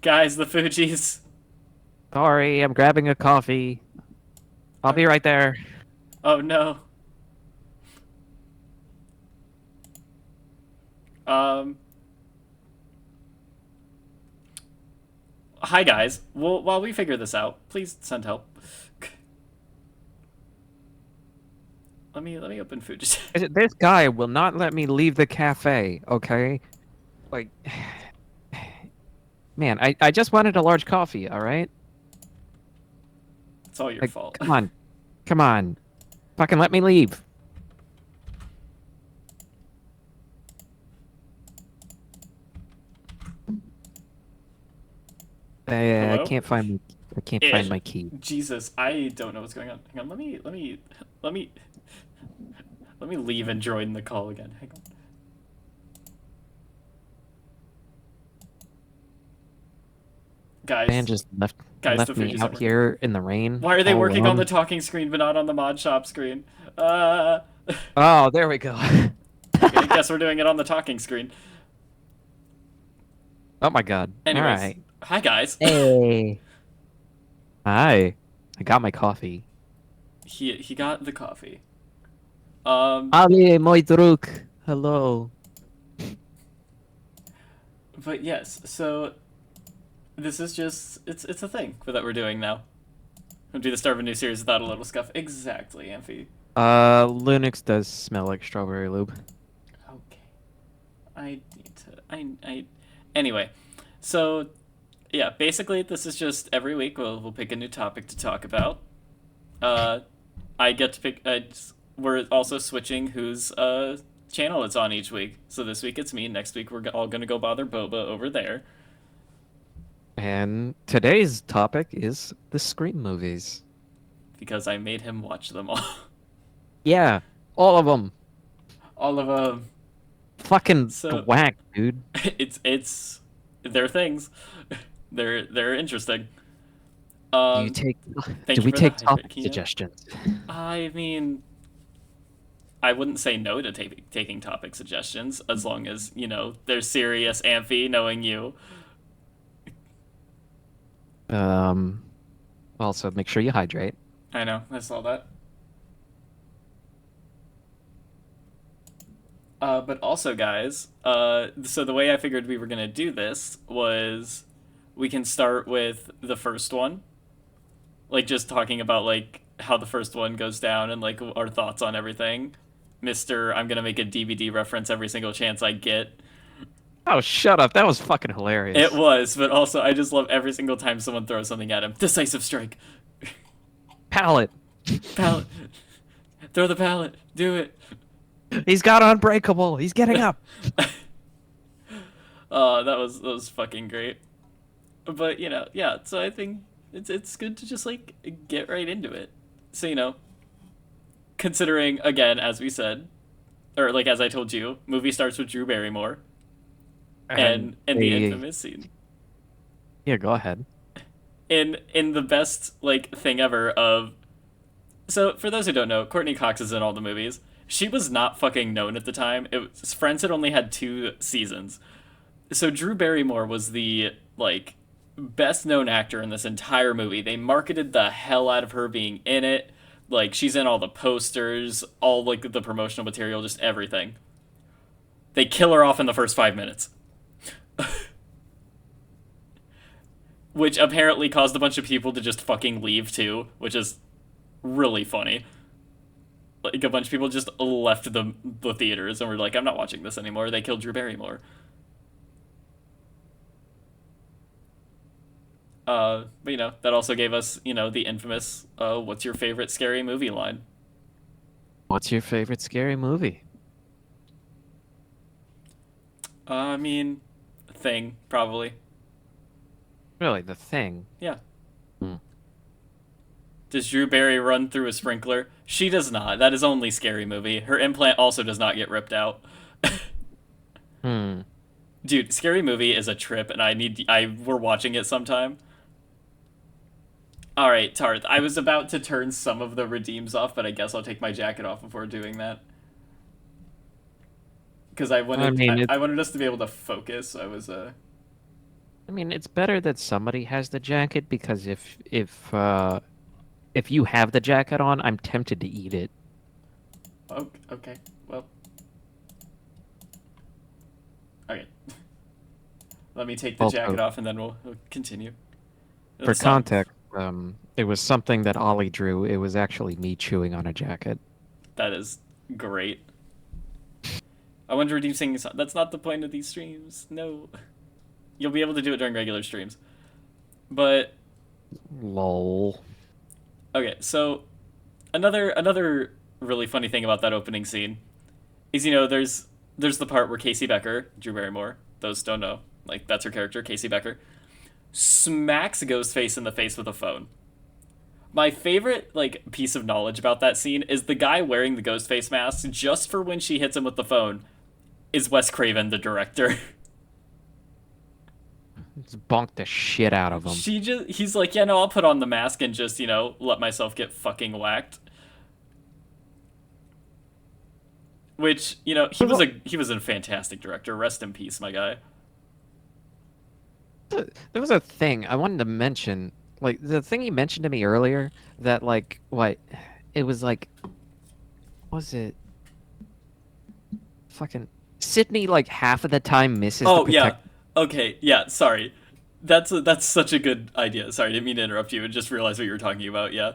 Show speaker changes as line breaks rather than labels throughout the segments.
Guys, the Fugees.
Sorry, I'm grabbing a coffee. I'll be right there.
Oh no. Um. Hi guys. Well, while we figure this out, please send help. Let me open Fugees.
This guy will not let me leave the cafe, okay? Like, man, I just wanted a large coffee, all right?
It's all your
Like,
fault.
come on. Come on. Fucking let me leave. I
Hello?
can't find my I can't find
Ish.
my key.
Jesus, I don't know what's going on. Hang on. Let me let me leave and join the call again. Hang on.
Man
Guys,
just
guys, the
left me
Fugees aren't
out
working.
here in the rain
Why are they
all
working on the
alone.
talking screen but not on the mod shop screen? Uh.
Oh, there we go.
Okay, guess we're doing it on the talking screen.
Oh my God. All
Anyways,
right.
hi guys.
Hey. Hi. I got my coffee.
He got the coffee. Um,
Ali, moi truque. Hello.
but yes, so this is just it's a thing that we're doing now. We'll do the start of a new series without a little scuff. Exactly, Amphi.
Lunex does smell like strawberry lube.
Okay. I need to I anyway. So yeah, basically this is just every week we'll pick a new topic to talk about. Uh I get to pick we're also switching whose channel it's on each week. So this week it's me, next week we're all going to go bother Boba over there
And today's topic is the Scream movies.
because I made him watch them all.
Yeah, all of them.
All of them.
Fucking
So
whack, dude.
it's they're things. They're interesting.
Do you
Um,
take do
thank you
we
for the
take
hydrate,
topic
Kino.
suggestions?
I mean, I wouldn't say no to taking topic suggestions as long as they're serious. Amphi, knowing you,
Um, also make sure you hydrate.
I know I saw that. But also, guys, so the way I figured we were gonna do this was we can start with the first one, like just talking about like how the first one goes down and like our thoughts on everything. Mister, I'm gonna make a DVD reference every single chance I get.
Oh, shut up. That was fucking
It
hilarious.
was, but also I just love every single time someone throws something at him. Decisive strike,
Pallet.
pallet, throw the pallet, do it.
He's got unbreakable. He's getting up.
That was fucking great. But yeah. So I think it's good to just like get right into it. So considering again, as we said, or like as I told you, movie starts with Drew Barrymore
And
and the
they
infamous scene
Yeah, go ahead.
in the best like thing ever of. So for those who don't know, Courtney Cox is in all the movies. She was not fucking known at the time. Friends had only had 2 seasons. So Drew Barrymore was the like best known actor in this entire movie. They marketed the hell out of her being in it. Like she's in all the posters, all like the promotional material, just everything. They kill her off in the first 5 minutes, which apparently caused a bunch of people to just fucking leave too, which is really funny. Like a bunch of people just left the theaters and were like, "I'm not watching this anymore." They killed Drew Barrymore. But that also gave us the infamous "What's your favorite scary movie?" line.
What's your favorite scary movie?
I mean, Thing probably.
Really, The Thing.
Yeah.
Hmm.
Does Drew Barry run through a sprinkler? She does not. That is only Scary Movie. Her implant also does not get ripped out.
Hmm.
Dude, Scary Movie is a trip, and we're watching it sometime. All right, Tarth. I was about to turn some of the redeems off, but I guess I'll take my jacket off before doing that because I
I
wanted
mean,
I,
it.
I wanted us to be able to focus. I was
I mean, it's better that somebody has the jacket because if you have the jacket on, I'm tempted to eat it.
Okay. Well, okay. Let me take the jacket
Also,
off and then we'll continue.
for
Some
context, it was something that Ollie drew. It was actually me chewing on a jacket.
that is great. I wonder if you sing. That's not the point of these streams. No, you'll be able to do it during regular streams. But
Lol.
okay, so another really funny thing about that opening scene is there's the part where Casey Becker, Drew Barrymore, those don't know, like that's her character, Casey Becker, smacks Ghostface in the face with a phone. My favorite like piece of knowledge about that scene is the guy wearing the Ghostface mask just for when she hits him with the phone is Wes Craven, the director.
Just bonked the shit out of him.
He's like, yeah, no, I'll put on the mask and just let myself get fucking whacked. Which he was a fantastic director. Rest in peace, my guy.
There was a thing I wanted to mention, like the thing he mentioned to me earlier, that like what it was like, was it fucking Sydney like half of the time misses the
Oh yeah.
protect.
Okay. Yeah. Sorry. That's such a good idea. Sorry, didn't mean to interrupt you. I just realized what you were talking about. Yeah.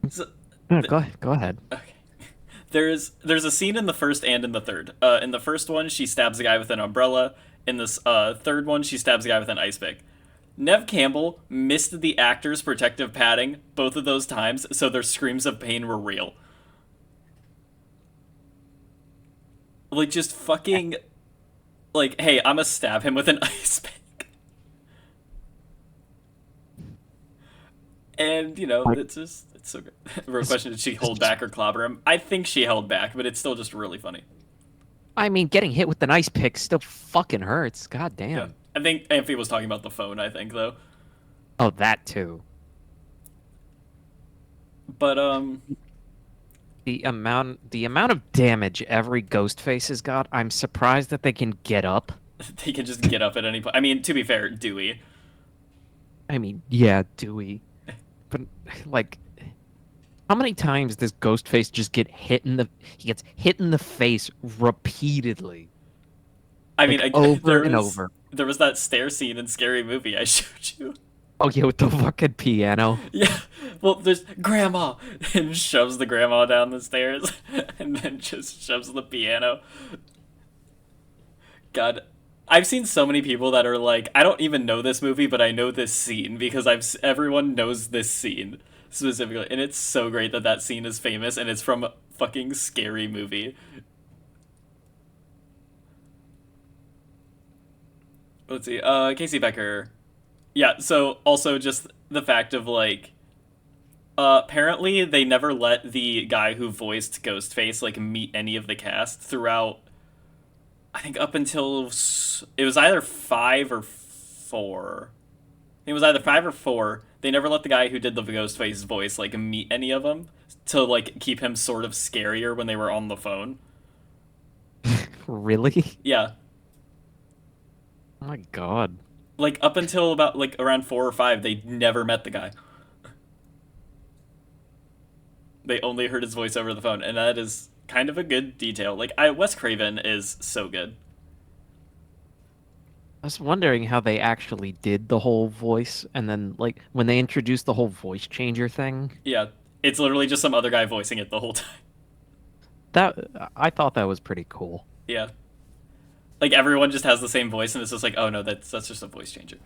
So,
No,
th-
go ahead.
okay. There's a scene in the first and in the third. In the first one, she stabs a guy with an umbrella. In this third one, she stabs a guy with an ice pick. Nev Campbell missed the actor's protective padding both of those times, so their screams of pain were real. Like just fucking like, hey, I'm gonna stab him with an ice pick. And
Like,
it's so good. Real question: did she hold back or clobber him? I think she held back, but it's still just really funny.
I mean, getting hit with an ice pick still fucking hurts. God
Yeah,
damn.
I think Amphi was talking about the phone. I think though,
Oh, that too.
but
The amount of damage every ghost face has got, I'm surprised that they can get up.
they can just get up at any point. I mean, to be fair, Dewey.
I mean, yeah, Dewey. But like how many times does Ghostface just get hit in the he gets hit in the face repeatedly?
I mean,
Like over
there
and
was
over.
that stair scene in Scary Movie I showed you.
Oh yeah, with the fucking piano.
Yeah, well, there's grandma and shoves the grandma down the stairs, and then just shoves the piano. God, I've seen so many people that are like, I don't even know this movie, but I know this scene because everyone knows this scene specifically, and it's so great that that scene is famous and it's from a fucking Scary Movie. Let's see, Casey Becker. Yeah, so also just the fact of like, apparently they never let the guy who voiced Ghostface like meet any of the cast throughout. I think up until it was either 5 or 4. I think it was either 5 or 4. They never let the guy who did the Ghostface voice like meet any of them to like keep him sort of scarier when they were on the phone.
Really?
Yeah,
Oh my God.
like up until about like around 4 or 5, they never met the guy. They only heard his voice over the phone, and that is kind of a good detail. Like Wes Craven is so good.
I was wondering how they actually did the whole voice, and then like when they introduced the whole voice changer thing.
Yeah, it's literally just some other guy voicing it the whole time.
That I thought that was pretty cool.
Yeah, like everyone just has the same voice, and it's just like, oh no, that's just a voice changer.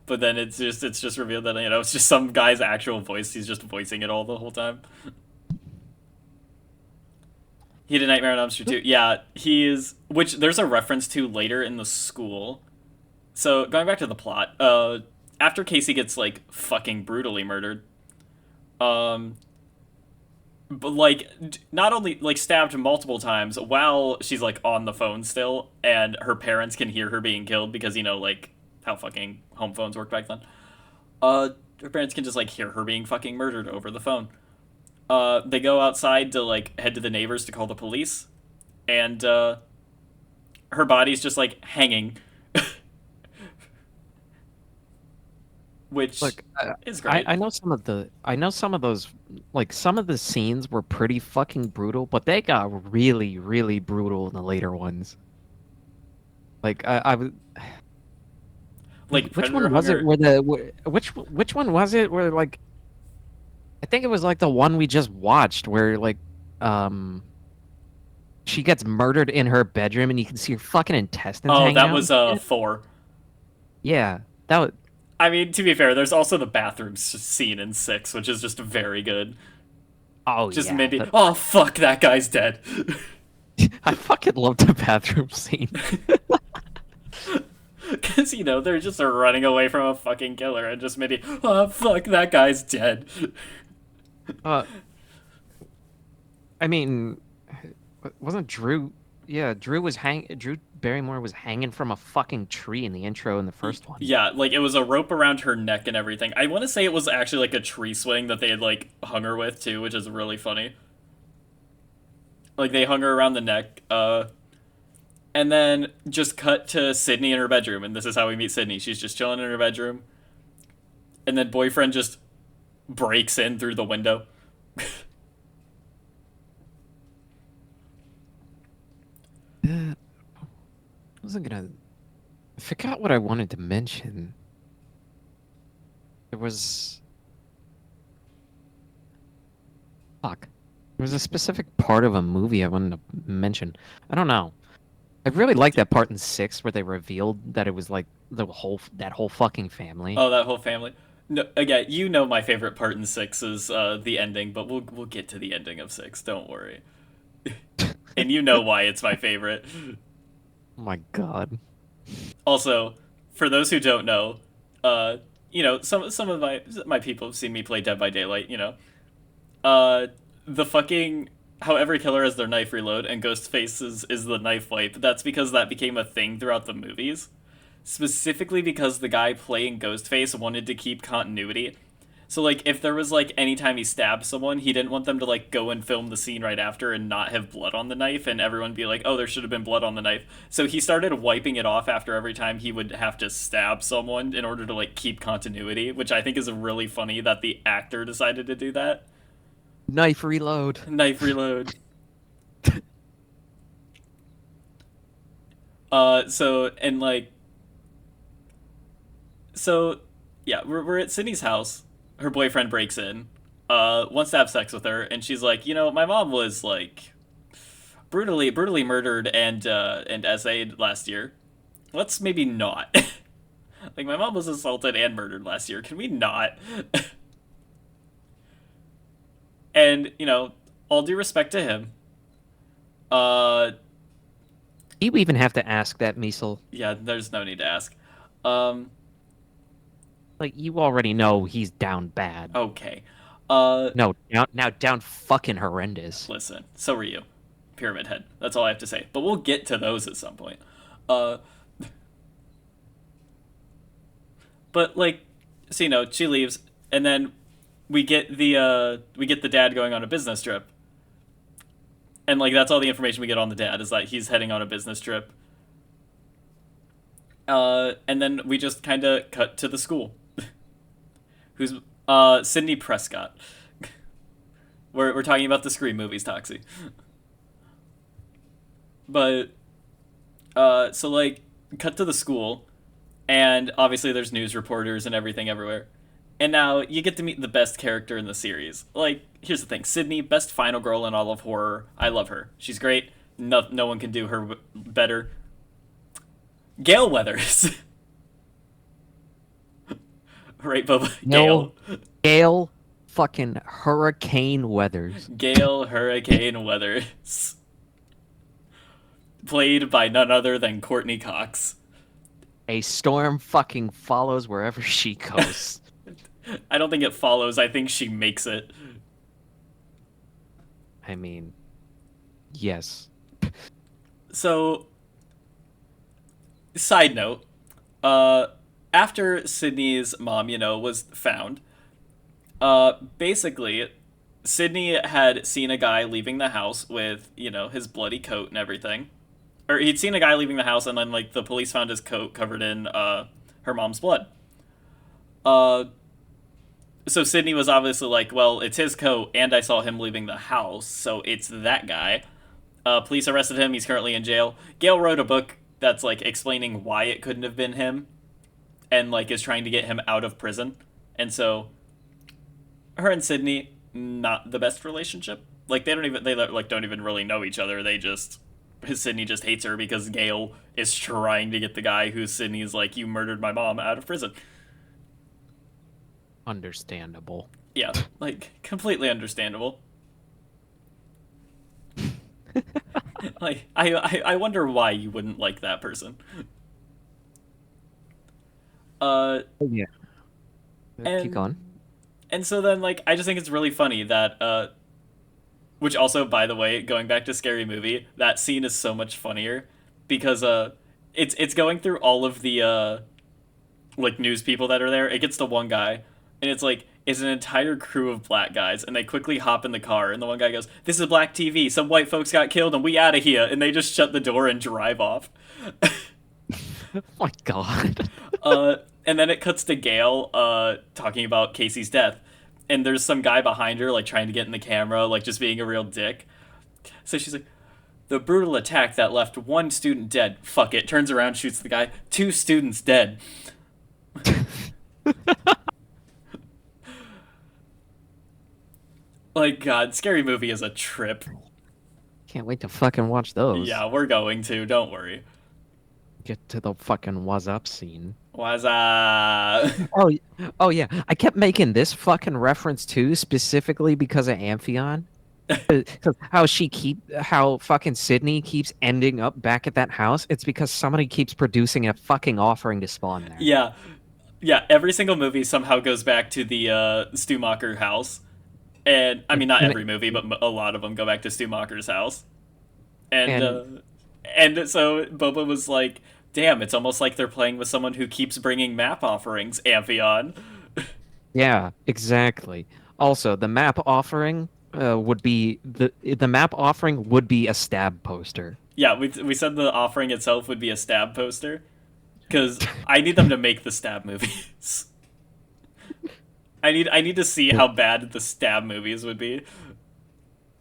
But then it's just revealed that it's just some guy's actual voice. He's just voicing it all the whole time. He did Nightmare on Elm Street too. Yeah, he is. Which there's a reference to later in the school. So going back to the plot, after Casey gets like fucking brutally murdered, um, but like not only like stabbed multiple times while she's like on the phone still, and her parents can hear her being killed because like how fucking home phones work back then. Her parents can just like hear her being fucking murdered over the phone. They go outside to like head to the neighbors to call the police, and her body's just like hanging, which
Look,
is great.
I know some of those, like some of the scenes were pretty fucking brutal, but they got really, really brutal in the later ones. Like I was,
Like
which
Predator
one was it?
Hunger.
Where the which one was it? Where like I think it was like the one we just watched, where like um she gets murdered in her bedroom and you can see her fucking intestines
Oh,
hanging
that
out
was
and shit.
4.
Yeah, that was.
I mean, to be fair, there's also the bathroom scene in 6, which is just very good.
Oh
Just
yeah,
Mindy. Oh fuck, that guy's dead.
I fucking love the bathroom scene.
Because, they're just running away from a fucking killer and just Mindy, oh fuck, that guy's dead.
Uh, I mean, wasn't Drew? Yeah, Drew Barrymore was hanging from a fucking tree in the intro in the first one.
Yeah, like it was a rope around her neck and everything. I want to say it was actually like a tree swing that they had like hung her with too, which is really funny. Like they hung her around the neck, and then just cut to Sydney in her bedroom, and this is how we meet Sydney. She's just chilling in her bedroom, and then boyfriend just breaks in through the window.
I wasn't gonna. I forgot what I wanted to mention. There was. Fuck. There was a specific part of a movie I wanted to mention. I don't know. I really like that part in 6 where they revealed that it was like that whole fucking family.
Oh, that whole family. No, again, my favorite part in 6 is the ending, but we'll get to the ending of 6. Don't worry. And you know why it's my favorite.
Oh my god.
Also, for those who don't know, some of my people have seen me play Dead by Daylight. Uh, the fucking how every killer has their knife reload and Ghostface is the knife wipe. That's because that became a thing throughout the movies. Specifically because the guy playing Ghostface wanted to keep continuity. So like if there was like anytime he stabbed someone, he didn't want them to like go and film the scene right after and not have blood on the knife and everyone be like, "Oh, there should have been blood on the knife." So he started wiping it off after every time he would have to stab someone in order to like keep continuity, which I think is really funny that the actor decided to do that.
Knife reload.
Knife reload. So and like so yeah, we're at Sydney's house. Her boyfriend breaks in, wants to have sex with her, and she's like, my mom was like brutally murdered and essayed last year. Let's maybe not. Like my mom was assaulted and murdered last year. Can we not? And all due respect to him, uh,
You even have to ask that, Miesel.
yeah, there's no need to ask. Um,
Like you already know he's down bad.
okay.
No, down fucking horrendous.
Listen, so are you. Pyramid Head. That's all I have to say. But we'll get to those at some point. Uh, but like, so she leaves, and then we get the dad going on a business trip, and like that's all the information we get on the dad is that he's heading on a business trip. And then we just kind of cut to the school, who's Sydney Prescott. We're talking about the Scream movies, Toxie. But so like cut to the school, and obviously there's news reporters and everything everywhere. And now you get to meet the best character in the series. Like, here's the thing: Sydney, best final girl in all of horror. I love her. She's great. No one can do her better. Gale Weathers, right, Boba?
No,
Gale,
Gale fucking Hurricane Weathers.
Gale Hurricane Weathers, played by none other than Courtney Cox.
A storm fucking follows wherever she goes.
I don't think it follows. I think she makes it.
I mean, yes.
So, side note, after Sydney's mom, was found, basically, Sydney had seen a guy leaving the house with, his bloody coat and everything. or he'd seen a guy leaving the house, and then like the police found his coat covered in her mom's blood. Uh, so Sydney was obviously like, well, it's his coat, and I saw him leaving the house, so it's that guy. Police arrested him. He's currently in jail. Gail wrote a book that's like explaining why it couldn't have been him, and like is trying to get him out of prison. And so, her and Sydney, not the best relationship. Like they like don't even really know each other. They just Sydney just hates her because Gail is trying to get the guy who Sydney's like, you murdered my mom, out of prison.
Understandable.
Yeah, like completely understandable. Like I wonder why you wouldn't like that person. Uh,
Yeah. Keep
and
going.
and so then like I just think it's really funny that which also, by the way, going back to Scary Movie, that scene is so much funnier because it's going through all of the like news people that are there. It gets to one guy, and it's like it's an entire crew of black guys, and they quickly hop in the car, and the one guy goes, "This is black TV. Some white folks got killed, and we out of here." And they just shut the door and drive off.
Oh my god.
And then it cuts to Gail talking about Casey's death, and there's some guy behind her like trying to get in the camera, like just being a real dick. So she's like, "The brutal attack that left one student dead. Fuck it." Turns around, shoots the guy. Two students dead. Like, God, Scary Movie is a trip.
Can't wait to fucking watch those.
Yeah, we're going to. Don't worry.
Get to the fucking was up scene.
Was uh
Oh, oh yeah. I kept making this fucking reference too, specifically because of Amphion. Because how fucking Sydney keeps ending up back at that house. It's because somebody keeps producing a fucking offering to spawn there.
Yeah, yeah. Every single movie somehow goes back to the Stumacher house, and I mean not
And,
every movie, but a lot of them go back to Stumacher's house. And
and
and so Boba was like, "Damn, it's almost like they're playing with someone who keeps bringing map offerings." Amphion.
yeah, exactly. Also, the map offering would be the map offering would be a stab poster.
Yeah, we said the offering itself would be a stab poster, because I need them to make the stab movies. I need to see how bad the stab movies would be.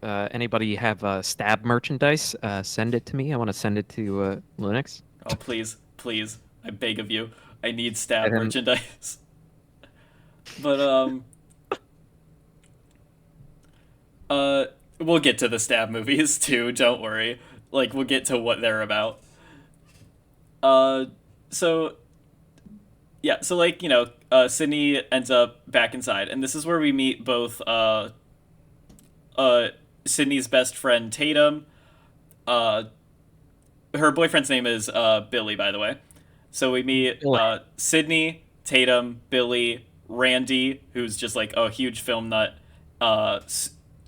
Anybody have stab merchandise? Send it to me. I want to send it to Lunex.
Oh, please, please, I beg of you. I need stab
And then-
merchandise. But we'll get to the stab movies too, don't worry. Like we'll get to what they're about. So yeah, so like, Sydney ends up back inside, and this is where we meet both Sydney's best friend Tatum. Her boyfriend's name is Billy, by the way. So we meet
Billy.
Sydney, Tatum, Billy, Randy, who's just like a huge film nut,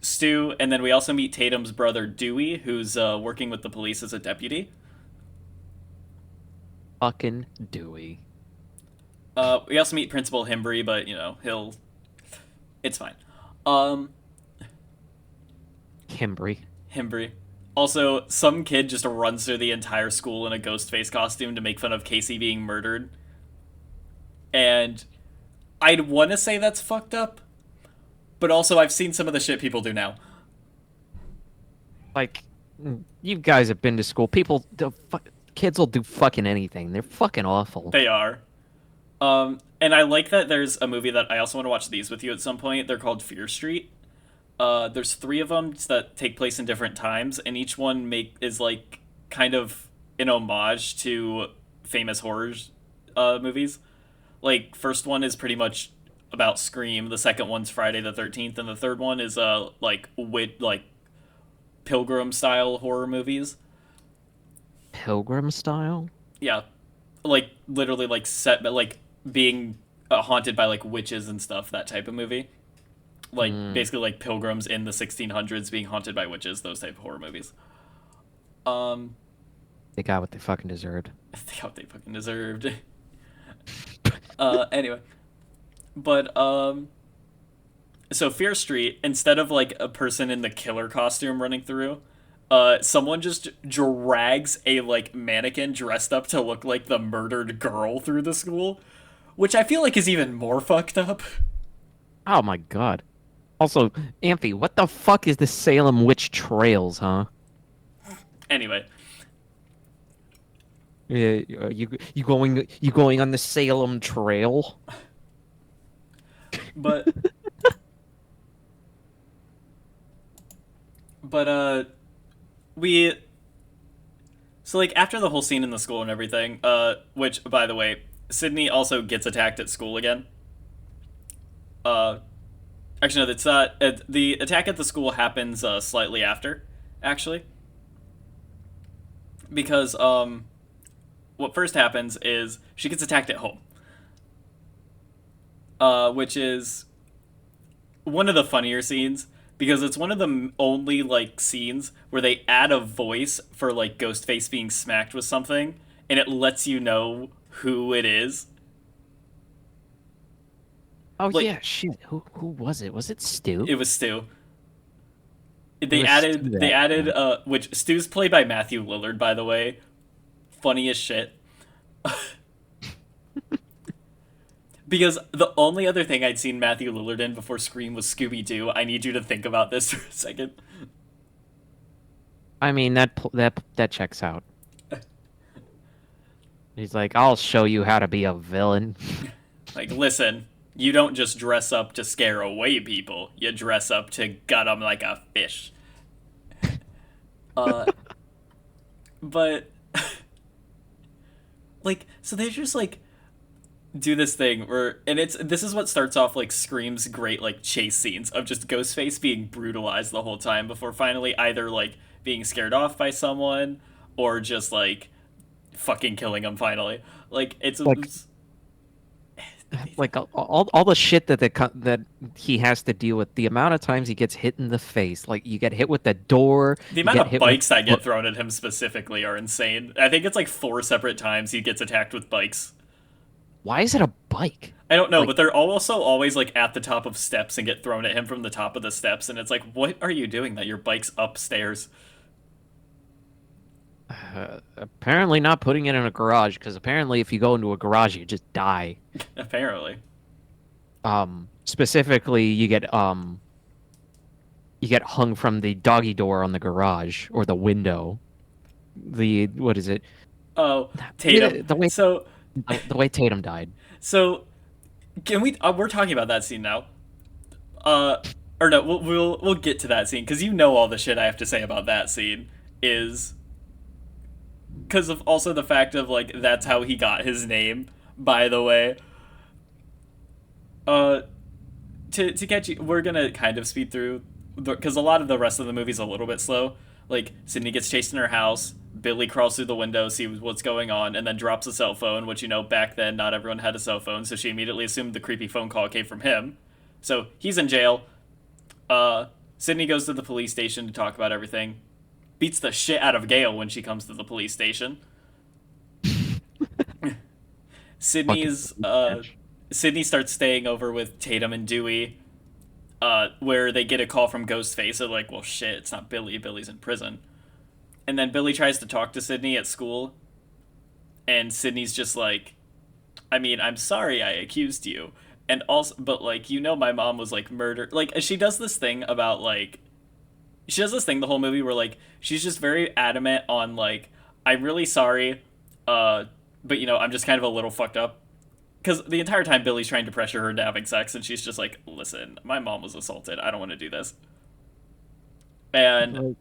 Stu, and then we also meet Tatum's brother Dewey, who's working with the police as a deputy.
Fucking Dewey.
We also meet Principal Himbry, but it's fine. Um,
Himbry.
Himbry. Also, some kid just runs through the entire school in a ghost face costume to make fun of Casey being murdered. And I'd want to say that's fucked up, but also I've seen some of the shit people do now.
Like, you guys have been to school. Kids will do fucking anything. They're fucking awful.
They are. And I like that there's a movie that I also want to watch these with you at some point. They're called Fear Street. There's three of them that take place in different times, and each one is like kind of an homage to famous horror movies. Like, first one is pretty much about Scream. The second one's Friday the 13th, and the third one is like Pilgrim style horror movies.
Pilgrim style?
Yeah, like literally like set, but like being haunted by like witches and stuff. That type of movie. Like basically like pilgrims in the 1600s being haunted by witches. Those type of horror movies.
They got what they fucking deserved.
They got what they fucking deserved. Anyway, but so Fear Street, instead of like a person in the killer costume running through, someone just drags a like mannequin dressed up to look like the murdered girl through the school, which I feel like is even more fucked up.
Oh my god. Also, Amphi, what the fuck is the Salem witch trails, huh?
Anyway,
Yeah, you going on the Salem Trail?
but but we so like after the whole scene in the school and everything, which by the way, Sydney also gets attacked at school again. Uh, Actually, no, that's not. The attack at the school happens slightly after, actually, because what first happens is she gets attacked at home, which is one of the funnier scenes because it's one of the only like scenes where they add a voice for like Ghostface being smacked with something, and it lets you know who it is.
Oh
Like
yeah, shit. Who was it? Was it Stu?
it was Stu.
It
They
was Stu
added they
that
added
time.
which Stu's played by Matthew Lillard, by the way. Funny as shit. Because the only other thing I'd seen Matthew Lillard in before Scream was Scooby Doo. I need you to think about this for a second.
I mean that checks out. He's like, I'll show you how to be a villain.
Like, listen, you don't just dress up to scare away people. You dress up to gut them like a fish. Uh, but like, so they just like do this thing where, and this is what starts off like Scream's great like chase scenes of just Ghostface being brutalized the whole time before finally either like being scared off by someone or just like fucking killing him finally. Like
Like all the shit that he has to deal with. The amount of times he gets hit in the face, like you get hit with the door,
the
you
amount
get
of
hit with.
bikes that get thrown at him specifically are insane. I think it's like four separate times he gets attacked with bikes.
Why is it a bike?
I don't know,
Like
but they're also always like at the top of steps and get thrown at him from the top of the steps, and it's like, what are you doing that your bike's upstairs?
apparently not putting it in a garage because apparently if you go into a garage you just die.
Apparently.
Specifically you get hung from the doggy door on the garage or the window. The what is it?
Oh, Tatum.
The way
So,
the way Tatum died.
so can we? We're talking about that scene now. Uh, or no, we'll get to that scene because you know all the shit I have to say about that scene is because of also the fact of like that's how he got his name. By the way, uh, to get you, we're gonna kind of speed through because a lot of the rest of the movie's a little bit slow. Like Sydney gets chased in her house, Billy crawls through the window, sees what's going on, and then drops a cell phone. Which back then not everyone had a cell phone, so she immediately assumed the creepy phone call came from him. So he's in jail. Sydney goes to the police station to talk about everything. Beats the shit out of Gail when she comes to the police station.
Fucking
Sydney's
bitch.
Sydney starts staying over with Tatum and Dewey, where they get a call from Ghostface. They're like, well, shit, it's not Billy. Billy's in prison. And then Billy tries to talk to Sydney at school, and Sydney's just like, I mean, I'm sorry I accused you. And also, but like, my mom was like murdered. Like, she does this thing about like, she does this thing the whole movie where like, she's just very adamant on like, I'm really sorry, but I'm just kind of a little fucked up. Because the entire time Billy's trying to pressure her into having sex, and she's just like, listen, my mom was assaulted. I don't want to do this. And
Like,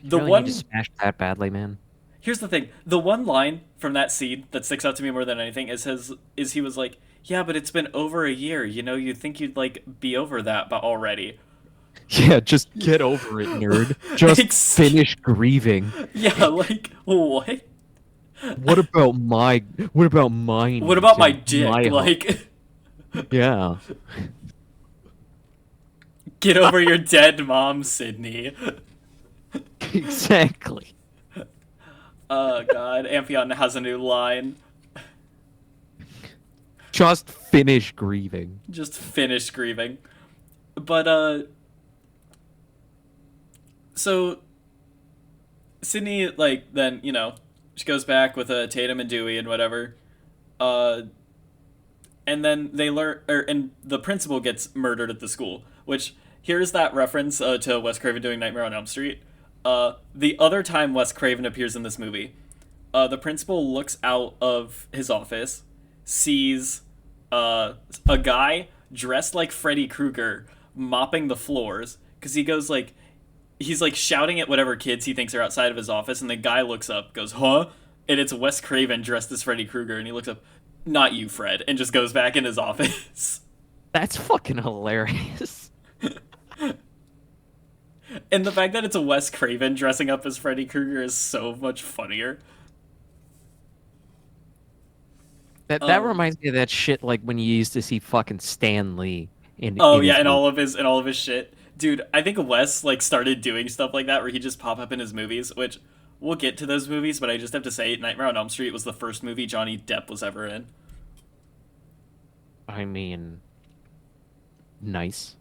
you
the
really need to
one
smash that badly, man.
here's the thing: the one line from that scene that sticks out to me more than anything is he was like, "Yeah, but it's been over a year. You'd think you'd like be over that, but already."
Yeah, just get over it, nerd. Just
Ex-
finish grieving.
yeah, like what?
What about my
What
needs
about my
and
dick?
my home?
Like,
Yeah.
get over your dead mom, Sydney.
Exactly.
Oh God, Amphion has a new line.
Just finish grieving.
Just finish grieving. But so Sydney, like, then, she goes back with Tatum and Dewey and whatever. Uh, and then they learn, and the principal gets murdered at the school, which, here's that reference to Wes Craven doing Nightmare on Elm Street. The other time Wes Craven appears in this movie, the principal looks out of his office, sees a guy dressed like Freddy Krueger mopping the floors, because he goes like, he's like shouting at whatever kids he thinks are outside of his office, and the guy looks up, goes, huh? And it's Wes Craven dressed as Freddy Krueger, and he looks up, not you, Fred, and just goes back in his office.
That's fucking hilarious.
And the fact that it's a Wes Craven dressing up as Freddy Krueger is so much funnier.
That reminds me of that shit like when you used to see fucking Stan Lee
Oh
in
yeah,
his
and
movie.
all of his shit. Dude, I think Wes like started doing stuff like that where he just pop up in his movies, which we'll get to those movies, but I just have to say Nightmare on Elm Street was the first movie Johnny Depp was ever in.
I mean, nice.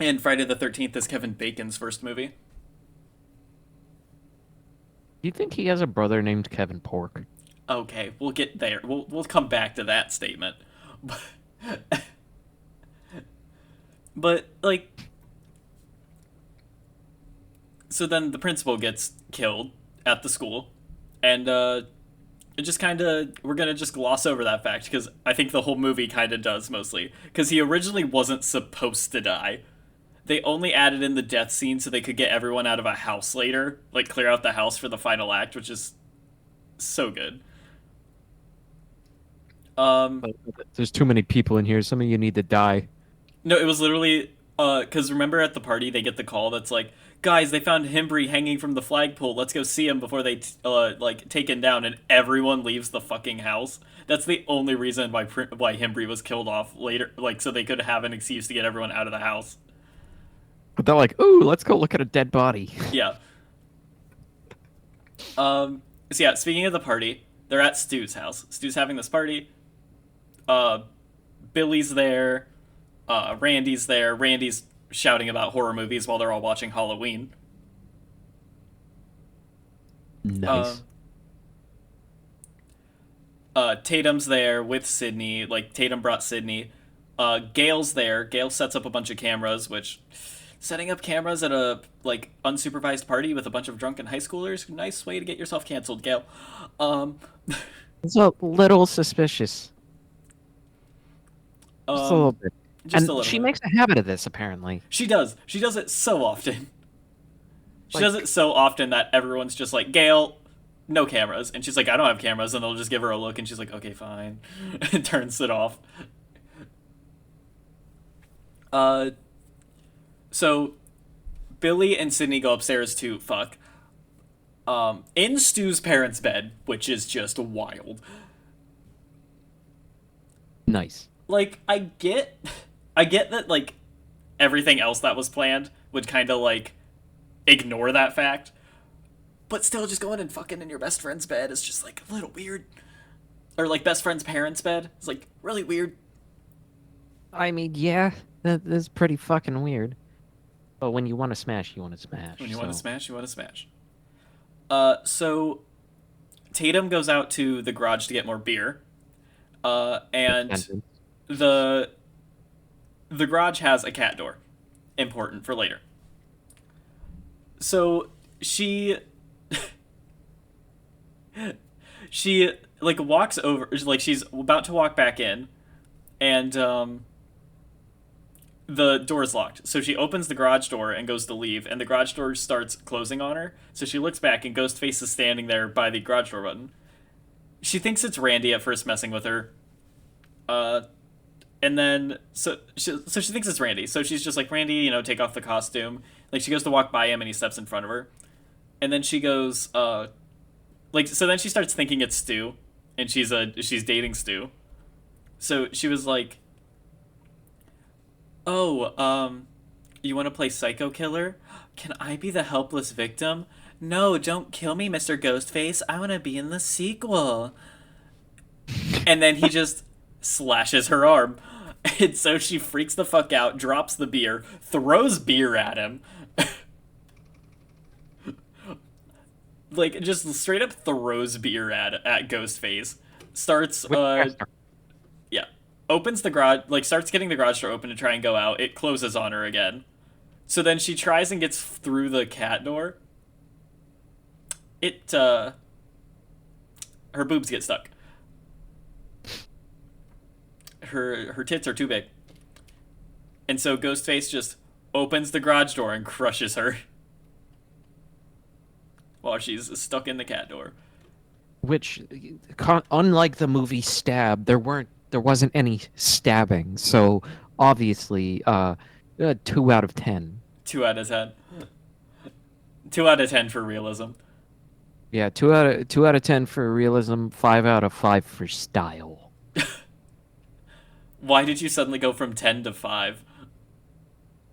And Friday the 13th is Kevin Bacon's first movie.
Do you think he has a brother named Kevin Pork?
Okay, we'll get there. We'll come back to that statement. But like, so then the principal gets killed at the school, and it just kind of, we're gonna just gloss over that fact because I think the whole movie kind of does mostly, because he originally wasn't supposed to die. They only added in the death scene so they could get everyone out of a house later, like clear out the house for the final act, which is so good. Um,
There's too many people in here. Some of you need to die.
no, it was literally because remember at the party they get the call that's like, guys, they found Himbry hanging from the flagpole. Let's go see him before they like take him down, and everyone leaves the fucking house. That's the only reason why Himbry was killed off later, like so they could have an excuse to get everyone out of the house.
But they're like, ooh, let's go look at a dead body.
Yeah. So yeah, speaking of the party, they're at Stu's house. Stu's having this party. Uh, Billy's there. Randy's there. Randy's shouting about horror movies while they're all watching Halloween. Uh,
Nice.
Tatum's there with Sydney. Like Tatum brought Sydney. Gail's there. Gail sets up a bunch of cameras, which setting up cameras at a like unsupervised party with a bunch of drunken high schoolers, nice way to get yourself canceled, Gail. Um,
It's a little suspicious. Just a little
um,
bit.
just a
And
little
she
bit.
makes a habit of this, apparently.
She does. She does it so often. She does
Like,
it so often that everyone's just like, Gail, no cameras. And she's like, I don't have cameras. And they'll just give her a look and she's like, okay, fine. And turns it off. Uh, so Billy and Sydney go upstairs to fuck. In Stu's parents' bed, which is just wild.
nice.
Like, I get that, like, everything else that was planned would kind of, like, ignore that fact. But still, just going and fucking in your best friend's bed is just, like, a little weird. Or, like, best friend's parents' bed. It's, like, really weird.
I mean, yeah, that's pretty fucking weird. But when you want to smash, you want to smash.
When you want to
So
smash, you want to smash. So Tatum goes out to the garage to get more beer. And
sentence.
the the garage has a cat door. Important for later. So she she like walks over, like she's about to walk back in, and the door is locked. So she opens the garage door and goes to leave, and the garage door starts closing on her. So she looks back, and Ghostface is standing there by the garage door button. She thinks it's Randy at first messing with her. Uh, and then so she thinks it's Randy. So she's just like, Randy, take off the costume. Like she goes to walk by him, and he steps in front of her. And then she goes, like so then she starts thinking it's Stu, and she's dating Stu. So she was like, oh, you want to play psycho killer? Can I be the helpless victim? No, don't kill me, Mr. Ghostface. I want to be in the sequel. And then he just slashes her arm. And so she freaks the fuck out, drops the beer, throws beer at him. like just straight up throws beer at Ghostface. Starts
Which character?
yeah. Opens the garage, like starts getting the garage door open to try and go out. It closes on her again. So then she tries and gets through the cat door. It her boobs get stuck. Her tits are too big. And so Ghostface just opens the garage door and crushes her while she's stuck in the cat door.
Which, unlike the movie Stab, there wasn't any stabbing, so obviously, 2 out of 10.
2 out of 10. 2 out of 10 for realism.
Yeah, 2 out of 10 for realism, 5 out of 5 for style.
Why did you suddenly go from 10 to 5?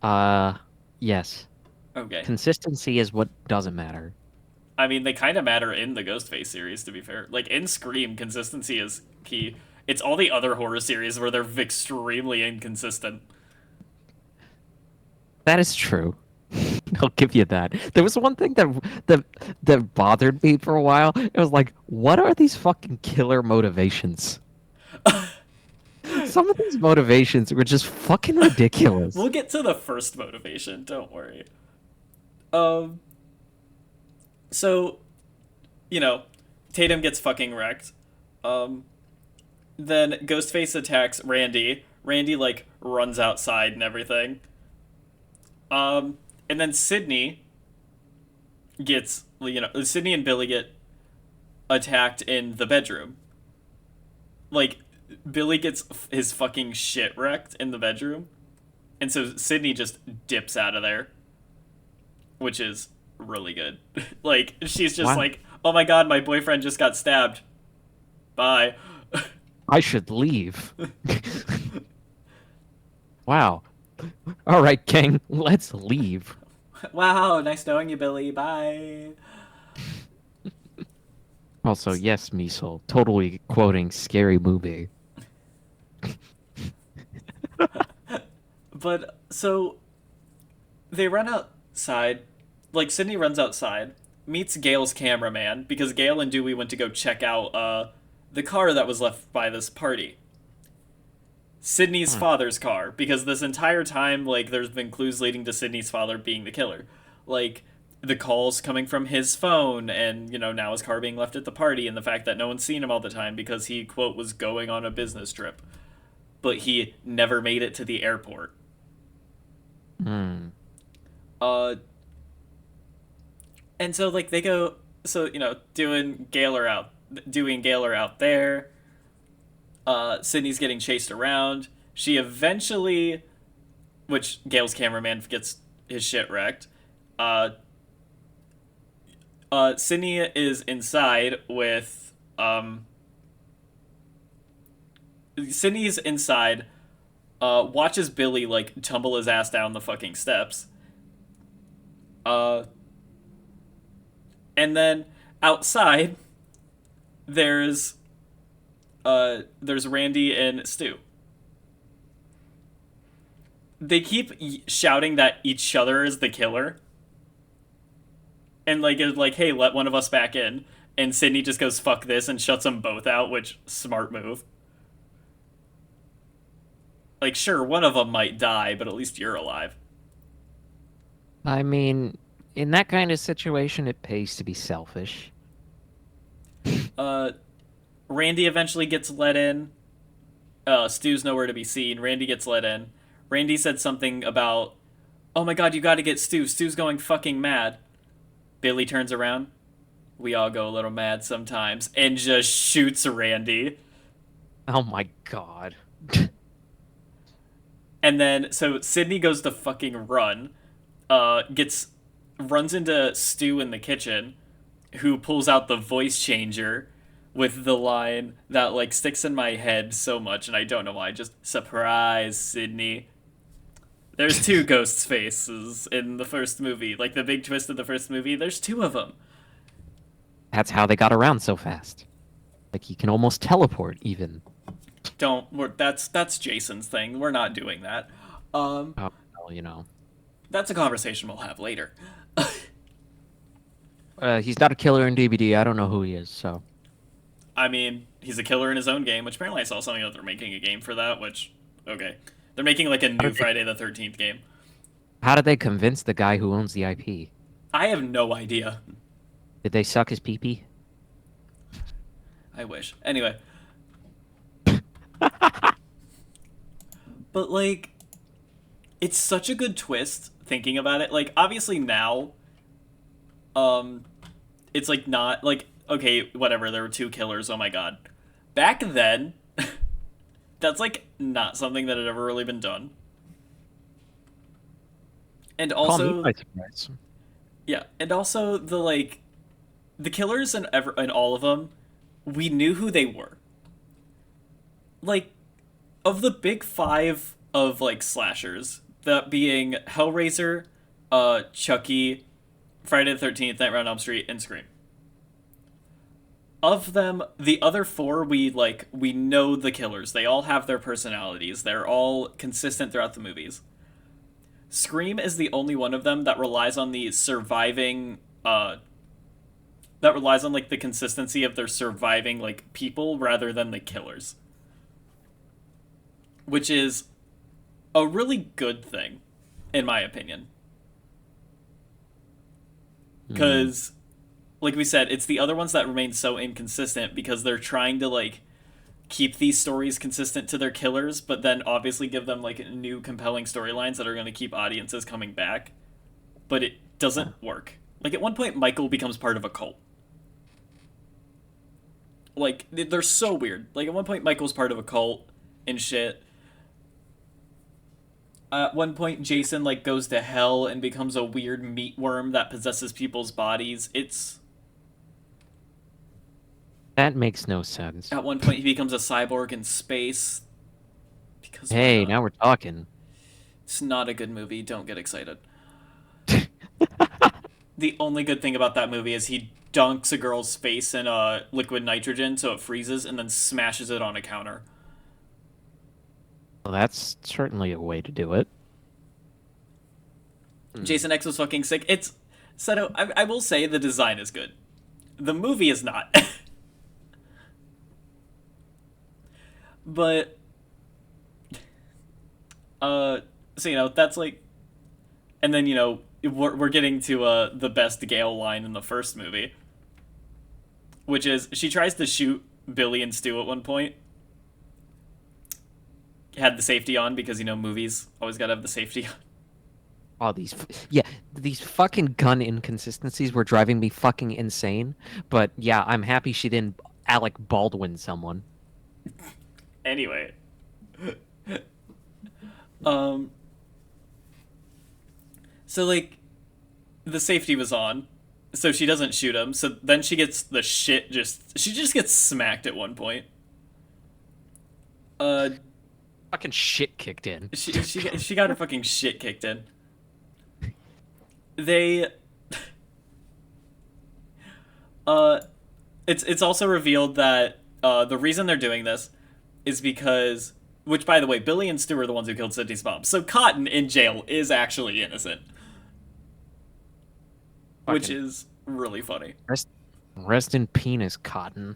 Uh, yes.
Okay.
Consistency is what doesn't matter.
I mean, they kind of matter in the Ghostface series, to be fair. Like, in Scream, consistency is key. It's all the other horror series where they're extremely inconsistent.
That is true. I'll give you that. There was one thing that bothered me for a while. It was like, what are these fucking killer motivations? Some of these motivations were just fucking ridiculous.
We'll get to the first motivation, don't worry. Um, so, you know, Tatum gets fucking wrecked. Um, then Ghostface attacks Randy. Randy, like, runs outside and everything. And then Sydney gets, Sydney and Billy get attacked in the bedroom. Like, Billy gets his fucking shit wrecked in the bedroom. And so Sydney just dips out of there, which is really good. Like, she's just
Wow.
like, oh my god, my boyfriend just got stabbed. Bye.
I should leave. Wow. All right, gang, let's leave.
Wow, nice knowing you, Billy. Bye.
Also, yes, Miesel, totally quoting Scary Movie.
But, so, they run outside. Like, Sydney runs outside, meets Gail's cameraman, because Gail and Dewey went to go check out, the car that was left by this party. Sydney's
Hmm.
father's car, because this entire time, like, there's been clues leading to Sydney's father being the killer. Like, the calls coming from his phone, and, now his car being left at the party, and the fact that no one's seen him all the time because he, quote, was going on a business trip. But he never made it to the airport.
Hmm.
Uh, and so, like, they go, so, Dewey and Gail are out there. Sydney's getting chased around. She eventually, which Gail's cameraman gets his shit wrecked. Sydney is inside with, Sydney's inside, watches Billy, like, tumble his ass down the fucking steps. And then outside, there's Randy and Stu. They keep shouting that each other is the killer, and like it's like, hey, let one of us back in. And Sydney just goes fuck this and shuts them both out, which smart move. Like, sure, one of them might die, but at least you're alive.
I mean, in that kind of situation, it pays to be selfish.
Uh, Randy eventually gets let in. Stu's nowhere to be seen. Randy gets let in. Randy said something about, oh my god, you gotta get Stu. Stu's going fucking mad. Billy turns around. We all go a little mad sometimes. And just shoots Randy.
Oh my god.
And then, so Sydney goes to fucking run. Runs into Stu in the kitchen, who pulls out the voice changer with the line that, like, sticks in my head so much, and I don't know why. Just, surprise, Sydney. There's two ghosts' faces in the first movie. Like, the big twist of the first movie, there's two of them.
That's how they got around so fast. Like, he can almost teleport, even.
That's Jason's thing. We're not doing that.
Oh, well,
That's a conversation we'll have later.
He's not a killer in DVD. I don't know who he is. So
I mean, he's a killer in his own game, which apparently I saw something that they're making a game for that, which, okay. They're making like a
how
new
did they,
Friday the 13th game.
how did they convince the guy who owns the IP?
I have no idea.
Did they suck his pee-pee?
I wish. Anyway, but like, it's such a good twist thinking about it. Like, obviously now, um, it's like not like okay, whatever. There were two killers. Oh my god. Back then, that's like not something that had ever really been done. And
Call me
also,
by surprise.
yeah, and also the like the killers and all of them, we knew who they were. Like of the big five of like slashers, that being Hellraiser, Chucky, Friday the 13th, Nightmare on Elm Street, and Scream. Of them, the other four we know the killers. They all have their personalities. They're all consistent throughout the movies. Scream is the only one of them that relies on the surviving that relies on like the consistency of their surviving like people rather than the killers. Which is a really good thing in my opinion.
Hmm.
Cuz like we said, it's the other ones that remain so inconsistent because they're trying to like keep these stories consistent to their killers, but then obviously give them like new compelling storylines that are going to keep audiences coming back. But it doesn't work. Like at one point, Michael becomes part of a cult. Like they're so weird. Like at one point, Michael's part of a cult and shit. At one point, Jason like goes to hell and becomes a weird meat worm that possesses people's bodies. It's
That makes no sense.
at one point he becomes a cyborg in space because why
Hey,
not?
now we're talking.
It's not a good movie. Don't get excited. The only good thing about that movie is he dunks a girl's face in liquid nitrogen so it freezes and then smashes it on a counter.
Well, that's certainly a way to do it. Hmm.
Jason X was fucking sick. It's Seto. I will say the design is good. The movie is not. But uh, so that's like, and then we're getting to the best Gale line in the first movie, which is she tries to shoot Billy and Stu at one point. Had the safety on because movies always gotta have the safety on.
Oh, yeah, these fucking gun inconsistencies were driving me fucking insane. But yeah, I'm happy she didn't Alec Baldwin someone.
Anyway, um, so like the safety was on, so she doesn't shoot him. So then she gets the shit. She just gets smacked at one point. Uh,
Fucking shit kicked in.
she got her fucking shit kicked in. They uh, it's also revealed that the reason they're doing this is because, which by the way, Billy and Stu are the ones who killed Sydney's mom. So Cotton in jail is actually innocent, which
Fucking
is really funny.
rest, rest in penis, Cotton.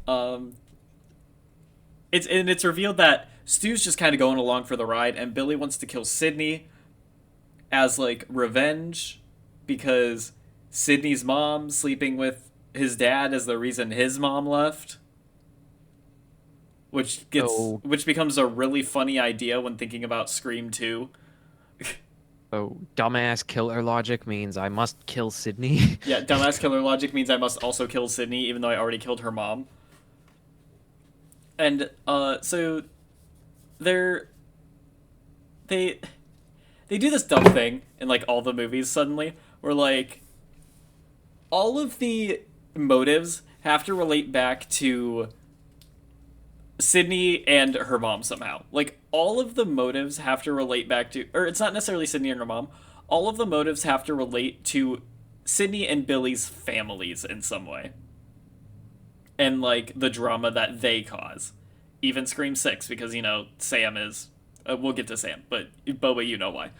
Um, it's revealed that Stu's just kind of going along for the ride, and Billy wants to kill Sydney as like revenge because Sydney's mom sleeping with his dad is the reason his mom left,
So,
which becomes a really funny idea when thinking about Scream 2.
so dumbass killer logic means I must kill Sydney.
Yeah, dumbass killer logic means I must also kill Sydney even though I already killed her mom. And so they're they they do this dumb thing in like all the movies suddenly where like all of the motives have to relate back to Sydney and her mom somehow. Like all of the motives have to relate back to, or it's not necessarily Sydney and her mom. All of the motives have to relate to Sydney and Billy's families in some way, and like the drama that they cause. Even Scream 6 because Sam is. We'll get to Sam, but Boba, you know why.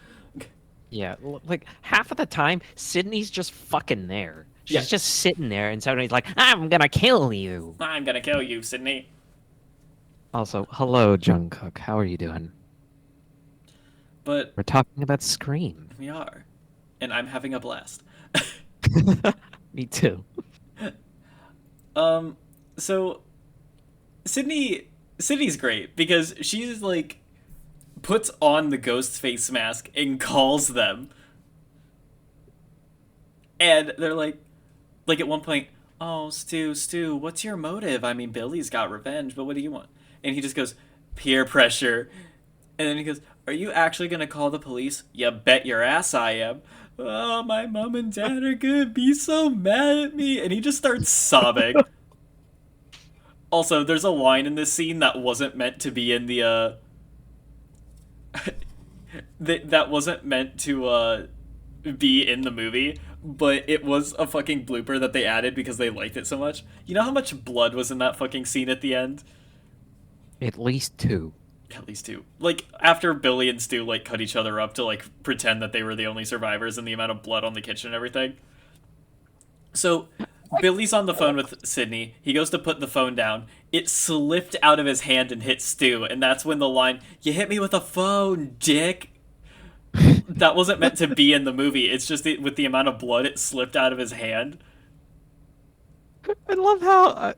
Yeah, like half of the time, Sydney's just fucking there.
Yeah,
She's just sitting there, and somebody's like, "I'm gonna kill you."
I'm gonna kill you, Sydney.
Also, hello, Jungkook. How are you doing?
But
We're talking about Scream.
we are, and I'm having a blast.
Me too.
um, so Sydney's great because she's like puts on the ghost face mask and calls them, and they're like at one point, "Oh, Stu, what's your motive? I mean, Billy's got revenge, but what do you want?" And he just goes, "Peer pressure." And then he goes, "Are you actually gonna call the police?" "You bet your ass I am." "Oh, my mom and dad are gonna be so mad at me." And he just starts sobbing. Also, there's a line in this scene that wasn't meant to be in the that wasn't meant to be in the movie, but it was a fucking blooper that they added because they liked it so much. You know how much blood was in that fucking scene at the end?
At least two.
At least two. Like after Billy and Stu like cut each other up to like pretend that they were the only survivors and the amount of blood on the kitchen and everything. So Billy's on the phone with Sydney. He goes to put the phone down. It slipped out of his hand and hit Stu, and that's when the line, "You hit me with a phone, dick." That wasn't meant to be in the movie. It's just with the amount of blood it slipped out of his hand.
I love how,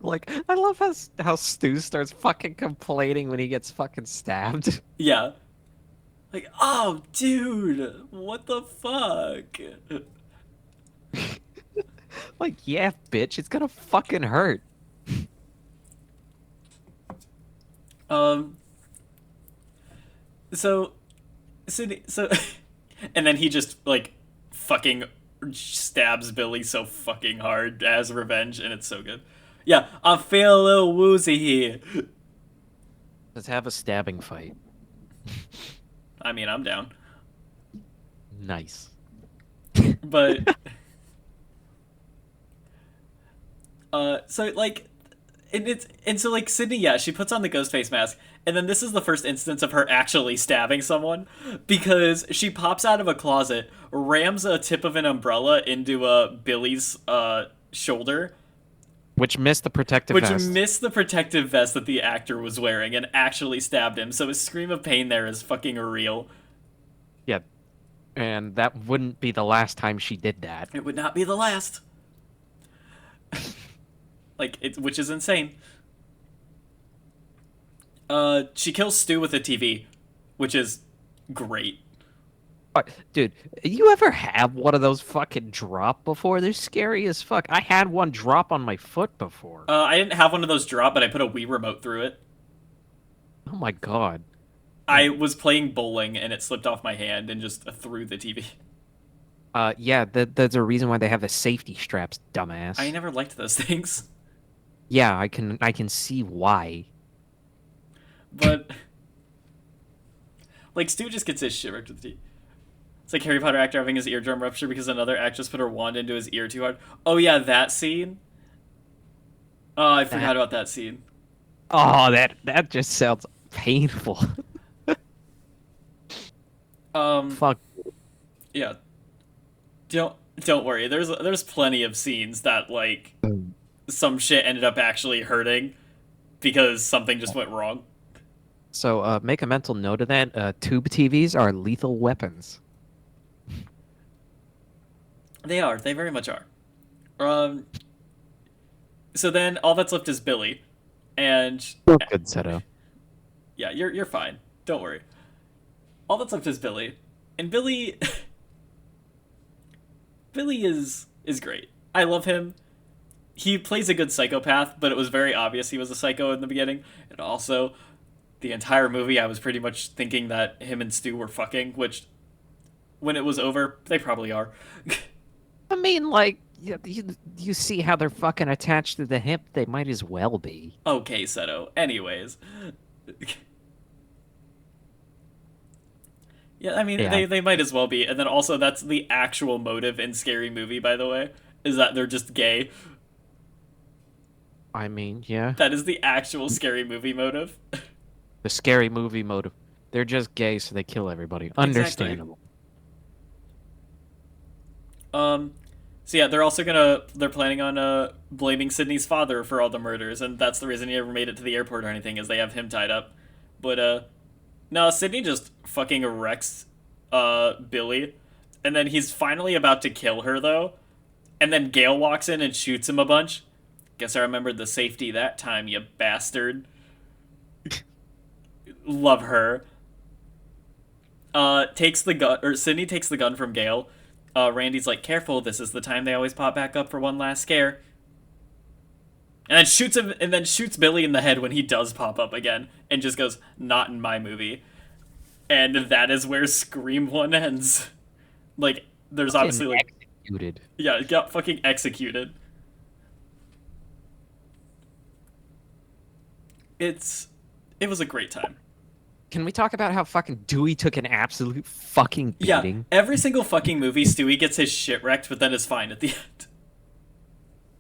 I love how Stu starts fucking complaining when he gets fucking stabbed.
Yeah. Like, "Oh, dude, what the fuck?"
Like, yeah, bitch, it's gonna fucking hurt.
Um, so Sydney, so, and then he just like fucking stabs Billy so fucking hard as revenge, and it's so good. Yeah, I feel a little woozy here.
Let's have a stabbing fight.
I mean, I'm down,
Nice.
but so like, and so like Sydney, yeah, she puts on the ghost face mask, and then this is the first instance of her actually stabbing someone because she pops out of a closet, rams a tip of an umbrella into Billy's shoulder,
Which missed the protective
which
vest.
missed the protective vest that the actor was wearing and actually stabbed him. So his scream of pain there is fucking real.
Yeah, and that wouldn't be the last time she did that.
It would not be the last. Like it, which is insane. She kills Stu with a TV, which is great.
Dude, you ever have one of those fucking drop before? They're scary as fuck. I had one drop on my foot before.
I didn't have one of those drop, but I put a Wii remote through it.
Oh my god.
I was playing bowling and it slipped off my hand and just threw the TV.
Yeah, there's a reason why they have the safety straps, dumbass.
I never liked those things,
Yeah, I can see why.
but like Stu just gets his shit wrecked with the TV. It's like Harry Potter actor having his eardrum rupture because another actress put her wand into his ear too hard. Oh yeah, that scene. Oh, I forgot
That
about that scene.
Oh, that just sounds painful. Fuck.
Yeah. Don't worry. There's plenty of scenes that like some shit ended up actually hurting because something just went wrong.
So, make a mental note of that. Tube TVs are lethal weapons.
They are. They very much are. Um. So then all that's left is Billy, and
Good setup.
yeah, you're fine. Don't worry. All that's left is Billy, and Billy Billy is great. I love him. He plays a good psychopath, but it was very obvious he was a psycho in the beginning. And also, the entire movie, I was pretty much thinking that him and Stu were fucking, which, when it was over, they probably are.
I mean, like, you see how they're fucking attached to the hip? They might as well be.
Okay, Seto. Anyways. Yeah, I mean,
Yeah,
they might as well be. And then also, that's the actual motive in Scary Movie, by the way, is that they're just gay.
I mean, yeah.
That is the actual Scary Movie motive.
The scary movie motive. They're just gay, so they kill everybody.
Exactly.
Understandable.
Um, so yeah, they're planning on blaming Sydney's father for all the murders, and that's the reason he never made it to the airport or anything, is they have him tied up. But no, Sydney just fucking wrecks Billy, and then he's finally about to kill her though, and then Gale walks in and shoots him a bunch. Guess I remembered the safety that time, you bastard. Love her. Takes the gun, or Sydney takes the gun from Gale. Randy's like, careful, this is the time they always pop back up for one last scare. And then shoots him, and then shoots Billy in the head when he does pop up again, and just goes, not in my movie. And that is where Scream 1 ends. Like, there's obviously, like,
Executed.
yeah, it got fucking executed. It was a great time.
Can we talk about how fucking Dewey took an absolute fucking
Yeah,
beating?
every single fucking movie, Stewie gets his shit wrecked, but then is fine at the end.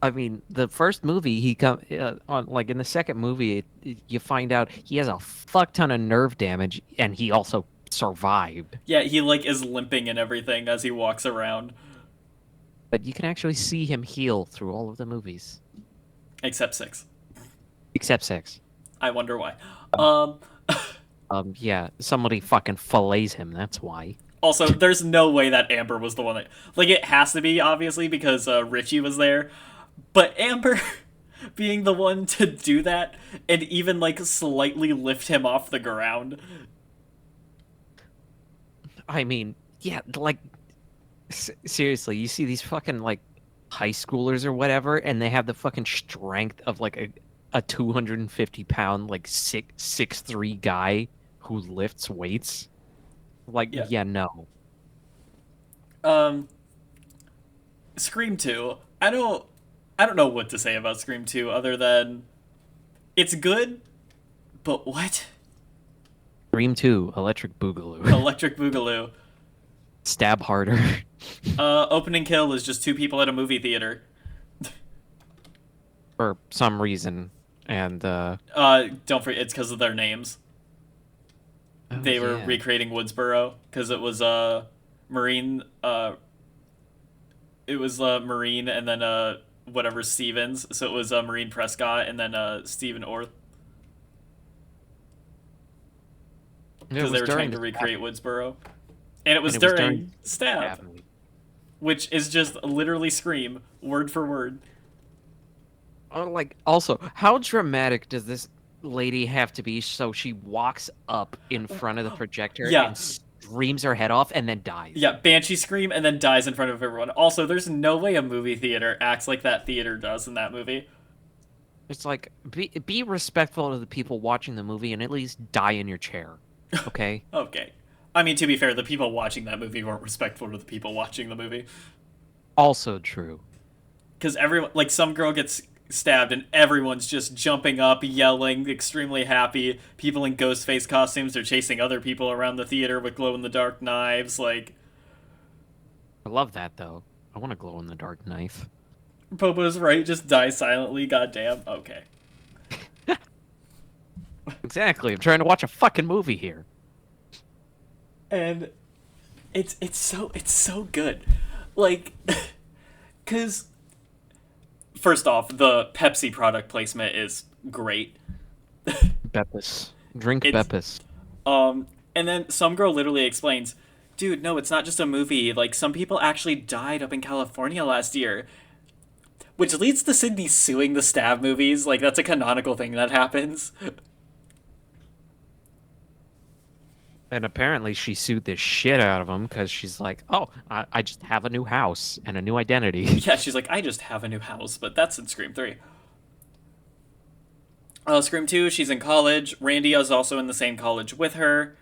I mean, the first movie he come on, like in the second movie, you find out he has a fuck ton of nerve damage, and he also survived.
Yeah, he like is limping and everything as he walks around,
But you can actually see him heal through all of the movies,
except 6.
except six.
I wonder why. Um,
Yeah, somebody fucking fillets him. That's why.
Also, there's no way that Amber was the one that, like, it has to be obviously because Richie was there, but Amber being the one to do that and even like slightly lift him off the ground.
I mean, yeah, like seriously, you see these fucking like high schoolers or whatever, and they have the fucking strength of like a 250 pound like 6'3" guy who lifts weights. Like,
Yeah.
yeah, no.
Um, Scream 2. I don't know what to say about Scream 2 other than it's good, but what?
Dream 2, Electric Boogaloo.
Electric Boogaloo.
Stab harder.
Opening kill is just two people at a movie theater.
For some reason. And,
Don't forget, it's because of their names.
oh,
They were
yeah.
recreating Woodsboro because it was Marine. It was Marine and then whatever Stevens. So it was Marine Prescott and then Stephen Orth
It
because
was
they were
during
trying to
the
recreate Woodsboro, and it was
and it was
during
during
Stab,
Stab movie.
which is just literally Scream word for word.
Oh, like, also, how dramatic does this lady have to be so she walks up in front of the projector
Yeah.
and screams her head off and then dies?
Yeah, Banshee scream and then dies in front of everyone. Also, there's no way a movie theater acts like that theater does in that movie.
It's like, be respectful to the people watching the movie and at least die in your chair, okay?
Okay. I mean, to be fair, the people watching that movie weren't respectful to the people watching the movie.
Also true.
Because everyone, like, some girl gets stabbed and everyone's just jumping up, yelling, extremely happy. People in ghost face costumes are chasing other people around the theater with glow in the dark knives. Like,
I love that, though. I want a glow-in-the-dark knife.
Boba's right, just die silently, goddamn. Okay.
Exactly, I'm trying to watch a fucking movie here.
And it's so good. Like, because first off, the Pepsi product placement is great.
Beppis. Drink
It's-
Beppis.
And then some girl literally explains, dude, no, it's not just a movie. Like, some people actually died up in California last year. Which leads to Sydney suing the Stab movies. Like, that's a canonical thing that happens.
And apparently she sued the shit out of him because she's like, oh, I just have a new house and a new identity.
Yeah, she's like, I just have a new house, but that's in Scream 3. Scream 2, she's in college. Randy is also in the same college with her.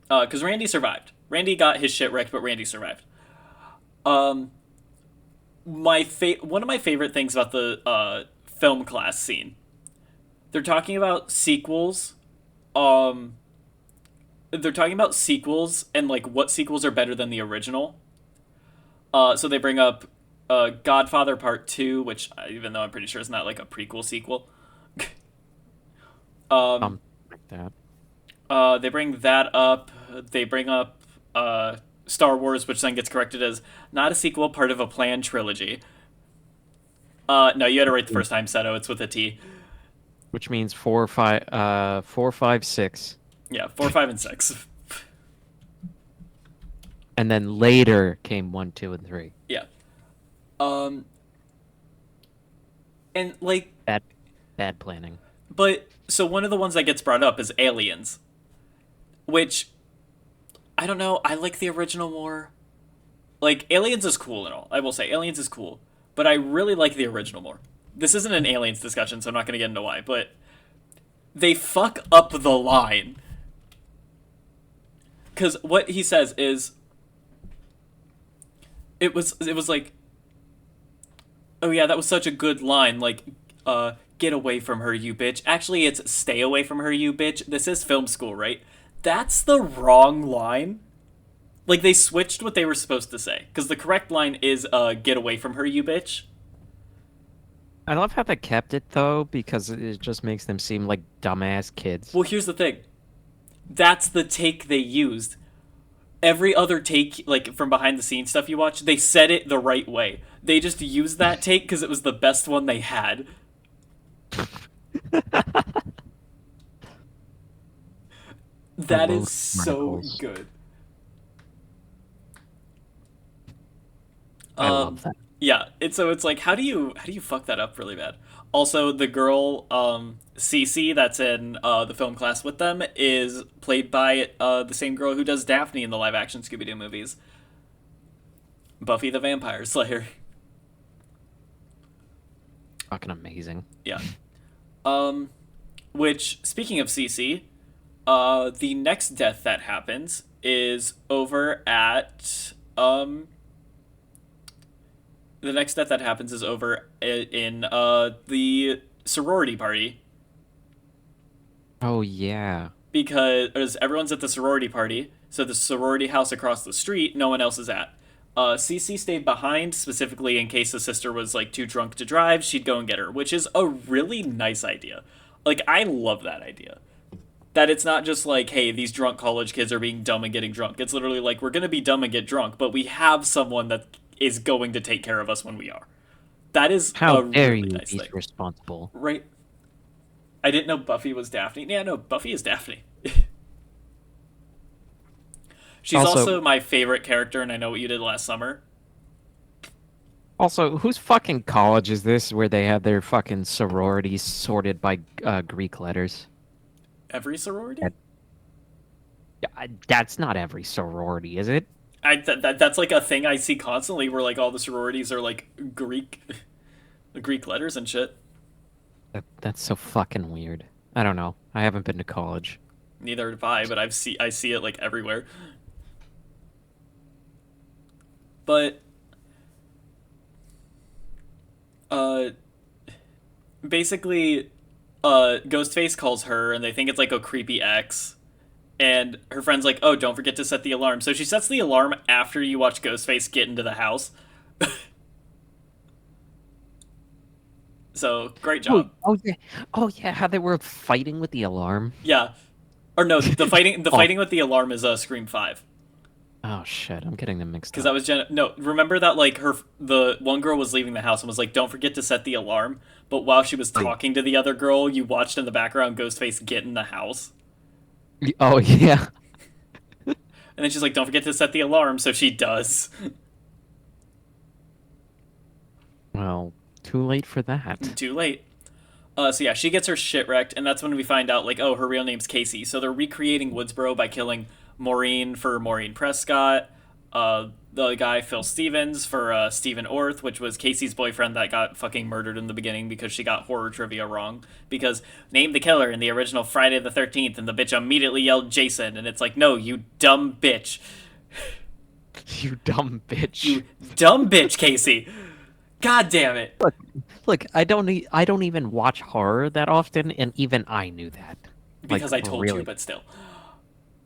Because Randy survived. Randy got his shit wrecked, but Randy survived. Um, one of my favorite things about the film class scene. They're talking about sequels. They're talking about sequels and like what sequels are better than the original. So they bring up Godfather Part 2, which even though I'm pretty sure it's not like a prequel sequel.
Like that.
They bring that up. They bring up Star Wars, which then gets corrected as not a sequel, part of a planned trilogy. No, you had it right the first time, Seto. It's with a T.
Which means 4, 5, 6.
Yeah, 4, 5, and 6.
And then later came 1, 2, and 3.
Yeah. Um, and like,
Bad, bad planning.
but so one of the ones that gets brought up is Aliens, which I don't know. I like the original more. Like, Aliens is cool and all. I will say, Aliens is cool, but I really like the original more. This isn't an Aliens discussion, so I'm not going to get into why, but they fuck up the line. Because what he says is, it was like, oh yeah, that was such a good line, like, get away from her, you bitch. Actually, it's stay away from her, you bitch. This is film school, right? That's the wrong line. Like, they switched what they were supposed to say. Because the correct line is, get away from her, you bitch.
I love how they kept it though, because it just makes them seem like dumbass kids.
Well, here's the thing. That's the take they used. Every other take, like, from behind the scenes stuff you watch, they said it the right way. They just used that take because it was the best one they had. That is so good.
I love that.
Yeah, it's like how do you fuck that up really bad? Also, the girl Cece that's in the film class with them is played by the same girl who does Daphne in the live action Scooby Doo movies, Buffy the Vampire Slayer.
Fucking amazing.
Yeah. Which, speaking of Cece, the next death that happens is over at the next death that happens is over in the sorority party.
Oh yeah.
Because everyone's at the sorority party, so the sorority house across the street, no one else is at. Cece stayed behind specifically in case the sister was like too drunk to drive. She'd go and get her, which is a really nice idea. Like, I love that idea. That it's not just like, hey, these drunk college kids are being dumb and getting drunk. It's literally like, we're gonna be dumb and get drunk, but we have someone that is going to take care of us when we are. That is
How
a
dare
really
you
nice
be
thing.
responsible?
Right? I didn't know Buffy was Daphne. Yeah, no, Buffy is Daphne. She's also my favorite character, and I know what you did last summer.
Also, whose fucking college is this where they have their fucking sororities sorted by Greek letters?
Every sorority?
That's not every sorority, is it?
That's like a thing I see constantly, where like all the sororities are like Greek, Greek letters and shit.
That's so fucking weird. I don't know. I haven't been to college.
Neither have I, but I see it like everywhere. But uh basically Ghostface calls her and they think it's like a creepy ex. And her friend's like, "Oh, don't forget to set the alarm." So she sets the alarm after you watch Ghostface get into the house. So, great job.
Oh yeah, how they were fighting with the alarm.
Yeah. Or no, the fighting with the alarm is Scream 5.
Oh shit, I'm getting them mixed
Because
up.
that was no. Remember that like the one girl was leaving the house and was like, "Don't forget to set the alarm." But while she was talking to the other girl, you watched in the background Ghostface get in the house.
Oh yeah.
And then she's like, "Don't forget to set the alarm." So she does.
Well, too late for that.
Too late. So yeah, she gets her shit wrecked, and that's when we find out like, oh, her real name's Casey. So they're recreating Woodsboro by killing Maureen for Maureen Prescott, the guy Phil Stevens for Stephen Orth, which was Casey's boyfriend that got fucking murdered in the beginning because she got horror trivia wrong. Because name the killer in the original Friday the 13th, and the bitch immediately yelled Jason, and it's like, no, you dumb bitch.
You dumb bitch.
You dumb bitch, Casey. God damn it.
Look, I don't even watch horror that often, and even I knew that.
Because
like,
I told
really.
you, but still.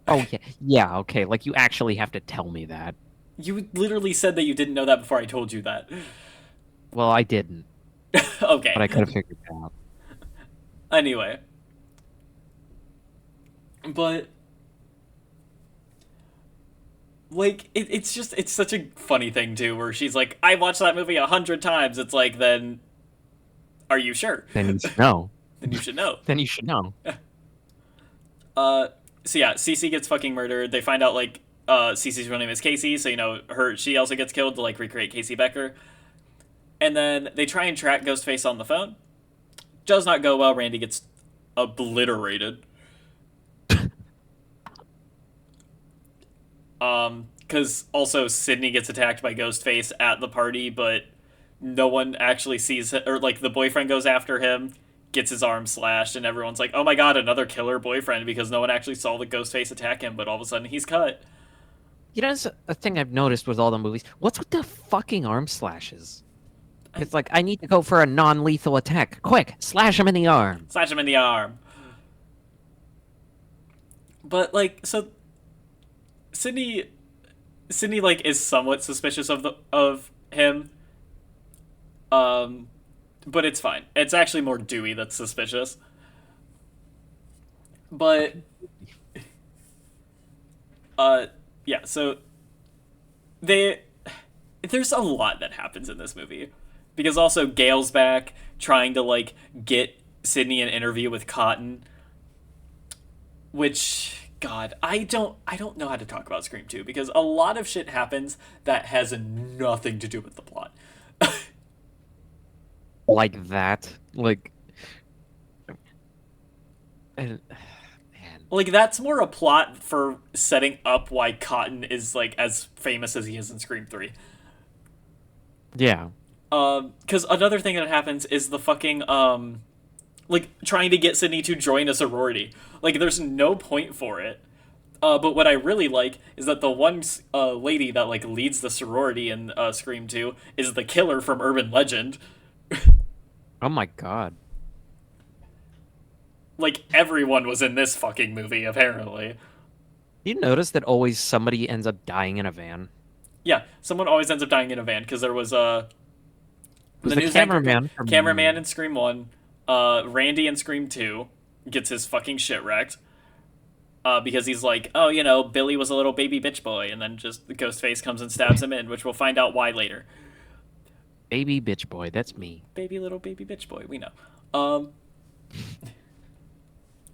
Oh yeah, yeah, okay. Like you actually have to tell me that.
You literally said that you didn't know that before I told you that.
Well, I didn't,
Okay.
but I could have figured it out.
Anyway. But Like it's such a funny thing too, where she's like, I watched that movie 100 times. It's like, then are you sure?
Then you should know.
Then you should know.
Then you should know.
Uh, so yeah, Cece gets fucking murdered. They find out like Cece's real name is Casey, so she also gets killed to like recreate Casey Becker. And then they try and track Ghostface on the phone. Does not go well. Randy gets obliterated. Because also Sydney gets attacked by Ghostface at the party, but no one actually sees it, or like the boyfriend goes after him, gets his arm slashed, and everyone's like, "Oh my god, another killer boyfriend!" Because no one actually saw the Ghostface attack him, but all of a sudden he's cut.
You know, it's a thing I've noticed with all the movies. What's with the fucking arm slashes? It's like, I need to go for a non-lethal attack. Quick, slash him in the arm.
Slash him in the arm. But like, so Sydney, Sydney like is somewhat suspicious of him. Um, but it's fine. It's actually more Dewey that's suspicious. But uh, yeah. So they there's a lot that happens in this movie because also Gail's back trying to like get Sydney an interview with Cotton, which God, I don't know how to talk about Scream 2 because a lot of shit happens that has nothing to do with the plot.
Like that. Like, and, man.
Like that's more a plot for setting up why Cotton is like as famous as he is in Scream 3.
Yeah.
Because another thing that happens is the fucking like trying to get Sydney to join a sorority. Like there's no point for it. But what I really like is that the one lady that like leads the sorority in Scream 2 is the killer from Urban Legend.
Oh my god.
Like everyone was in this fucking movie apparently.
You notice that always somebody ends up dying in a van?
Yeah, someone always ends up dying in a van because there was
It was
the
the
news anchor,
cameraman from...
cameraman in Scream 1, Randy in Scream 2 gets his fucking shit wrecked. Because he's like, oh, Billy was a little baby bitch boy, and then just the Ghostface comes and stabs him in, which we'll find out why later.
Baby bitch boy, that's me.
Baby little baby bitch boy, we know.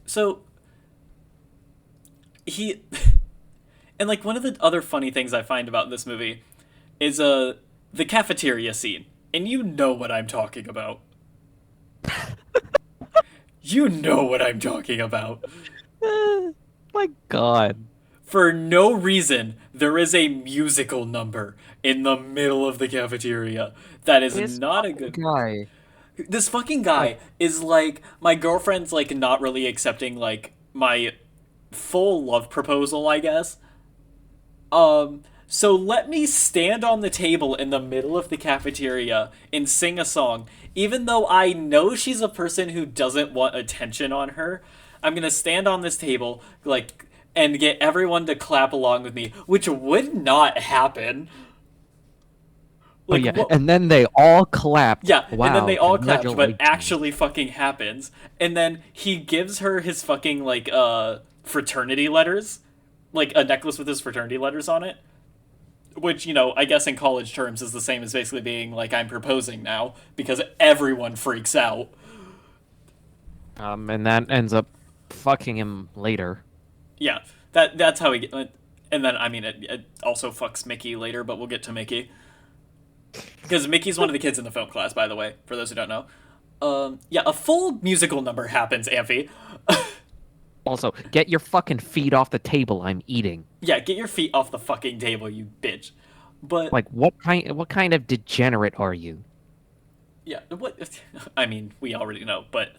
So he and like one of the other funny things I find about this movie is the cafeteria scene. And you know what I'm talking about. You know what I'm talking about.
My god.
For no reason, there is a musical number in the middle of the cafeteria. That is
This
not a good
guy.
This fucking guy is like my girlfriend's like not really accepting like my full love proposal, I guess. So let me stand on the table in the middle of the cafeteria and sing a song, even though I know she's a person who doesn't want attention on her. I'm gonna stand on this table, like, and get everyone to clap along with me, which would not happen.
Oh
Like,
yeah,
what?
and then they all clapped.
Yeah,
Wow,
and then they all clapped, but
congratulations.
actually fucking happens. And then he gives her his fucking, like, fraternity letters. Like, a necklace with his fraternity letters on it. Which, I guess in college terms is the same as basically being like, I'm proposing now, because everyone freaks out.
And that ends up fucking him later.
Yeah, that's how he get. And then, I mean, it also fucks Mickey later, but we'll get to Mickey. Because Mickey's one of the kids in the film class, by the way, for those who don't know. Yeah, a full musical number happens, Amphi.
Also, get your fucking feet off the table. I'm eating.
Yeah, get your feet off the fucking table, you bitch. But
Like, what kind of degenerate are you?
yeah, what? I mean, we already know, but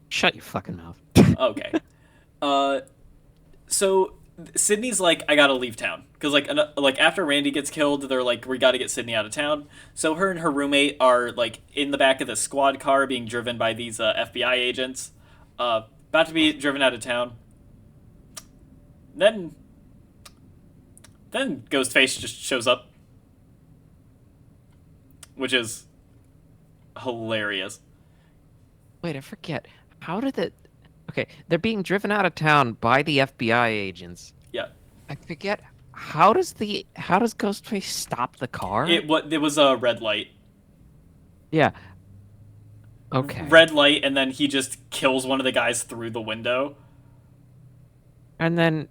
Shut your fucking mouth.
okay. So Sydney's like, I gotta leave town because like after Randy gets killed, they're like, we gotta get Sydney out of town. So her and her roommate are like in the back of the squad car being driven by these FBI agents, about to be driven out of town. Then Ghostface just shows up, which is hilarious.
Wait, I forget. How did it... Okay, they're being driven out of town by the FBI agents.
Yeah.
I forget how does Ghostface stop the car?
It was a red light.
Yeah. Okay.
Red light, and then he just kills one of the guys through the window,
And then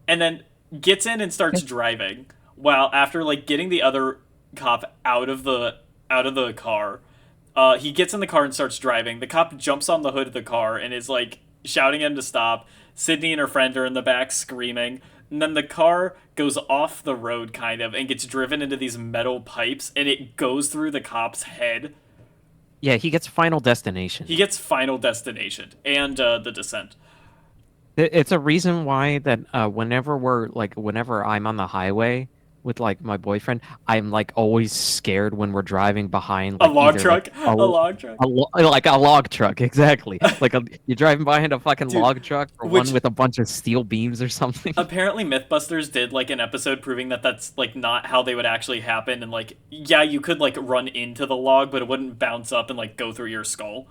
and then gets in and starts driving. While after like getting the other cop out of the car, he gets in the car and starts driving. The cop jumps on the hood of the car and is like shouting at him to stop. Sydney and her friend are in the back screaming. And then the car goes off the road kind of and gets driven into these metal pipes and it goes through the cop's head.
yeah, he gets Final Destination.
He gets Final Destination and The Descent.
It's a reason why that whenever I'm on the highway with like my boyfriend, I'm like always scared when we're driving behind
A
like
log
either like
truck. A log truck.
like a log truck, exactly. You're driving behind a fucking
Dude,
log truck or
which
one with a bunch of steel beams or something.
apparently Mythbusters did like an episode proving that that's like not how they would actually happen, and like yeah, you could like run into the log but it wouldn't bounce up and like go through your skull.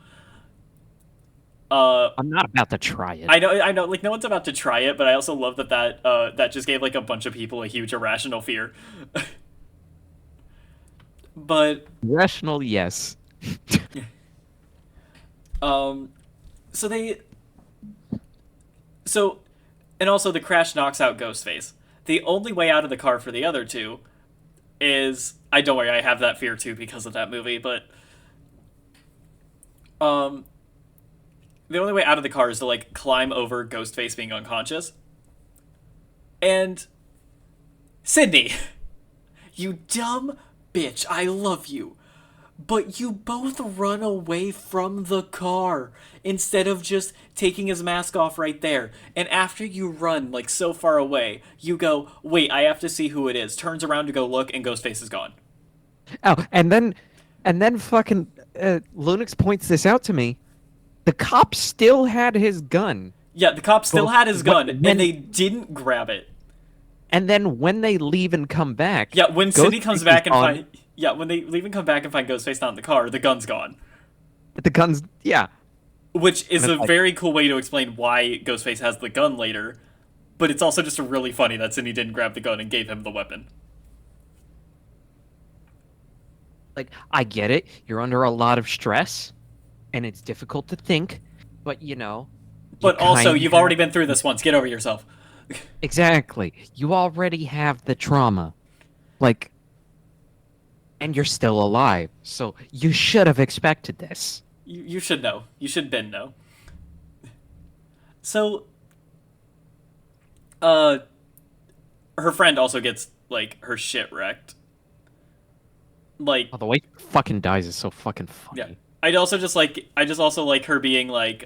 I'm not about to try it.
I know like no one's about to try it, but I also love that just gave like a bunch of people a huge irrational fear. But
Rational, yes.
um so they so and also the crash knocks out Ghostface. The only way out of the car for the other two is I don't worry, I have that fear too because of that movie, but um the only way out of the car is to like climb over Ghostface being unconscious. And Sydney, you dumb bitch, I love you. But you both run away from the car instead of just taking his mask off right there. And after you run like so far away, you go, wait, I have to see who it is. Turns around to go look, and Ghostface is gone.
Oh, and then fucking Lunex points this out to me. The cop still had his gun.
Yeah, the cop still had his gun,
when-
and they didn't grab it.
And then when they leave and come back,
Yeah, when Sydney
Ghostface
comes back
is
and
on-
find yeah, when they leave and come back and find Ghostface not in the car, the gun's gone.
the gun's yeah.
Which is
And
a
it's like-
very cool way to explain why Ghostface has the gun later, but it's also just really funny that Sydney didn't grab the gun and gave him the weapon.
Like I get it, you're under a lot of stress, and it's difficult to think, but you know.
But also,
kinda
you've already been through this once. Get over yourself.
Exactly. You already have the trauma. Like, and you're still alive, so you should have expected this.
You should know. You should been know. So, her friend also gets like her shit wrecked. Like,
Oh, the way he fucking dies is so fucking funny.
yeah. I just also like her being like,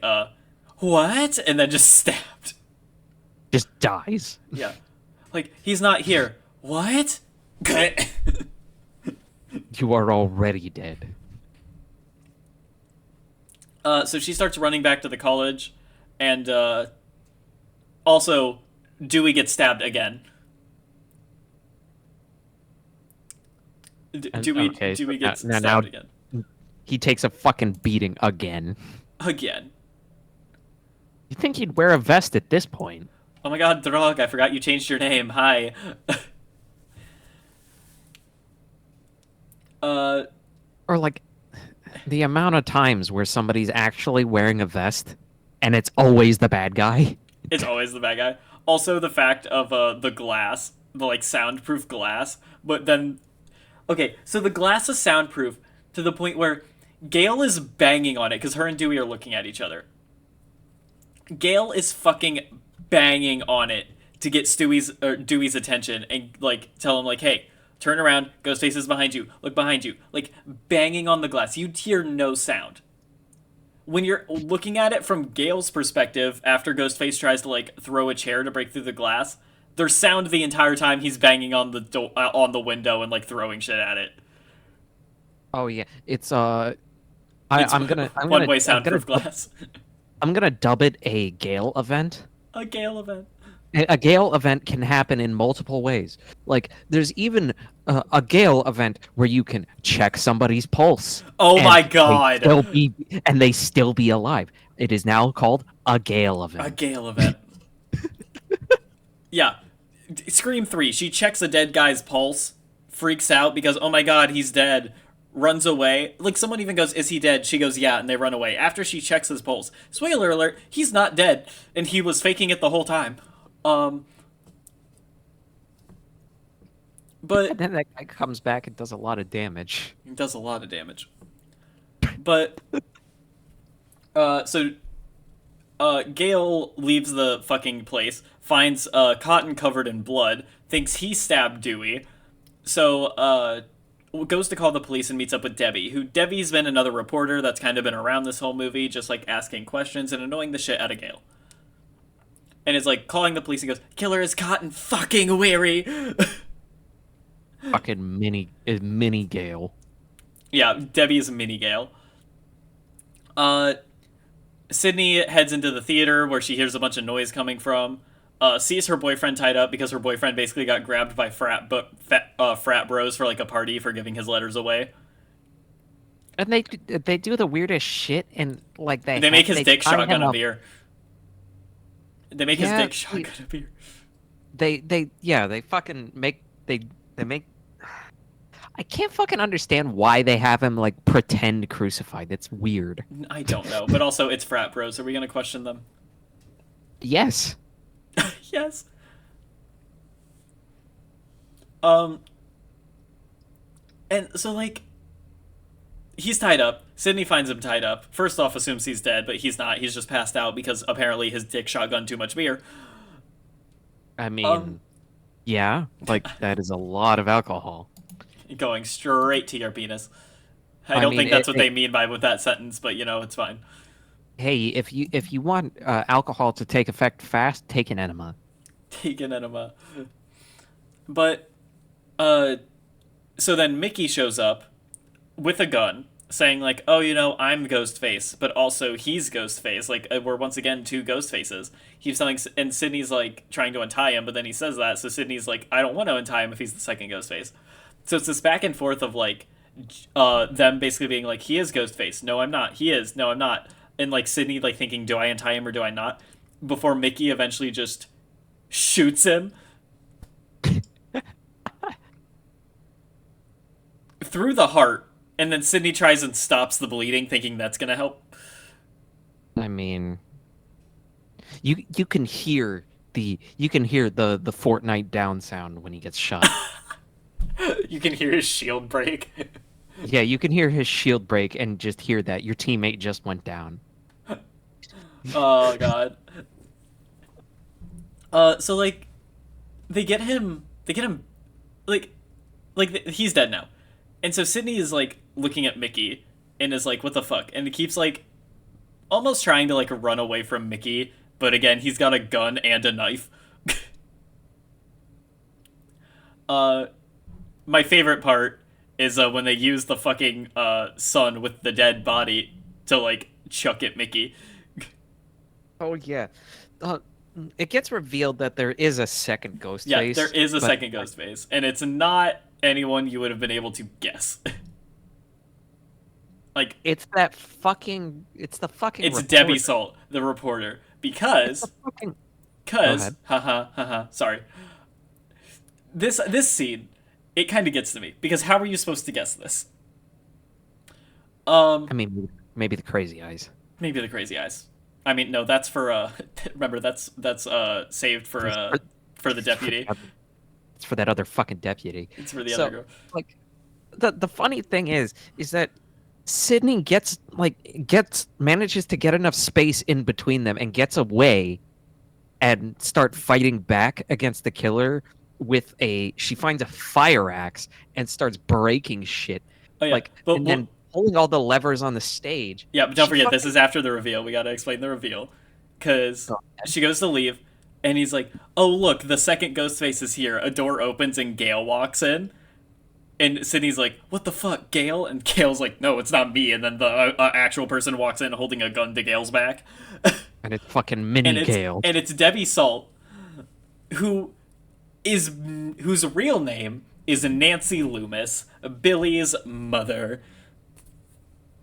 what? And then just stabbed.
Just dies.
Yeah. Like, he's not here. What?
You are already dead.
So she starts running back to the college, and also Dewey gets stabbed again. Dewey gets stabbed again.
He takes a fucking beating again.
Again.
You think he'd wear a vest at this point?
Oh my god, Drog, I forgot you changed your name. Hi.
Or like the amount of times where somebody's actually wearing a vest and it's always the bad guy.
It's always the bad guy. Also, the fact of the glass, the like soundproof glass, but then, okay, so the glass is soundproof to the point where Gale is banging on it because her and Dewey are looking at each other. Gale is fucking banging on it to get Dewey's attention and like tell him like, hey, turn around, Ghostface is behind you, look behind you, like banging on the glass. You hear no sound. When you're looking at it from Gale's perspective, after Ghostface tries to like throw a chair to break through the glass, there's sound the entire time he's banging on the on the window and like throwing shit at it.
Oh yeah, it's
It's
I'm gonna
one-way soundproof glass.
I'm gonna dub it a Gale event.
A Gale event.
A Gale event can happen in multiple ways. Like, there's even a Gale event where you can check somebody's pulse.
Oh
and
my god.
They still be alive. It is now called a Gale event.
A Gale event. Yeah. Scream 3, she checks a dead guy's pulse, freaks out because, oh my god, he's dead, runs away. Like, someone even goes, is he dead? She goes, yeah, and they run away. After she checks his pulse. Spoiler alert, he's not dead, and he was faking it the whole time. Um,
And
but
then that guy comes back and does a lot of damage.
it does a lot of damage. But, so Gale leaves the fucking place, finds Cotton covered in blood, thinks he stabbed Dewey, so goes to call the police and meets up with Debbie, who Debbie's been another reporter that's kind of been around this whole movie, just like asking questions and annoying the shit out of Gale. And is like calling the police and goes, "Killer is Cotton fucking weary."
Fucking mini Gale.
Yeah, Debbie is a mini Gale. Sydney heads into the theater where she hears a bunch of noise coming from. Sees her boyfriend tied up because her boyfriend basically got grabbed by frat bros for like a party for giving his letters away.
And they do the weirdest shit, and like
They make his dick
tie
shotgun
him
a
up.
beer. They make his dick shotgun a beer.
They fucking they make. I can't fucking understand why they have him like pretend crucified. It's weird.
I don't know, but also it's frat bros. Are we gonna question them?
Yes.
Yes. And so like he's tied up. Sydney finds him tied up. First off, assumes he's dead, but he's not. He's just passed out because apparently his dick shotgun too much beer.
I mean, yeah, like that is a lot of alcohol.
Going straight to your penis. I
I
don't
mean,
think that's what they mean by with that sentence, but you know, it's fine.
Hey, if you want alcohol to take effect fast, take an enema.
Take an enema. But so then Mickey shows up with a gun, saying like, "Oh, you know, I'm Ghostface, but also he's Ghostface. Like we're once again two Ghostfaces." He's telling, and Sydney's like trying to untie him, but then he says that, so Sydney's like, "I don't want to untie him if he's the second Ghostface." So it's this back and forth of like, them basically being like, "He is Ghostface. No, I'm not. He is. No, I'm not." And like Sydney like thinking, "Do I untie him or do I not?" Before Mickey eventually just shoots him through the heart, and then Sydney tries and stops the bleeding, thinking that's gonna help.
I mean, you can hear the Fortnite down sound when he gets shot.
You can hear his shield break.
Yeah, you can hear his shield break and just hear that your teammate just went down.
Oh god. So like, they get him, like, he's dead now, and so Sydney is like looking at Mickey and is like, "What the fuck?" And he keeps like, almost trying to like run away from Mickey, but again, he's got a gun and a knife. My favorite part is when they use the fucking sun with the dead body to like chuck at Mickey.
Oh yeah, uh, it gets revealed that there is a second ghost
Yeah,
face.
there is a
but
second ghost face, and it's not anyone you would have been able to guess. Like
it's the fucking
it's
reporter.
Debbie Salt, the reporter, because
Fucking, go
cuz
ahead.
haha, sorry. This scene, it kind of gets to me because how are you supposed to guess this?
I mean, maybe the crazy eyes.
Maybe the crazy eyes. I mean, no, that's for remember that's saved for the deputy.
It's for that other fucking deputy.
It's for the
So,
other girl.
like, the funny thing is that Sydney manages to get enough space in between them and gets away and start fighting back against the killer with she finds a fire axe and starts breaking shit.
Oh yeah,
Like,
but
and then pulling all the levers on the stage.
yeah, but don't
She
forget, this
fucking-
is after the reveal. We gotta explain the reveal. Because
Oh,
she goes to leave, and he's like, "Oh, look, the second Ghostface is here." A door opens, and Gale walks in. And Sydney's like, "What the fuck, Gale?" And Gale's like, "No, it's not me." And then the actual person walks in holding a gun to Gale's back.
and it's fucking mini
and it's,
Gale.
and it's Debbie Salt, whose real name is Nancy Loomis, Billy's mother.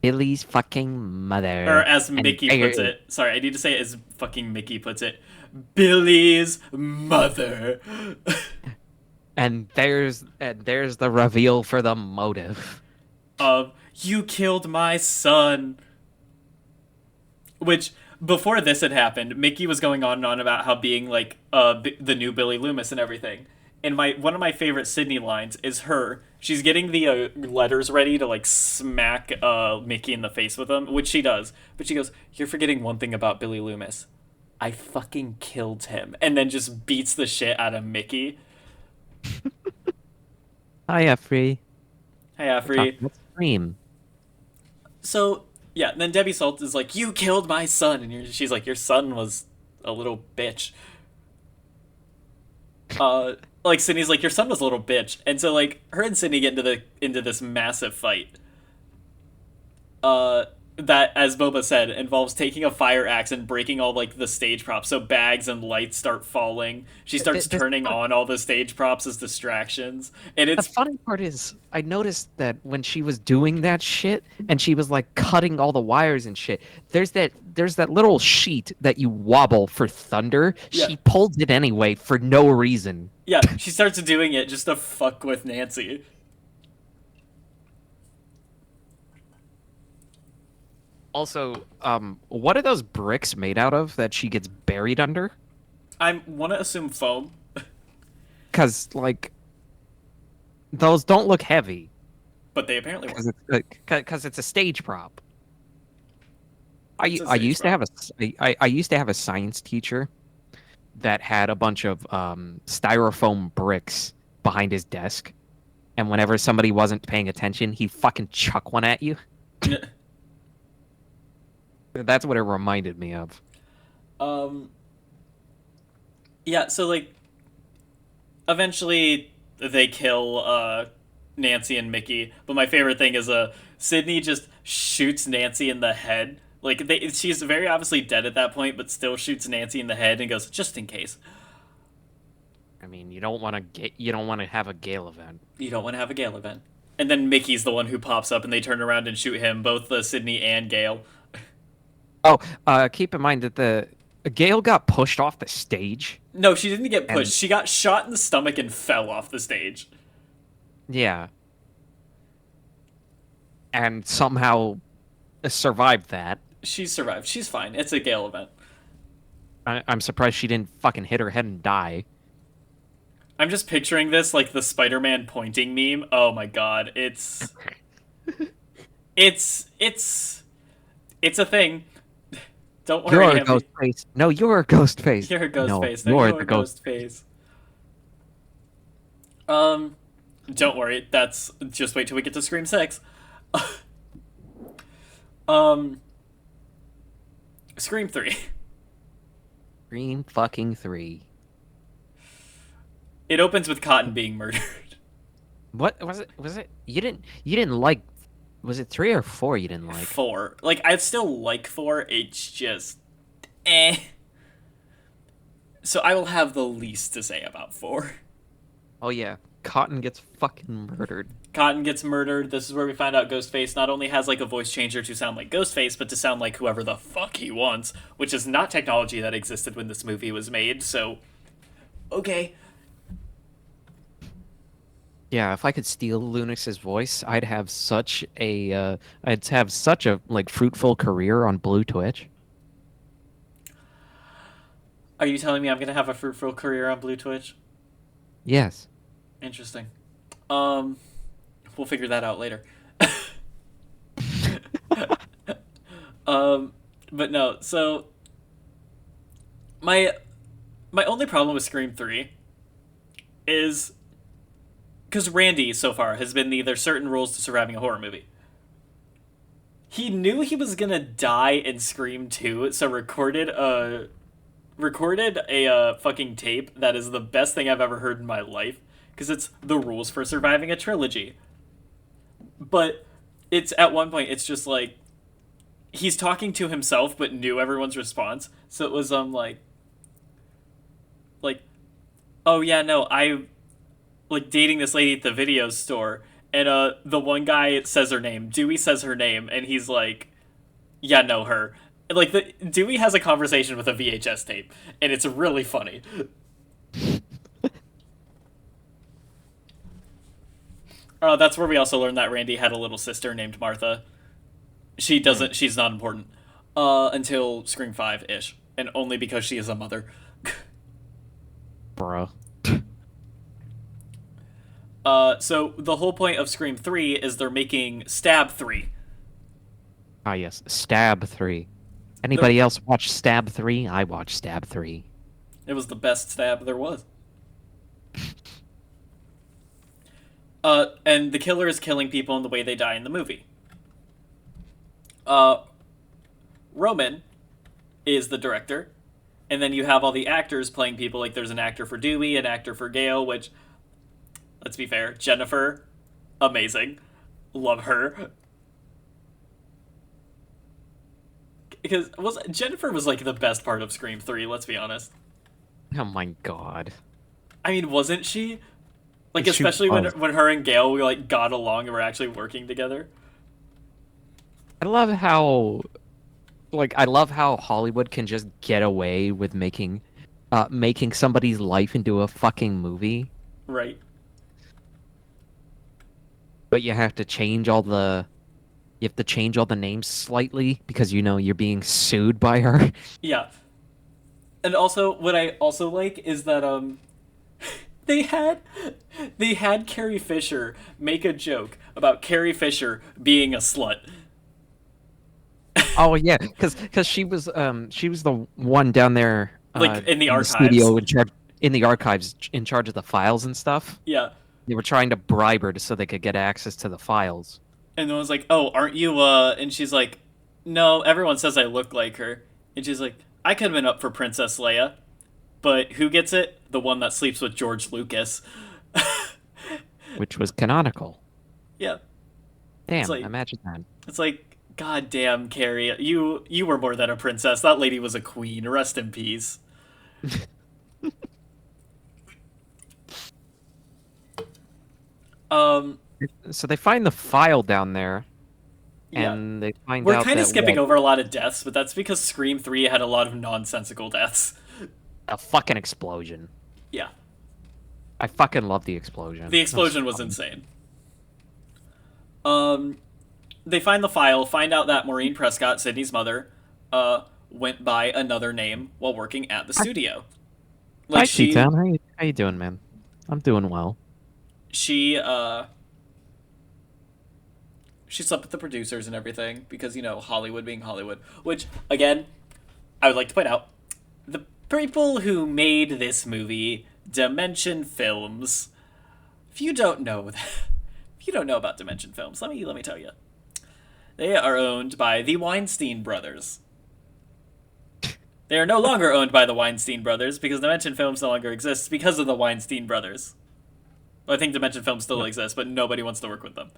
Billy's fucking mother.
Or as
And
Mickey
I-
puts it. Sorry, I need to say it as fucking Mickey puts it. Billy's mother.
And there's the reveal for the motive.
Of you killed my son. Which before this had happened, Mickey was going on and on about how being like the new Billy Loomis and everything. And my one of my favorite Sydney lines is her. She's getting the letters ready to like smack Mickey in the face with them, which she does. But she goes, "You're forgetting one thing about Billy Loomis. I fucking killed him," and then just beats the shit out of Mickey.
Hi, Effrey.
Hey,
We're talking
Afri.
about Scream.
So yeah, then Debbie Salt is like, "You killed my son," and she's like, "Your son was a little bitch." Uh, like Sydney's like, "Your son was a little bitch," and so like her and Sydney get into this massive fight. Uh, that, as Boba said, involves taking a fire axe and breaking all like the stage props, so bags and lights start falling. She starts
The,
turning on all the stage props as distractions, and
the
it's
funny part is, I noticed that when she was doing that shit and she was like cutting all the wires and shit, there's that little sheet that you wobble for thunder.
yeah,
She pulls it anyway for no reason.
yeah. She starts doing it just to fuck with Nancy.
Also, what are those bricks made out of that she gets buried under?
I want to assume foam,
Because like those don't look heavy.
but they apparently
Because
work.
it's a stage prop.
It's a
I
stage
used to
prop.
have I used to have a science teacher that had a bunch of styrofoam bricks behind his desk, and whenever somebody wasn't paying attention, he'd fucking chuck one at you. That's what it reminded me of.
um, yeah. So like, eventually they kill Nancy and Mickey. But my favorite thing is Sydney just shoots Nancy in the head. Like she's very obviously dead at that point, but still shoots Nancy in the head and goes, "Just in case."
I mean, you don't want to have a Gale event.
You don't want to have a Gale event. And then Mickey's the one who pops up, and they turn around and shoot him, both Sydney and Gale.
Oh, keep in mind that the Gale got pushed off the stage,
No, she didn't get
and
pushed. She got shot in the stomach and fell off the stage.
yeah, and somehow survived that.
She survived. She's fine. It's a Gale event.
I'm surprised she didn't fucking hit her head and die.
I'm just picturing this like the Spider-Man pointing meme. Oh my god, it's it's a thing. Don't
You're
worry,
a
Emmy.
ghost face. No, you're a ghost face.
You're a ghost
No,
face. No,
you're
you're
the
a
ghost.
ghost face. Um, don't worry. That's just wait till we get to Scream 6. um, Scream 3.
Scream fucking 3.
It opens with Cotton being murdered.
What was it? Was it you didn't like? Was it 3 or 4 you didn't like?
4. Like I still like 4. It's just eh. So I will have the least to say about 4.
Oh yeah, Cotton gets fucking murdered.
Cotton gets murdered. This is where we find out Ghostface not only has like a voice changer to sound like Ghostface, but to sound like whoever the fuck he wants, which is not technology that existed when this movie was made. So, okay.
Yeah, if I could steal Lunex's voice, I'd have such a like fruitful career on Blue Twitch.
Are you telling me I'm gonna have a fruitful career on Blue Twitch?
Yes.
Interesting. Um, we'll figure that out later. um, but no. So my my only problem with Scream 3 is because Randy so far has been there's certain rules to surviving a horror movie. He knew he was gonna die in Scream 2, so recorded a fucking tape that is the best thing I've ever heard in my life because it's the rules for surviving a trilogy. But it's at one point it's just like he's talking to himself but knew everyone's response. So it was like oh yeah no I like dating this lady at the video store and the one guy says her name, Dewey says her name and he's like yeah no her. like the Dewey has a conversation with a VHS tape, and it's really funny. That's where we also learned that Randy had a little sister named Martha. She doesn't. She's not important until Scream 5 ish, and only because she is a mother.
Bro.
So the whole point of Scream 3 is they're making Stab 3.
Ah, yes. Stab 3. Anybody else watch Stab 3? I watched Stab 3.
It was the best stab there was. And the killer is killing people in the way they die in the movie. Roman is the director, and then you have all the actors playing people. Like, there's an actor for Dewey, an actor for Gale, which, let's be fair, Jennifer, amazing. Love her. Because Jennifer was, like, the best part of Scream 3, let's be honest.
Oh my god.
I mean, wasn't she? Like,
She
especially
was.
when her and Gale, we, like, got along and were actually working together.
I love how Hollywood can just get away with making somebody's life into a fucking movie,
Right.
but you have to change all the names slightly because you're being sued by her.
Yeah. And also, what I also like is that, they had Carrie Fisher make a joke about Carrie Fisher being a slut.
Oh yeah, because she was the one down there
Like, in the archives.
studio in the archives in charge of the files and stuff.
Yeah.
They were trying to bribe her so they could get access to the files.
And then was like, oh, aren't you, and she's like, no, everyone says I look like her. And she's like, I could have been up for Princess Leia. But who gets it? The one that sleeps with George Lucas.
Which was canonical.
Yeah.
Damn,
like-
imagine that.
It's like, God damn, Carrie, you were more than a princess. That lady was a queen. Rest in peace.
So they find the file down there,
Yeah.
and they find
We're
out
kind of
that,
skipping
well,
over a lot of deaths, but that's because Scream 3 had a lot of nonsensical deaths.
a fucking explosion.
Yeah.
I fucking love the explosion.
The explosion was insane. They find the file, find out that Maureen Prescott, Sydney's mother, went by another name while working at the studio.
Hi, T-Town. How you doing, man? I'm doing well.
She slept with the producers and everything because, Hollywood being Hollywood. Which, again, I would like to point out, the people who made this movie, Dimension Films, if you don't know about Dimension Films, let me tell you. They are owned by the Weinstein brothers. They are no longer owned by the Weinstein brothers because Dimension Films no longer exists because of the Weinstein brothers. Well, I think Dimension Films still exists, but nobody wants to work with them.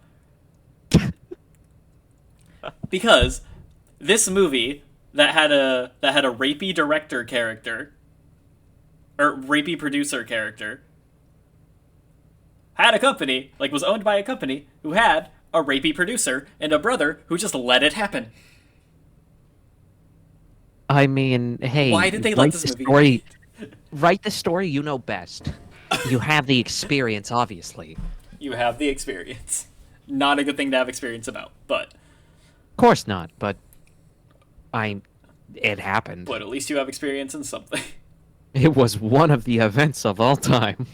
Because this movie that had a rapey director character or rapey producer character had a company, like was owned by a company who had a rapey producer and a brother who just let it happen.
I mean, hey,
Why did they let this movie
story? Write the story you know best. You have the experience, obviously.
You have the experience. Not a good thing to have experience about, but
Of course not, but it happened.
at least you have experience in something.
It was one of the events of all time.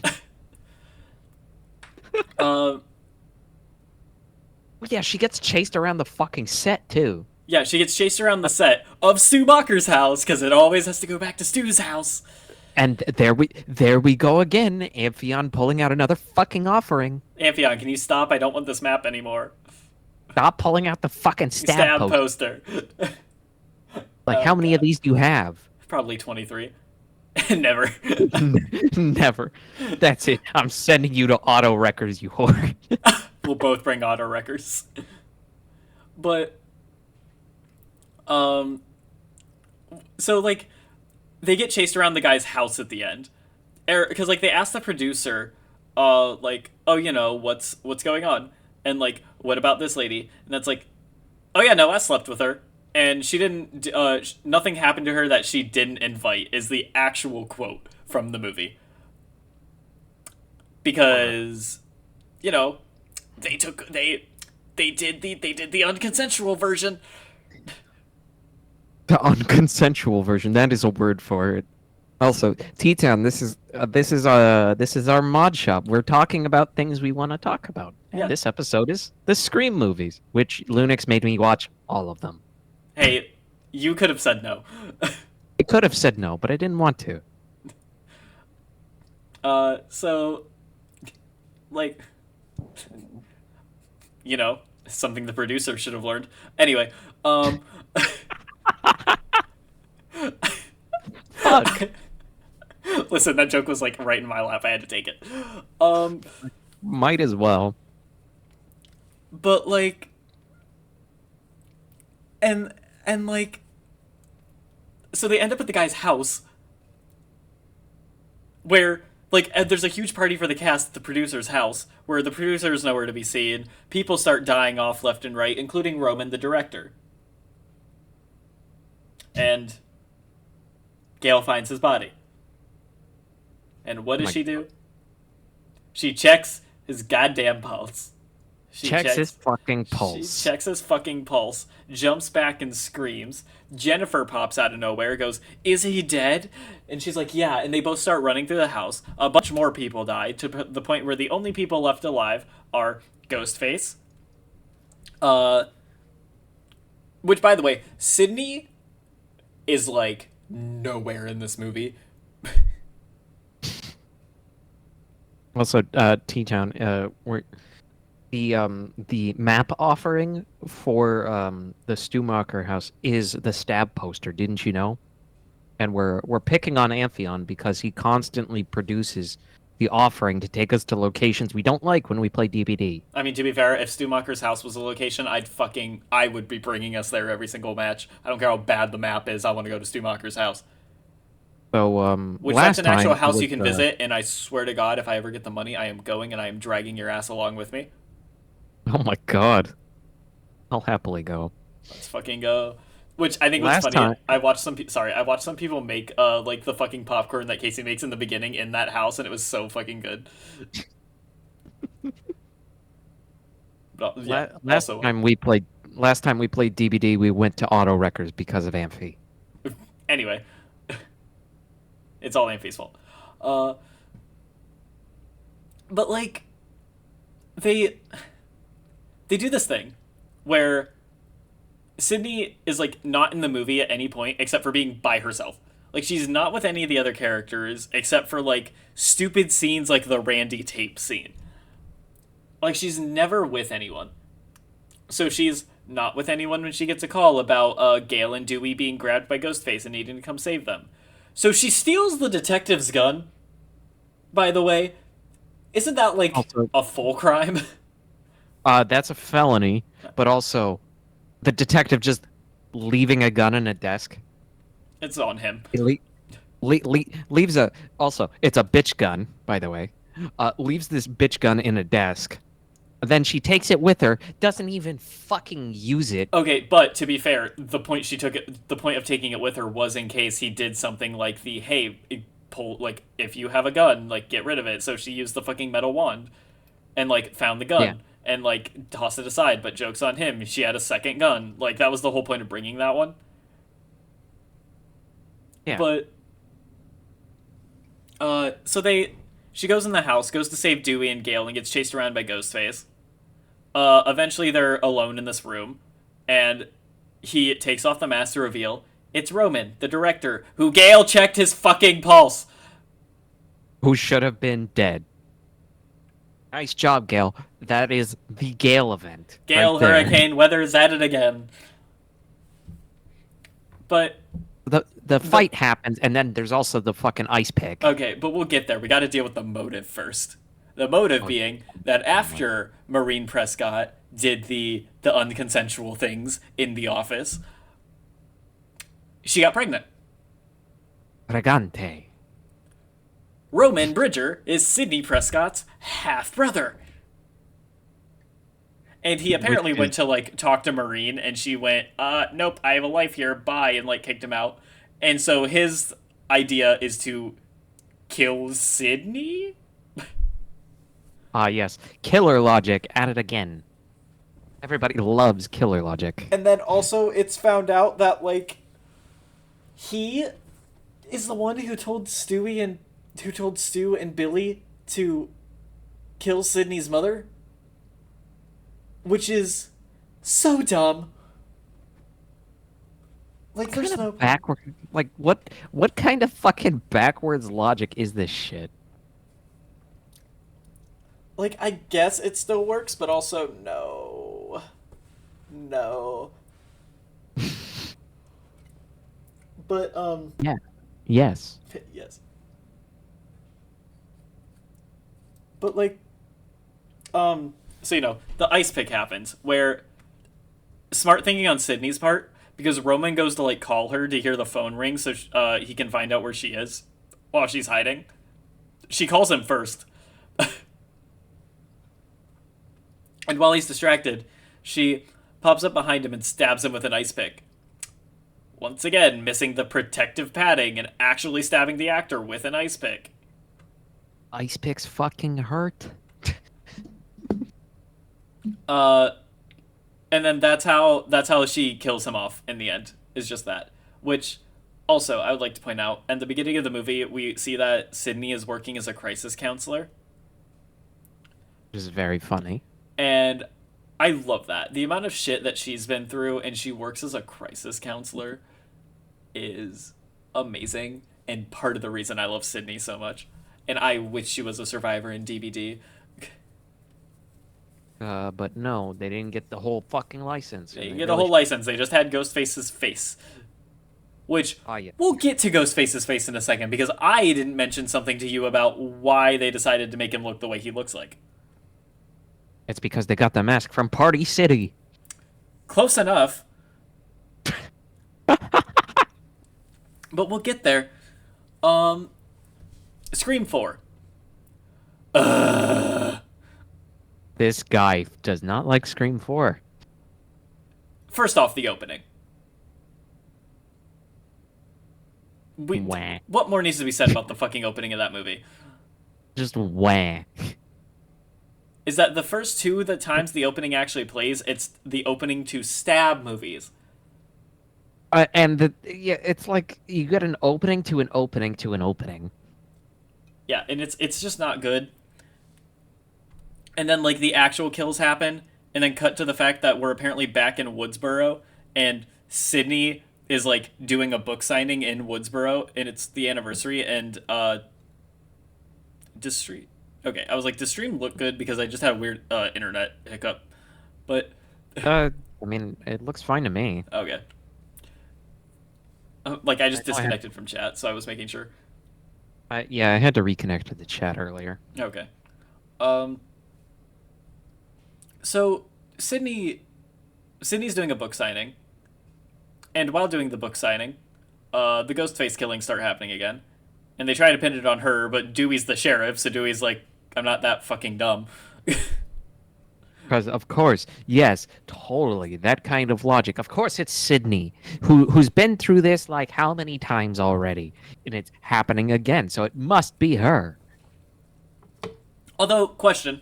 Yeah, she gets chased around the fucking set, too.
Yeah, she gets chased around the set of Stu Bacher's house because it always has to go back to Stu's house.
And there we go again, Amphion pulling out another fucking offering.
Amphion, can you stop? I don't want this map anymore.
Stop pulling out the fucking stab
poster.
Like, how many of these do you have?
Probably 23. Never.
Never. That's it. I'm sending you to Auto Wreckers, you whore.
We'll both bring auto wreckers. But, so, like, they get chased around the guy's house at the end. Because, like, they ask the producer, like, oh, what's going on? And, like, what about this lady? And that's like, oh, yeah, no, I slept with her. And she didn't. Nothing happened to her that she didn't invite. Is the actual quote from the movie. Because, you know, they took they did the unconsensual version.
The unconsensual version. That is a word for it. Also, T-Town, this is our mod shop. We're talking about things we want to talk about. And
Yeah.
this episode is the Scream movies, which Lunex made me watch all of them.
Hey, you could have said no.
I could have said no, but I didn't want to.
So, like, you know, something the producer should have learned. Anyway,
Fuck.
listen, that joke was like right in my lap. I had to take it. Um,
Might as well.
but like, and like, so they end up at the guy's house, where like there's a huge party for the cast at the producer's house, where the producer's nowhere to be seen. People start dying off left and right, including Roman, the director. And Gail finds his body. And what does she do? She checks his goddamn pulse. She
Checks his fucking
She
pulse.
checks his fucking pulse, jumps back and screams. Jennifer pops out of nowhere, goes, "Is he dead?" And she's like, "Yeah." And they both start running through the house. A bunch more people die, to the point where the only people left alive are Ghostface. Which, by the way, Sydney is like nowhere in this movie.
Also, T-Town, we're the map offering for the Stumacher house is the stab poster. Didn't you know? And we're picking on Amphion because he constantly produces the offering to take us to locations we don't like when we play DBD.
I mean, to be fair, if Stumacher's house was a location, I would be bringing us there every single match. I don't care how bad the map is. I want to go to Stumacher's house.
So
Which
last
that's an actual
time
house
was,
you can visit, and I swear to God, if I ever get the money, I am going and I am dragging your ass along with me.
Oh my god, I'll happily go.
Let's fucking go. Which I think was
Last
funny.
time-
I watched some people make like the fucking popcorn that Casey makes in the beginning in that house, and it was so fucking good. But, yeah,
Last
also,
time we played DBD, we went to Auto Records because of Amphi.
anyway, it's all Amphi's fault. But like, they do this thing where Sydney is like not in the movie at any point except for being by herself. Like she's not with any of the other characters except for like stupid scenes like the Randy tape scene. Like she's never with anyone. So she's not with anyone when she gets a call about Gale and Dewey being grabbed by Ghostface and needing to come save them. So she steals the detective's gun. By the way, isn't that like
Also-
a full crime?
That's a felony, but also the detective just leaving a gun in a desk.
It's on him.
He leaves a also it's a bitch gun, by the way. Leaves this bitch gun in a desk. Then she takes it with her, doesn't even fucking use it.
Okay, but to be fair, the point of taking it with her was in case he did something like the hey, pull like if you have a gun, like get rid of it. So she used the fucking metal wand and like found the gun.
Yeah.
And like tossed it aside, but joke's on him. She had a second gun. Like that was the whole point of bringing that one.
Yeah.
But she goes in the house, goes to save Dewey and Gale, and gets chased around by Ghostface. Eventually they're alone in this room, and he takes off the mask to reveal it's Roman, the director, who Gale checked his fucking pulse.
Who should have been dead. Nice job, Gale. That is the Gale event.
Gale,
right there.
Hurricane, weather's at it again. But
The fight happens, and then there's also the fucking ice pick.
okay, but we'll get there. We got to deal with the motive first. The motive being that after Maureen Prescott did the unconsensual things in the office, she got pregnant.
Pregante.
Roman Bridger is Sidney Prescott's half brother. And he
Which
apparently
is
went to like talk to Marine, and she went, nope, I have a life here, bye, and like kicked him out. And so his idea is to kill Sydney?
yes, killer logic at it again. Everybody loves killer logic.
And then also it's found out that like he is the one who told Stu and Billy to kill Sydney's mother, which is so dumb. Like
What
there's
kind
no
of backward, like what kind of fucking backwards logic is this shit?
like I guess it still works, but also no. No. But
Yeah. Yes.
yes. But like so the ice pick happens where smart thinking on Sydney's part because Roman goes to like call her to hear the phone ring so he can find out where she is while she's hiding. She calls him first. And while he's distracted, she pops up behind him and stabs him with an ice pick. Once again, missing the protective padding and actually stabbing the actor with an ice pick.
Ice picks fucking hurt.
Uh, and then that's how she kills him off in the end. Is just that. Which, also, I would like to point out, at the beginning of the movie, we see that Sydney is working as a crisis counselor,
Which is very funny.
and I love that. The amount of shit that she's been through, and she works as a crisis counselor, is amazing, and part of the reason I love Sydney so much. And I wish she was a survivor in DVD.
But no, they didn't get the whole fucking license.
They
and
didn't
they
get a whole
really
license. They just had Ghostface's face. Which,
Oh yeah.
we'll get to Ghostface's face in a second, because I didn't mention something to you about why they decided to make him look the way he looks like.
It's because they got the mask from Party City.
Close enough. But we'll get there. Scream 4.
This guy does not like Scream 4.
First off, the opening.
Wah.
What more needs to be said about the fucking opening of that movie?
Just wah.
Is that the first two the times the opening actually plays, it's the opening to Stab movies.
Yeah, it's like you get an opening to an opening to an opening.
Yeah, and it's just not good. And then like the actual kills happen, and then cut to the fact that we're apparently back in Woodsboro, and Sydney is like doing a book signing in Woodsboro, and it's the anniversary, and does stream okay, I was like, does stream look good, because I just had a weird internet hiccup. But
I mean, it looks fine to me.
okay. Like I just
I have-
disconnected from chat, so I was making sure.
Yeah, I had to reconnect to the chat earlier.
Okay. Um so Sydney's doing a book signing. And while doing the book signing, the Ghostface killings start happening again. And they try to pin it on her, but Dewey's the sheriff, so Dewey's like, I'm not that fucking dumb.
Because of course, yes, totally that kind of logic. Of course, it's Sydney who's been through this like how many times already, and it's happening again. So it must be her.
Although, question.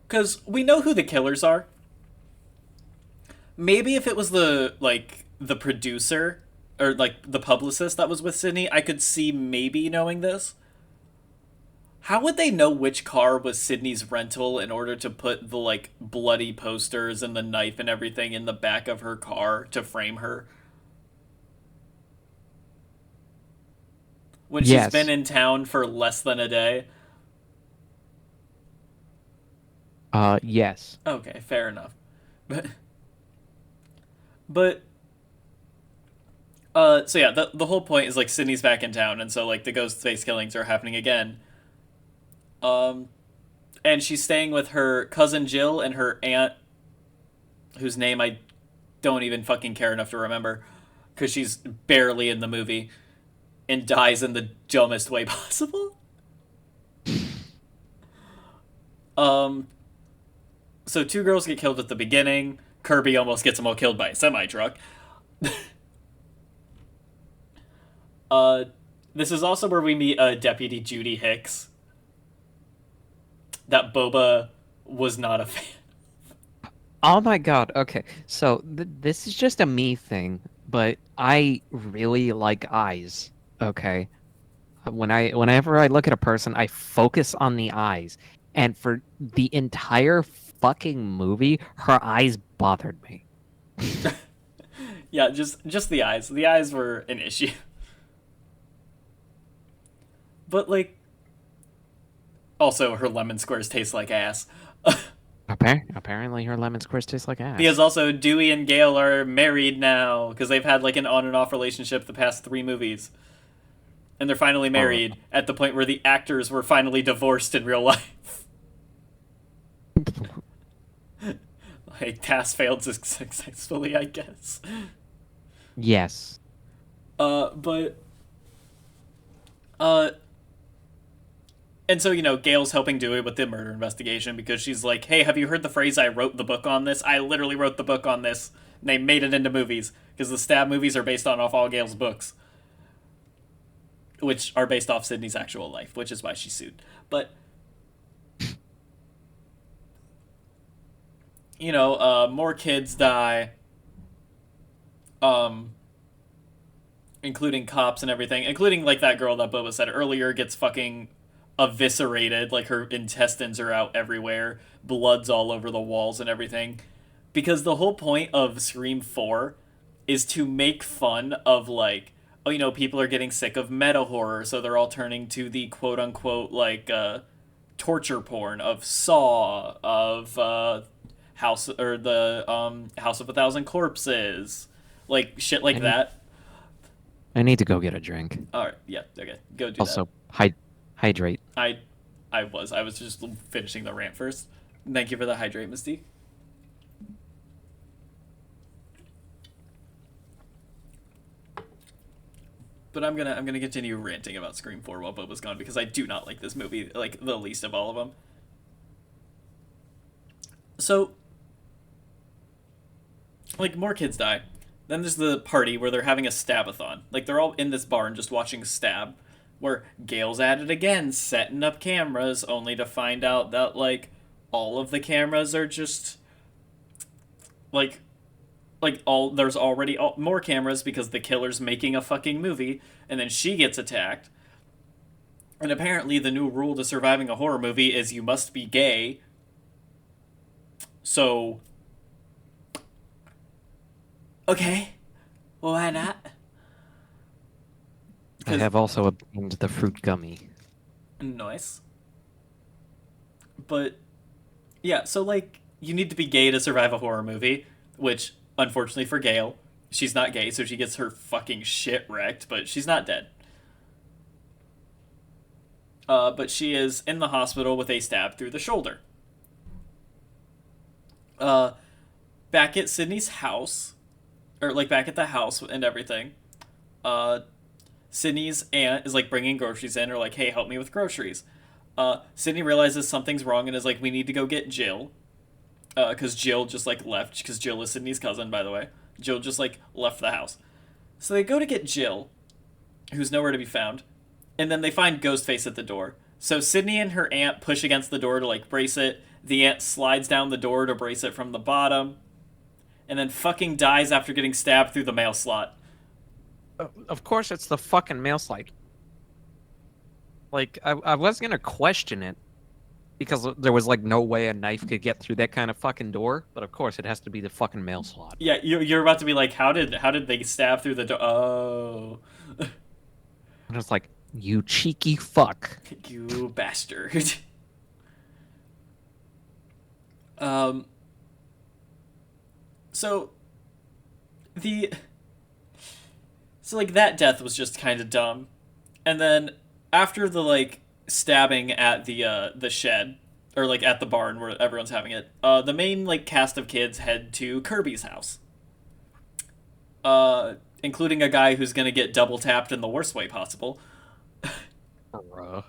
Because we know who the killers are. Maybe if it was the producer or like the publicist that was with Sydney, I could see maybe knowing this. How would they know which car was Sydney's rental in order to put the like bloody posters and the knife and everything in the back of her car to frame her? When she's
Yes.
been in town for less than a day?
Yes.
Okay, fair enough. But so yeah, the whole point is like Sydney's back in town, and so like the ghost face killings are happening again. And she's staying with her cousin Jill and her aunt, whose name I don't even fucking care enough to remember, because she's barely in the movie, and dies in the dumbest way possible. So two girls get killed at the beginning. Kirby almost gets them all killed by a semi truck. Uh, this is also where we meet Deputy Judy Hicks. That Boba was not a fan.
Oh my God. Okay. So this is just a me thing, but I really like eyes. Okay. Whenever I look at a person, I focus on the eyes. And for the entire fucking movie, her eyes bothered me.
Yeah, just the eyes. The eyes were an issue. But like, also her lemon squares taste like ass.
Apparently her lemon squares taste like
Because
ass.
also Dewey and Gale are married now because they've had like an on and off relationship the past three movies, and they're finally
Or
married at the point where the actors were finally divorced in real life. Like task failed successfully, I guess.
yes.
But uh, and so Gail's helping Dewey with the murder investigation because she's like, "Hey, have you heard the phrase? I wrote the book on this. I literally wrote the book on this. And they made it into movies because the Stab movies are based on off all Gale's books, which are based off Sydney's actual life, which is why she sued. But more kids die, um, including cops and everything, including like that girl that Boba said earlier gets fucking eviscerated, like her intestines are out everywhere, blood's all over the walls and everything. Because the whole point of Scream 4 is to make fun of like, oh, people are getting sick of meta horror, so they're all turning to the quote unquote like torture porn of Saw, of House of a Thousand Corpses, like shit
I
like
need
that.
I need to go get a drink.
All right, yeah, okay, go do that.
Also, hydrate.
I I was just finishing the rant first. Thank you for the hydrate, Mystique. But I'm gonna continue ranting about Scream 4 while Boba's gone because I do not like this movie like the least of all of them. So like more kids die. Then there's the party where they're having a stabathon. Like they're all in this barn just watching Stab, where Gail's at it again, setting up cameras, only to find out that like all of the cameras are just like all there's already more cameras because the killer's making a fucking movie, and then she gets attacked. And apparently, the new rule to surviving a horror movie is you must be gay. So, okay, well, why not?
I
Because
have also obtained the fruit gummy.
nice, but yeah. So like, you need to be gay to survive a horror movie, which unfortunately for Gail, she's not gay, so she gets her fucking shit wrecked. But she's not dead. But she is in the hospital with a stab through the shoulder. Uh, Back at Sydney's house, or like back at the house and everything. Uh, Sydney's aunt is like bringing groceries in, or like, hey, help me with groceries. Sydney realizes something's wrong and is like, we need to go get Jill. Because Jill just like left, because Jill is Sydney's cousin, by the way. Jill just like left the house. So they go to get Jill, who's nowhere to be found, and then they find Ghostface at the door. So Sydney and her aunt push against the door to like brace it. The aunt slides down the door to brace it from the bottom, and then fucking dies after getting stabbed through the mail slot.
Of course, it's the fucking mail slide. Like, I was gonna question it because there was like no way a knife could get through that kind of fucking door. But of course, it has to be the fucking mail slot.
Yeah, you're about to be like, how did they stab through the door? Oh,
And it's like, you cheeky fuck.
you bastard. um. So the so like that death was just kind of dumb, and then after the like stabbing at the shed, or like at the barn where everyone's having it, the main like cast of kids head to Kirby's house, including a guy who's gonna get double tapped in the worst way possible.
Bruh.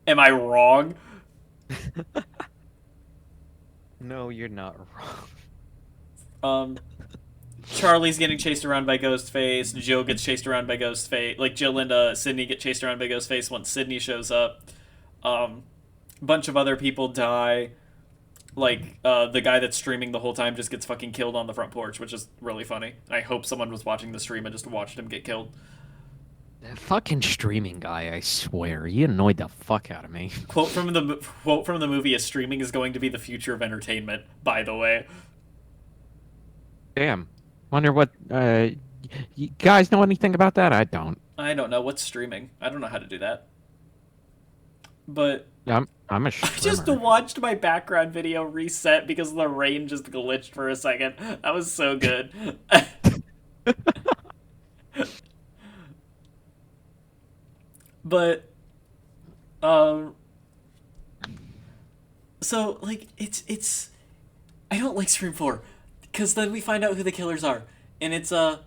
Am I wrong?
No, you're not wrong.
Um, Charlie's getting chased around by Ghostface. Jill gets chased around by Ghostface. Like Jill and Sydney get chased around by Ghostface once Sydney shows up. Um, bunch of other people die. Like the guy that's streaming the whole time just gets fucking killed on the front porch, which is really funny. I hope someone was watching the stream and just watched him get killed.
That fucking streaming guy, I swear, he annoyed the fuck out of me.
Quote from the movie is streaming is going to be the future of entertainment, by the way.
Damn. Wonder what, you guys know anything about that? I don't.
I don't know what's streaming. I don't know how to do that. But
I'm a
I just
streamer.
watched my background video reset because the rain just glitched for a second. That was so good. But um so like it's I don't like Scream 4 cuz then we find out who the killers are and it's the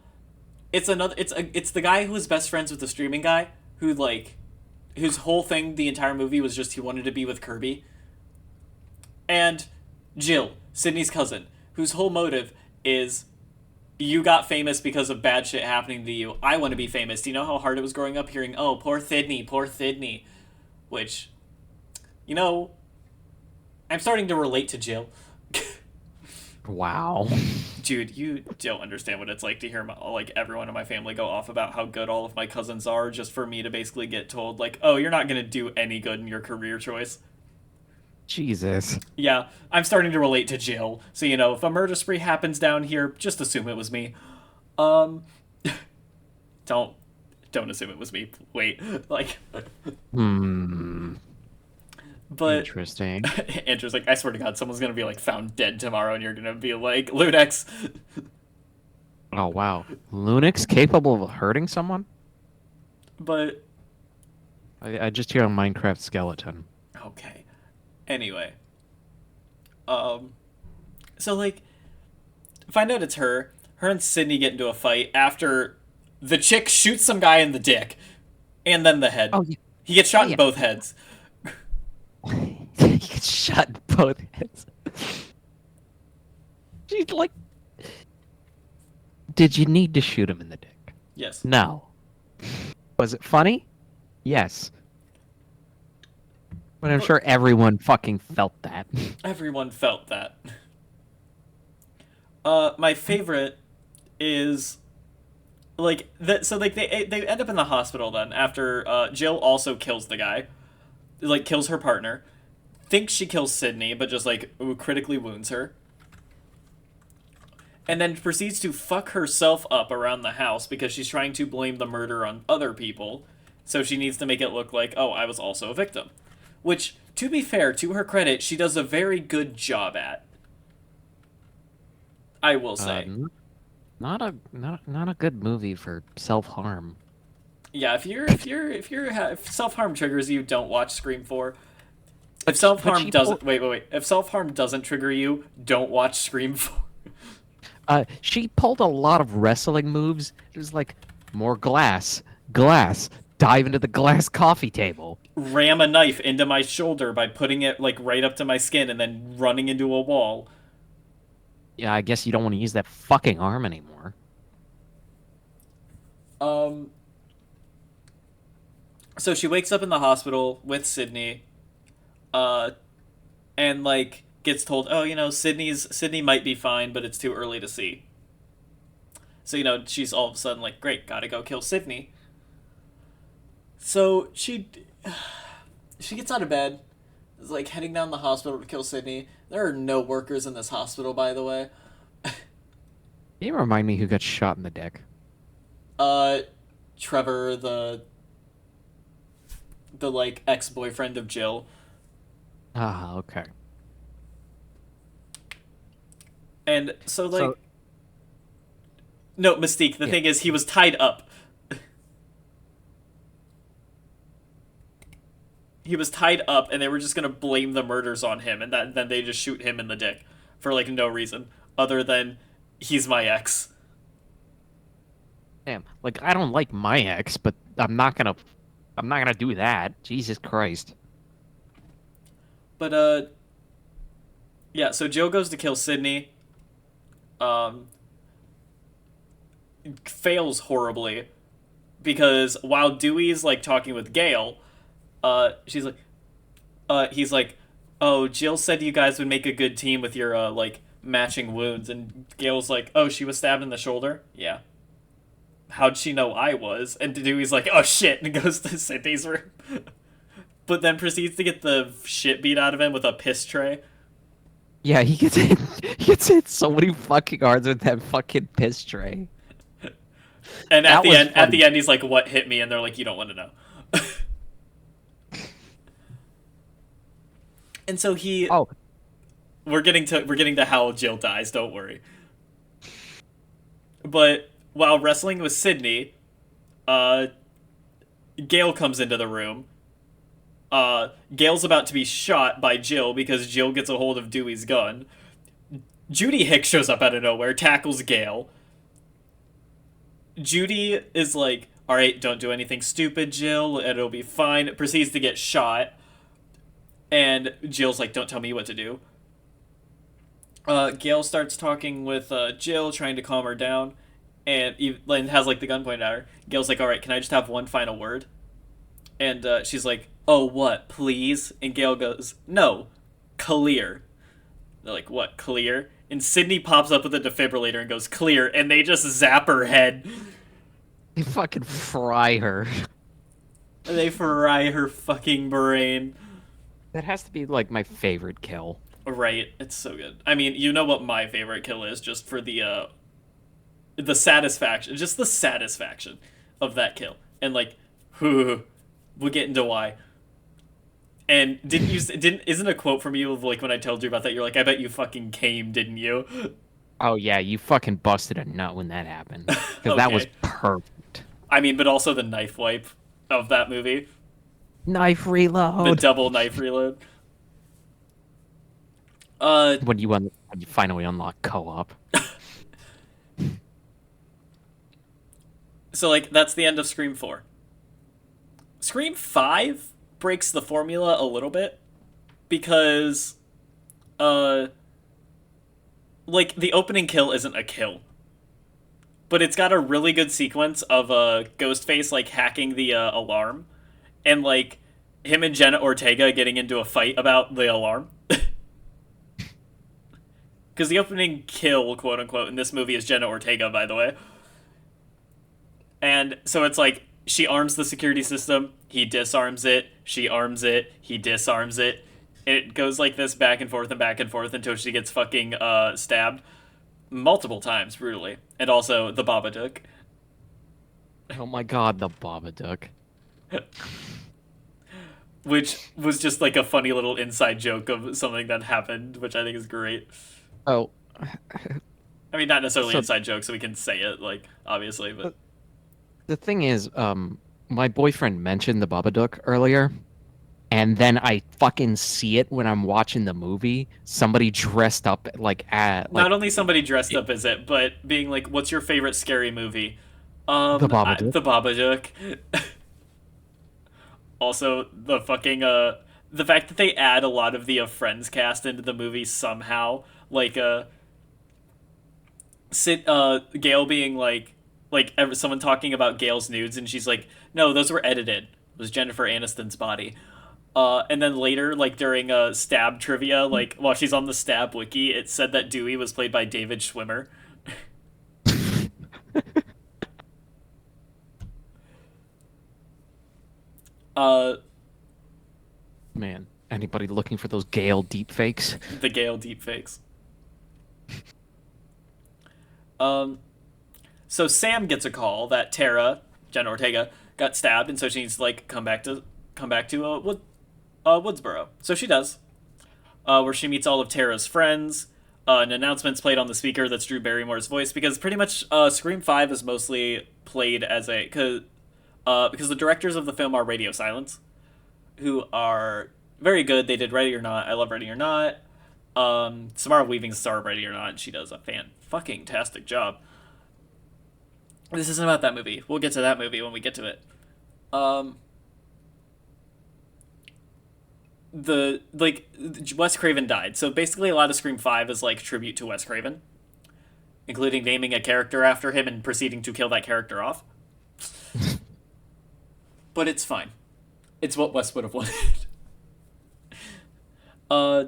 guy who was best friends with the streaming guy who like whose whole thing the entire movie was just he wanted to be with Kirby. And Jill, Sydney's cousin, whose whole motive is you got famous because of bad shit happening to you. I want to be famous. Do you know how hard it was growing up hearing, oh, poor Thidney, poor Thidney? Which, you know, I'm starting to relate to Jill.
Wow.
Dude, you don't understand what it's like to hear like everyone in my family go off about how good all of my cousins are, just for me to basically get told like, "Oh, you're not gonna do any good in your career choice."
Jesus.
Yeah, I'm starting to relate to Jill. So you know, if a murder spree happens down here, just assume it was me. Um, don't don't assume it was me. Wait, like,
Hmm.
but
Interesting.
Andrew's like, I swear to God, someone's gonna be like found dead tomorrow, and you're gonna be like, Lunex.
Oh, wow. Lunex capable of hurting someone?
But
I just hear a Minecraft skeleton.
okay. Anyway, um, so like, find out it's her. Her and Sydney get into a fight after the chick shoots some guy in the dick, and then the head.
Oh, yeah.
He gets
Oh,
shot in
yeah.
both heads.
He gets shot in both heads. She's like, did you need to shoot him in the dick?
Yes.
No. Was it funny? Yes. But I'm sure everyone fucking felt that.
Everyone felt that. My favorite is like that. So like they end up in the hospital then after Jill also kills the guy, like kills her partner, thinks she kills Sydney, but just like critically wounds her, and then proceeds to fuck herself up around the house because she's trying to blame the murder on other people. So she needs to make it look like, oh, I was also a victim. Which, to be fair, to her credit, she does a very good job at. I will say.
Not a good movie for self-harm.
Yeah, if self harm triggers you, don't watch Scream 4. If self
But
harm
she
doesn't
pulled,
wait. If self harm doesn't trigger you, don't watch Scream 4.
she pulled a lot of wrestling moves. It was like more glass, glass, dive into the glass coffee table.
Ram a knife into my shoulder by putting it like right up to my skin and then running into a wall.
Yeah, I guess you don't want to use that fucking arm anymore.
Um so she wakes up in the hospital with Sydney, uh and like gets told, "Oh, you know, Sydney might be fine, but it's too early to see." So, you know, she's all of a sudden like, "Great, got to go kill Sydney." So, she gets out of bed, is like heading down the hospital to kill Sydney. There are no workers in this hospital, by the way.
Can you remind me who got shot in the dick?
Uh Trevor, the like ex-boyfriend of Jill.
Ah, okay.
And so like
So,
no, Mystique, the
yeah.
thing is he was tied up. He was tied up and they were just going to blame the murders on him and then they just shoot him in the dick for like no reason other than he's my ex.
Damn, like I don't like my ex, but I'm not gonna do that. Jesus Christ.
But Yeah, so Jill goes to kill Sydney. Um, fails horribly because while Dewey's like talking with Gale, she's like, he's like, "Oh, Jill said you guys would make a good team with your like matching wounds," and Gale's like, "Oh, she was stabbed in the shoulder." Yeah. How'd she know I was? And Dewey's like, "Oh shit," and goes to Sydney's room, but then proceeds to get the shit beat out of him with a piss tray.
Yeah, he gets hit. He gets hit so many fucking hard with that fucking piss tray.
And
That was
at
funny.
the end, he's like, "What hit me?" And they're like, "You don't want to know." And so
Oh,
we're getting to how Jill dies. Don't worry. But while wrestling with Sydney, uh, Gale comes into the room. Gale's about to be shot by Jill because Jill gets a hold of Dewey's gun. Judy Hicks shows up out of nowhere, tackles Gale. Judy is like, "All right, don't do anything stupid, Jill. It'll be fine." Proceeds to get shot, and Jill's like, "Don't tell me what to do." Gale starts talking with Jill, trying to calm her down, and has like the gun pointed at her. Gale's like, "All right, can I just have one final word?" And she's like, "Oh, what, please?" And Gale goes, "No, clear." They're like, "What, clear?" And Sydney pops up with a defibrillator and goes, "Clear," and they just zap her head.
they fucking fry her.
They fry her fucking brain.
That has to be like my favorite kill.
Right, it's so good. I mean, you know what my favorite kill is, just for the satisfaction, just the satisfaction of that kill, and like, we'll get into why. And didn't isn't a quote from you of like when I told you about that? You're like, "I bet you fucking came, didn't you?"
Oh yeah, you fucking busted a nut when that happened. Because that was
Okay.
perfect.
I mean, but also the knife wipe of that movie,
Knife
the
reload.
double knife reload. Uh,
When you finally unlock co-op.
so like that's the end of Scream 4. Scream 5 breaks the formula a little bit because uh like the opening kill isn't a kill, but it's got a really good sequence of Ghostface like hacking the alarm and like him and Jenna Ortega getting into a fight about the alarm. Because the opening kill, quote unquote, in this movie is Jenna Ortega, by the way. And so it's like she arms the security system, he disarms it, she arms it, he disarms it. It goes like this back and forth until she gets fucking stabbed multiple times brutally. And also the Babadook,
Oh my god, the Babadook.
which was just like a funny little inside joke of something that happened, which I think is great.
Oh,
I mean, not necessarily
so
inside joke, so we can say it, like, obviously, but
the thing is, my boyfriend mentioned the Babadook earlier, and then I fucking see it when I'm watching the movie. Somebody dressed up
not only somebody dressed up as it, but being like, "What's your favorite scary movie?"
the Babadook.
The Babadook. Also, the fact that they add a lot of the Friends cast into the movie somehow, like Gail being someone talking about Gail's nudes, and she's like, "No, those were edited. It was Jennifer Aniston's body." And then later, like during stab trivia, like while she's on the stab wiki, it said that Dewey was played by David Schwimmer. Uh,
Man, anybody looking for those Gale deepfakes?
the Gale deepfakes. Um, so Sam gets a call that Tara, Jen Ortega, got stabbed, and so she needs to like come back to Woodsboro. So she does, where she meets all of Tara's friends. An announcement's played on the speaker that's Drew Barrymore's voice because pretty much Scream 5 is mostly played as because the directors of the film are Radio Silence, who are very good. They did Ready or Not. I love Ready or Not. Samara Weaving's star of Ready or Not, and she does a fan fucking tastic job. This isn't about that movie. We'll get to that movie when we get to it. Um, the like Wes Craven died. So basically, a lot of Scream 5 is like tribute to Wes Craven, including naming a character after him and proceeding to kill that character off. But it's fine. It's what Wes would have wanted. uh,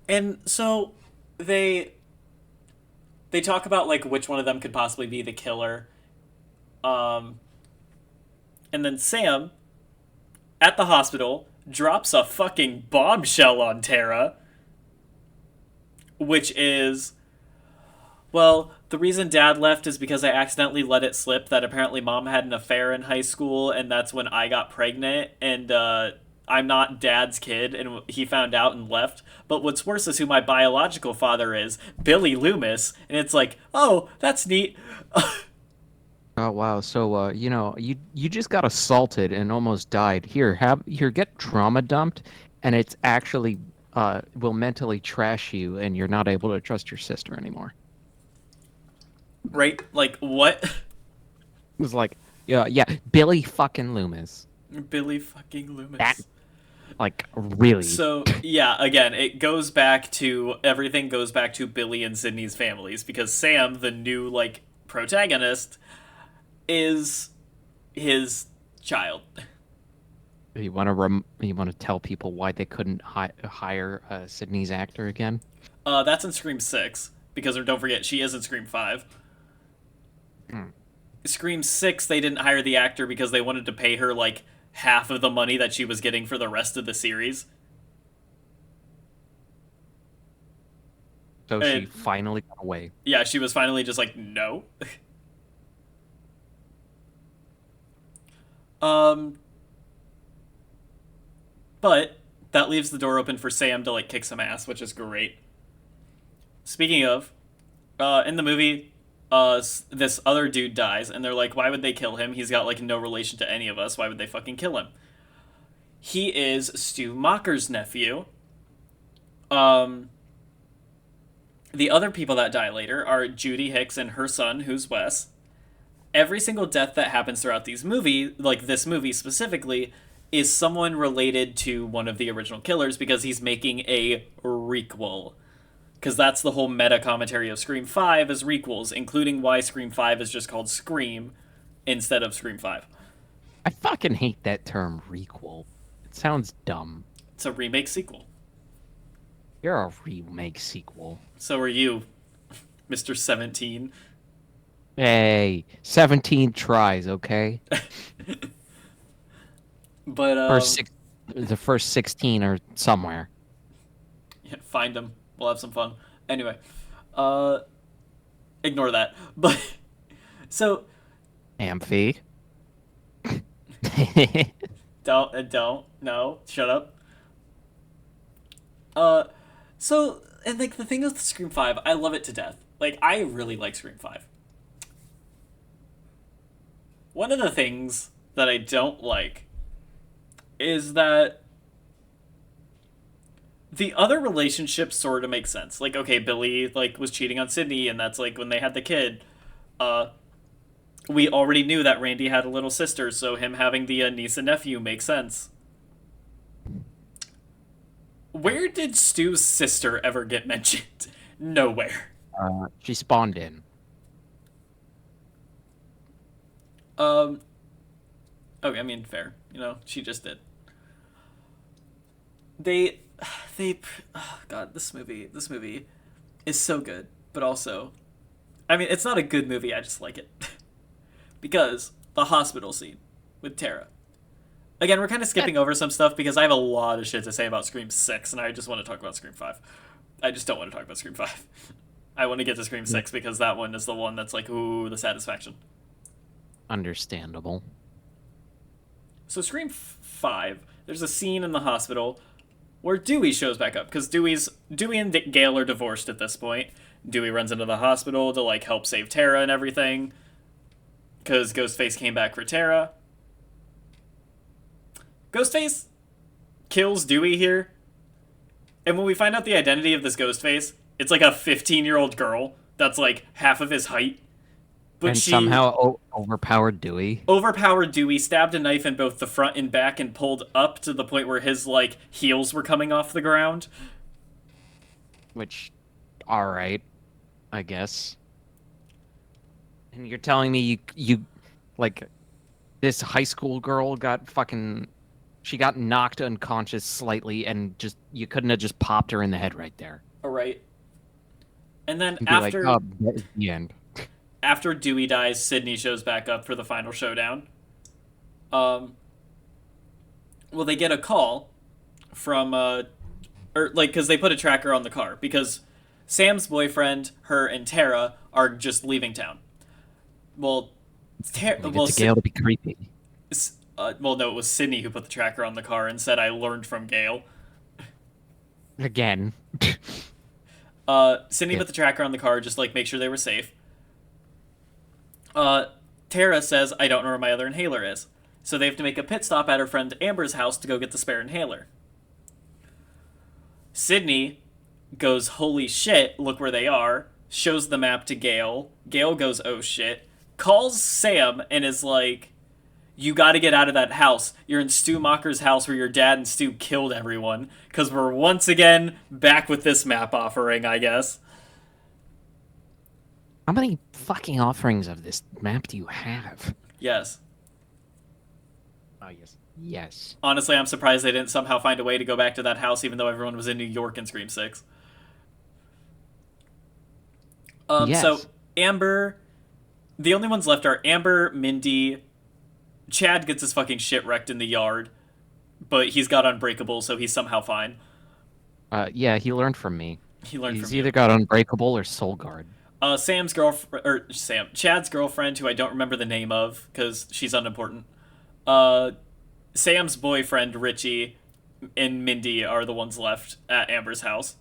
and so they they talk about like which one of them could possibly be the killer. Um, and then Sam at the hospital drops a fucking bombshell on Tara, which is, well, the reason Dad left is because I accidentally let it slip that apparently Mom had an affair in high school, and that's when I got pregnant, and I'm not Dad's kid, and he found out and left. But what's worse is who my biological father is, Billy Loomis, and it's like, oh, that's neat.
Oh wow. So you just got assaulted and almost died. Here, get trauma dumped, and it's actually will mentally trash you, and you're not able to trust your sister anymore.
Right? Like, what?
It was like, yeah, Billy fucking Loomis.
Billy fucking
That
Loomis.
like really.
So, yeah, again, it goes back to, everything goes back to Billy and Sydney's families, because Sam, the new, like, protagonist, is his child.
You want to tell people why they couldn't hire Sydney's actor again?
That's in Scream 6, because, or don't forget, she is in Scream 5.
Hmm.
Scream 6, they didn't hire the actor because they wanted to pay her, like, half of the money that she was getting for the rest of the series.
So she
And,
finally got away.
yeah, she was finally just like, no. um, but that leaves the door open for Sam to, like, kick some ass, which is great. Speaking of, in the movie, this other dude dies, and they're like, why would they kill him? He's got, like, no relation to any of us. Why would they fucking kill him? He is Stu Macher's nephew. Um, the other people that die later are Judy Hicks and her son, who's Wes. Every single death that happens throughout these movies, like this movie specifically, is someone related to one of the original killers because he's making a requel. Because that's the whole meta commentary of Scream 5 is requels, including why Scream 5 is just called Scream instead of Scream 5.
I fucking hate that term requel. It sounds dumb.
It's a remake sequel.
You're a remake sequel.
So are you, Mr. 17.
Hey, 17 tries, okay?
But,
The first 16 are somewhere.
yeah, find them. We'll have some fun. Anyway, uh, ignore that. But, so,
Amphi.
no, shut up. So, and like the thing with Scream 5, I love it to death. Like, I really like Scream 5. One of the things that I don't like is that the other relationships sort of make sense. Like, okay, Billy, like, was cheating on Sydney, and that's, like, when they had the kid. Uh, we already knew that Randy had a little sister, so him having the niece and nephew makes sense. Where did Stu's sister ever get mentioned? Nowhere.
She spawned in.
Okay, I mean, fair. You know, she just did. They, oh God, this movie is so good, but also, I mean, it's not a good movie, I just like it. Because the hospital scene with Tara. Again, we're kind of skipping over some stuff because I have a lot of shit to say about Scream 6, and I just want to talk about Scream 5. I just don't want to talk about Scream 5. I want to get to Scream 6 because that one is the one that's like, ooh, the satisfaction.
Understandable.
So Scream 5, there's a scene in the hospital where Dewey shows back up because Dewey and Gail are divorced at this point. Dewey runs into the hospital to like help save Tara and everything because Ghostface came back for Tara. Ghostface kills Dewey here, and when we find out the identity of this Ghostface, it's like a 15-year-old girl that's like half of his height, but
And
she
somehow overpowered Dewey,
overpowered Dewey, stabbed a knife in both the front and back, and pulled up to the point where his like heels were coming off the ground.
which, all right, I guess. And you're telling me you like this high school girl got fucking she got knocked unconscious slightly and just you couldn't have just popped her in the head right there
All right. And then
and be like,
after
oh, that is the end.
after Dewey dies, Sydney shows back up for the final showdown. Um, well, they get a call from or like because they put a tracker on the car because Sam's boyfriend, her, and Tara are just leaving town. Well,
Leave it to Gale to be creepy.
Well, no, it was Sydney who put the tracker on the car and said, "I learned from Gale."
Again.
Sydney
Yeah.
put the tracker on the car just like make sure they were safe. Tara says, "I don't know where my other inhaler is," so they have to make a pit stop at her friend Amber's house to go get the spare inhaler. Sydney goes, "Holy shit! Look where they are." Shows the map to Gale. Gale goes, "Oh shit!" Calls Sam and is like, "You got to get out of that house. You're in Stu Macher's house where your dad and Stu killed everyone." Because we're once again back with this map offering, I guess.
How many fucking offerings of this map do you have?
Yes.
Oh, yes. Yes.
Honestly, I'm surprised they didn't somehow find a way to go back to that house, even though everyone was in New York in Scream 6. So
Yes.
Amber, the only ones left are Amber, Mindy, Chad gets his fucking shit wrecked in the yard, but he's got Unbreakable, so he's somehow fine.
Yeah, he learned from me.
He learned
He's
from you.
either got Unbreakable or Soul Guard.
Chad's girlfriend, who I don't remember the name of because she's unimportant. Sam's boyfriend Richie and Mindy are the ones left at Amber's house.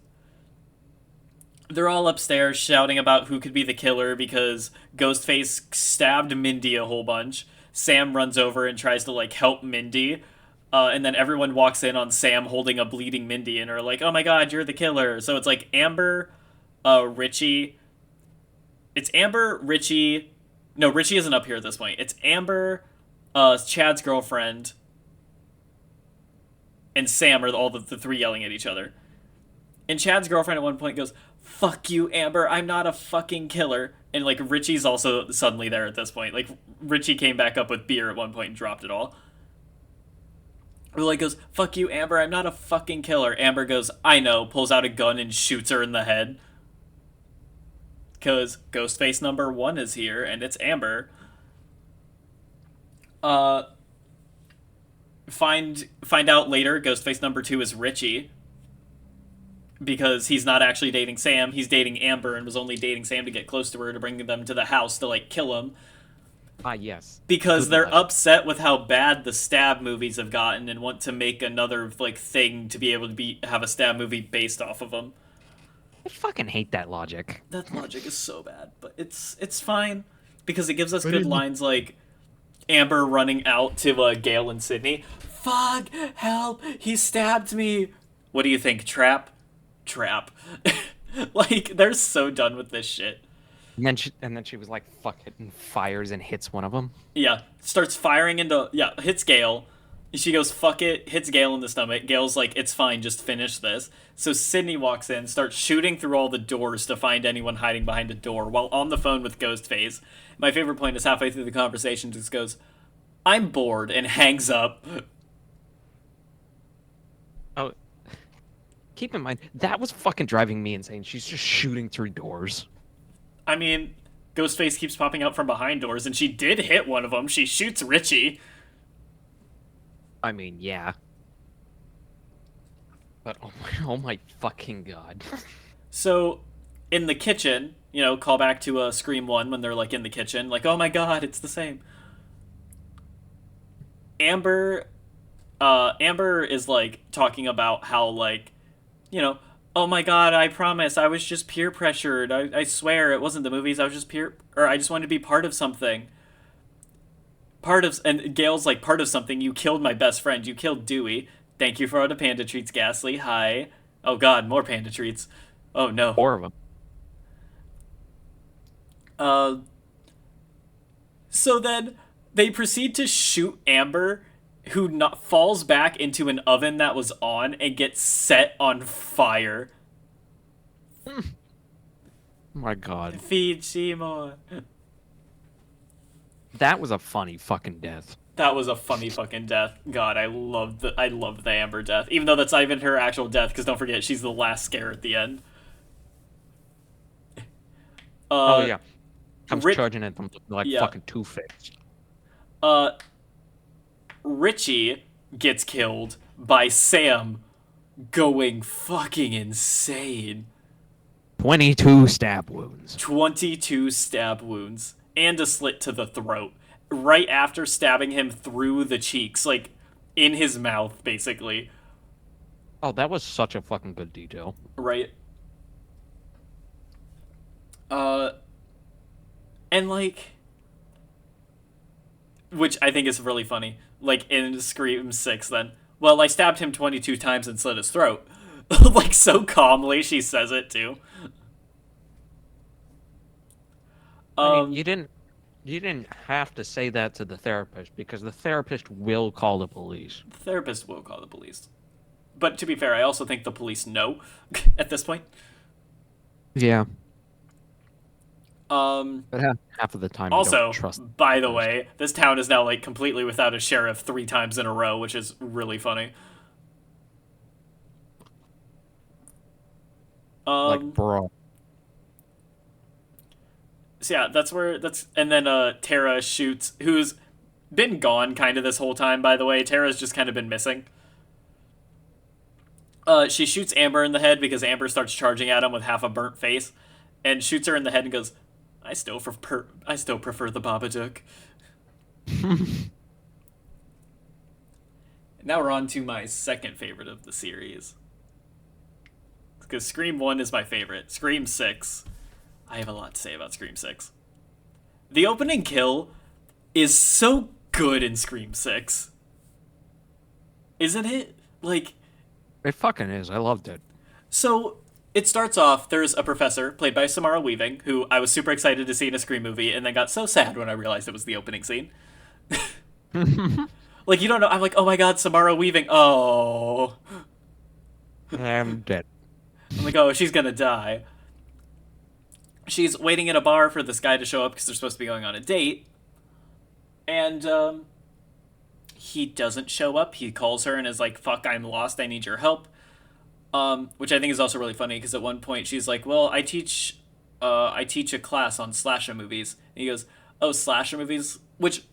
They're all upstairs shouting about who could be the killer because Ghostface stabbed Mindy a whole bunch. Sam runs over and tries to like help Mindy. And then everyone walks in on Sam holding a bleeding Mindy and are like, "Oh my god, you're the killer." So it's like Amber, Richie. It's Amber, Richie. No, Richie isn't up here at this point. It's Amber, Chad's girlfriend, and Sam are all the three yelling at each other. And Chad's girlfriend at one point goes, "Fuck you, Amber, I'm not a fucking killer." And like Richie's also suddenly there at this point. Like Richie came back up with beer at one point and dropped it all. Who like goes, "Fuck you, Amber, I'm not a fucking killer." Amber goes, "I know," pulls out a gun and shoots her in the head. Because Ghostface number 1 is here and it's Amber. Uh find out later Ghostface number 2 is Richie. Because he's not actually dating Sam, he's dating Amber and was only dating Sam to get close to her to bring them to the house to like kill him.
Ah, yes.
Because
Good
they're
logic.
upset with how bad the stab movies have gotten and want to make another like thing to be able to have a stab movie based off of them.
I fucking hate that logic.
That logic is so bad, but it's fine because it gives us good lines like Amber running out to Gale and Sydney. "Fuck! Help! He stabbed me!" "What do you think? Trap? Trap." Like they're so done with this shit.
And then she was like, "Fuck it," and fires and hits one of them.
Yeah, starts firing into hits Gale. She goes, "Fuck it," hits Gale in the stomach. Gale's like, "It's fine, just finish this." So Sydney walks in, starts shooting through all the doors to find anyone hiding behind a door while on the phone with Ghostface. My favorite point is halfway through the conversation just goes, "I'm bored," and hangs up.
Oh, keep in mind that was fucking driving me insane. She's just shooting through doors.
I mean, Ghostface keeps popping out from behind doors, and she did hit one of them. She shoots Richie.
I mean, yeah. But oh my fucking god.
So, in the kitchen, call back to Scream 1 when they're, like, in the kitchen. Like, "Oh my god, it's the same." Amber, Amber is, like, talking about how, like, "Oh my god, I promise, I was just peer pressured. I swear, it wasn't the movies, I was just I just wanted to be part of something." And Gail's like, "Part of something? You killed my best friend. You killed Dewey. Thank you for all the panda treats, Ghastly. Hi." Oh god, more panda treats. Oh no.
Four of them.
Uh, So then they proceed to shoot Amber, who not, falls back into an oven that was on and gets set on fire.
My God.
Feed Seymour.
That was a funny fucking death.
That was a funny fucking death. God, I loved the Amber death, even though that's not even her actual death. Because don't forget, she's the last scare at the end.
Oh yeah, comes
Ri-
charging at them like
Yeah.
fucking Two-Face.
Richie gets killed by Sam going fucking insane.
22 stab wounds.
22 stab wounds and a slit to the throat right after stabbing him through the cheeks, like in his mouth, basically.
Oh, that was such a fucking good detail.
Right? And like, which I think is really funny. Like in Scream 6, then. Well, I stabbed him 22 times and slit his throat. Like, so calmly she says it, too.
I mean, you didn't have to say that to the therapist because the therapist will call the police.
The therapist will call the police. But to be fair, I also think the police know at this point.
Yeah.
Um,
But half of the time, you
also,
don't trust.
by the way, this town is now, like, completely without a sheriff 3 times in a row, which is really funny.
Like, bro.
So yeah, and then Tara shoots, who's been gone kind of this whole time, by the way. Tara's just kind of been missing. She shoots Amber in the head because Amber starts charging at him with half a burnt face, and shoots her in the head and goes, I still prefer the Babadook. Now we're on to my second favorite of the series. Because Scream 1 is my favorite. Scream 6, I have a lot to say about Scream 6. The opening kill is so good in Scream 6. Isn't it? Like,
It fucking is. I loved it.
so it starts off, there's a professor played by Samara Weaving, who I was super excited to see in a Scream movie, and then got so sad when I realized it was the opening scene. Like, you don't know, I'm like, oh my god, Samara Weaving, oh.
I'm dead.
I'm like, oh, she's gonna die. She's waiting in a bar for this guy to show up because they're supposed to be going on a date. And, he doesn't show up. He calls her and is like, fuck, I'm lost, I need your help. Which I think is also really funny because at one point she's like, well, I teach a class on slasher movies. And he goes, oh, slasher movies? Which,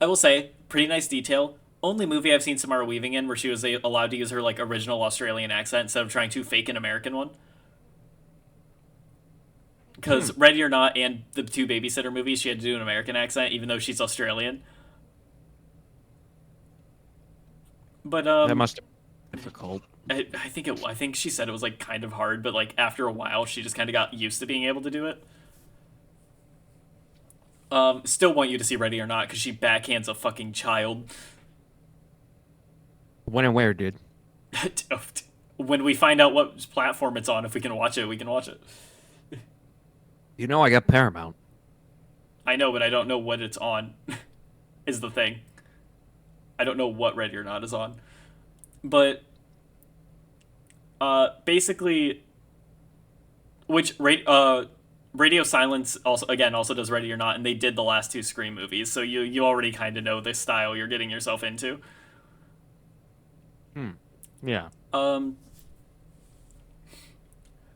I will say, pretty nice detail. Only movie I've seen Samara Weaving in where she was allowed to use her, like, original Australian accent instead of trying to fake an American one. Because Ready or Not and the 2 Babysitter movies, she had to do an American accent, even though she's Australian. But,
That must have been difficult.
I think she said it was, like, kind of hard, but, like, after a while, she just kind of got used to being able to do it. Still want you to see Ready or Not, because she backhands a fucking child.
When and where, dude?
When we find out what platform it's on, if we can watch it, we can watch it.
You know I got Paramount.
I know, but I don't know what it's on, is the thing. I don't know what Ready or Not is on. But, basically, which, Radio Silence also does Ready or Not, and they did the last 2 Scream movies, so you already kind of know the style you're getting yourself into.
Yeah.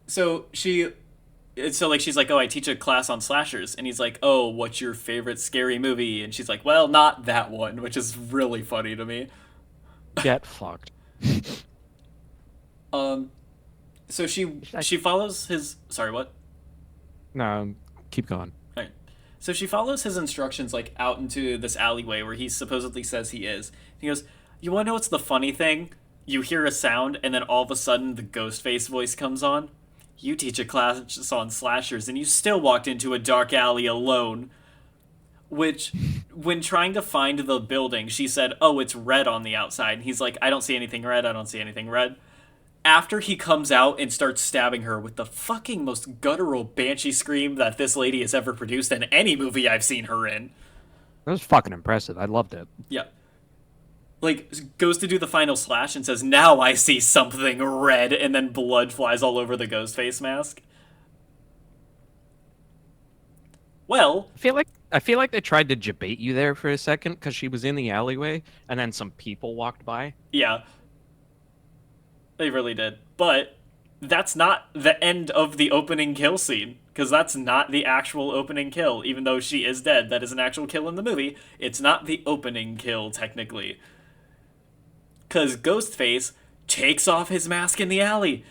So she's like, oh, I teach a class on slashers, and he's like, oh, what's your favorite scary movie? And she's like, well, not that one, which is really funny to me.
Get fucked.
So she follows his, sorry, what?
No, keep going.
All right. So she follows his instructions, like, out into this alleyway where he supposedly says he is. He goes, you want to know what's the funny thing? You hear a sound, and then all of a sudden the Ghostface voice comes on. You teach a class on slashers, and you still walked into a dark alley alone. Which, when trying to find the building, she said, oh, it's red on the outside. And he's like, I don't see anything red, I don't see anything red. After he comes out and starts stabbing her with the fucking most guttural banshee scream that this lady has ever produced in any movie I've seen her in.
That was fucking impressive. I loved it.
Yeah. Like, goes to do the final slash and says, "Now I see something red," and then blood flies all over the Ghostface mask. Well,
I feel like they tried to debate you there for a second because she was in the alleyway and then some people walked by.
yeah, they really did. But that's not the end of the opening kill scene, because that's not the actual opening kill. Even though she is dead, that is an actual kill in the movie. It's not the opening kill, technically. Because Ghostface takes off his mask in the alley.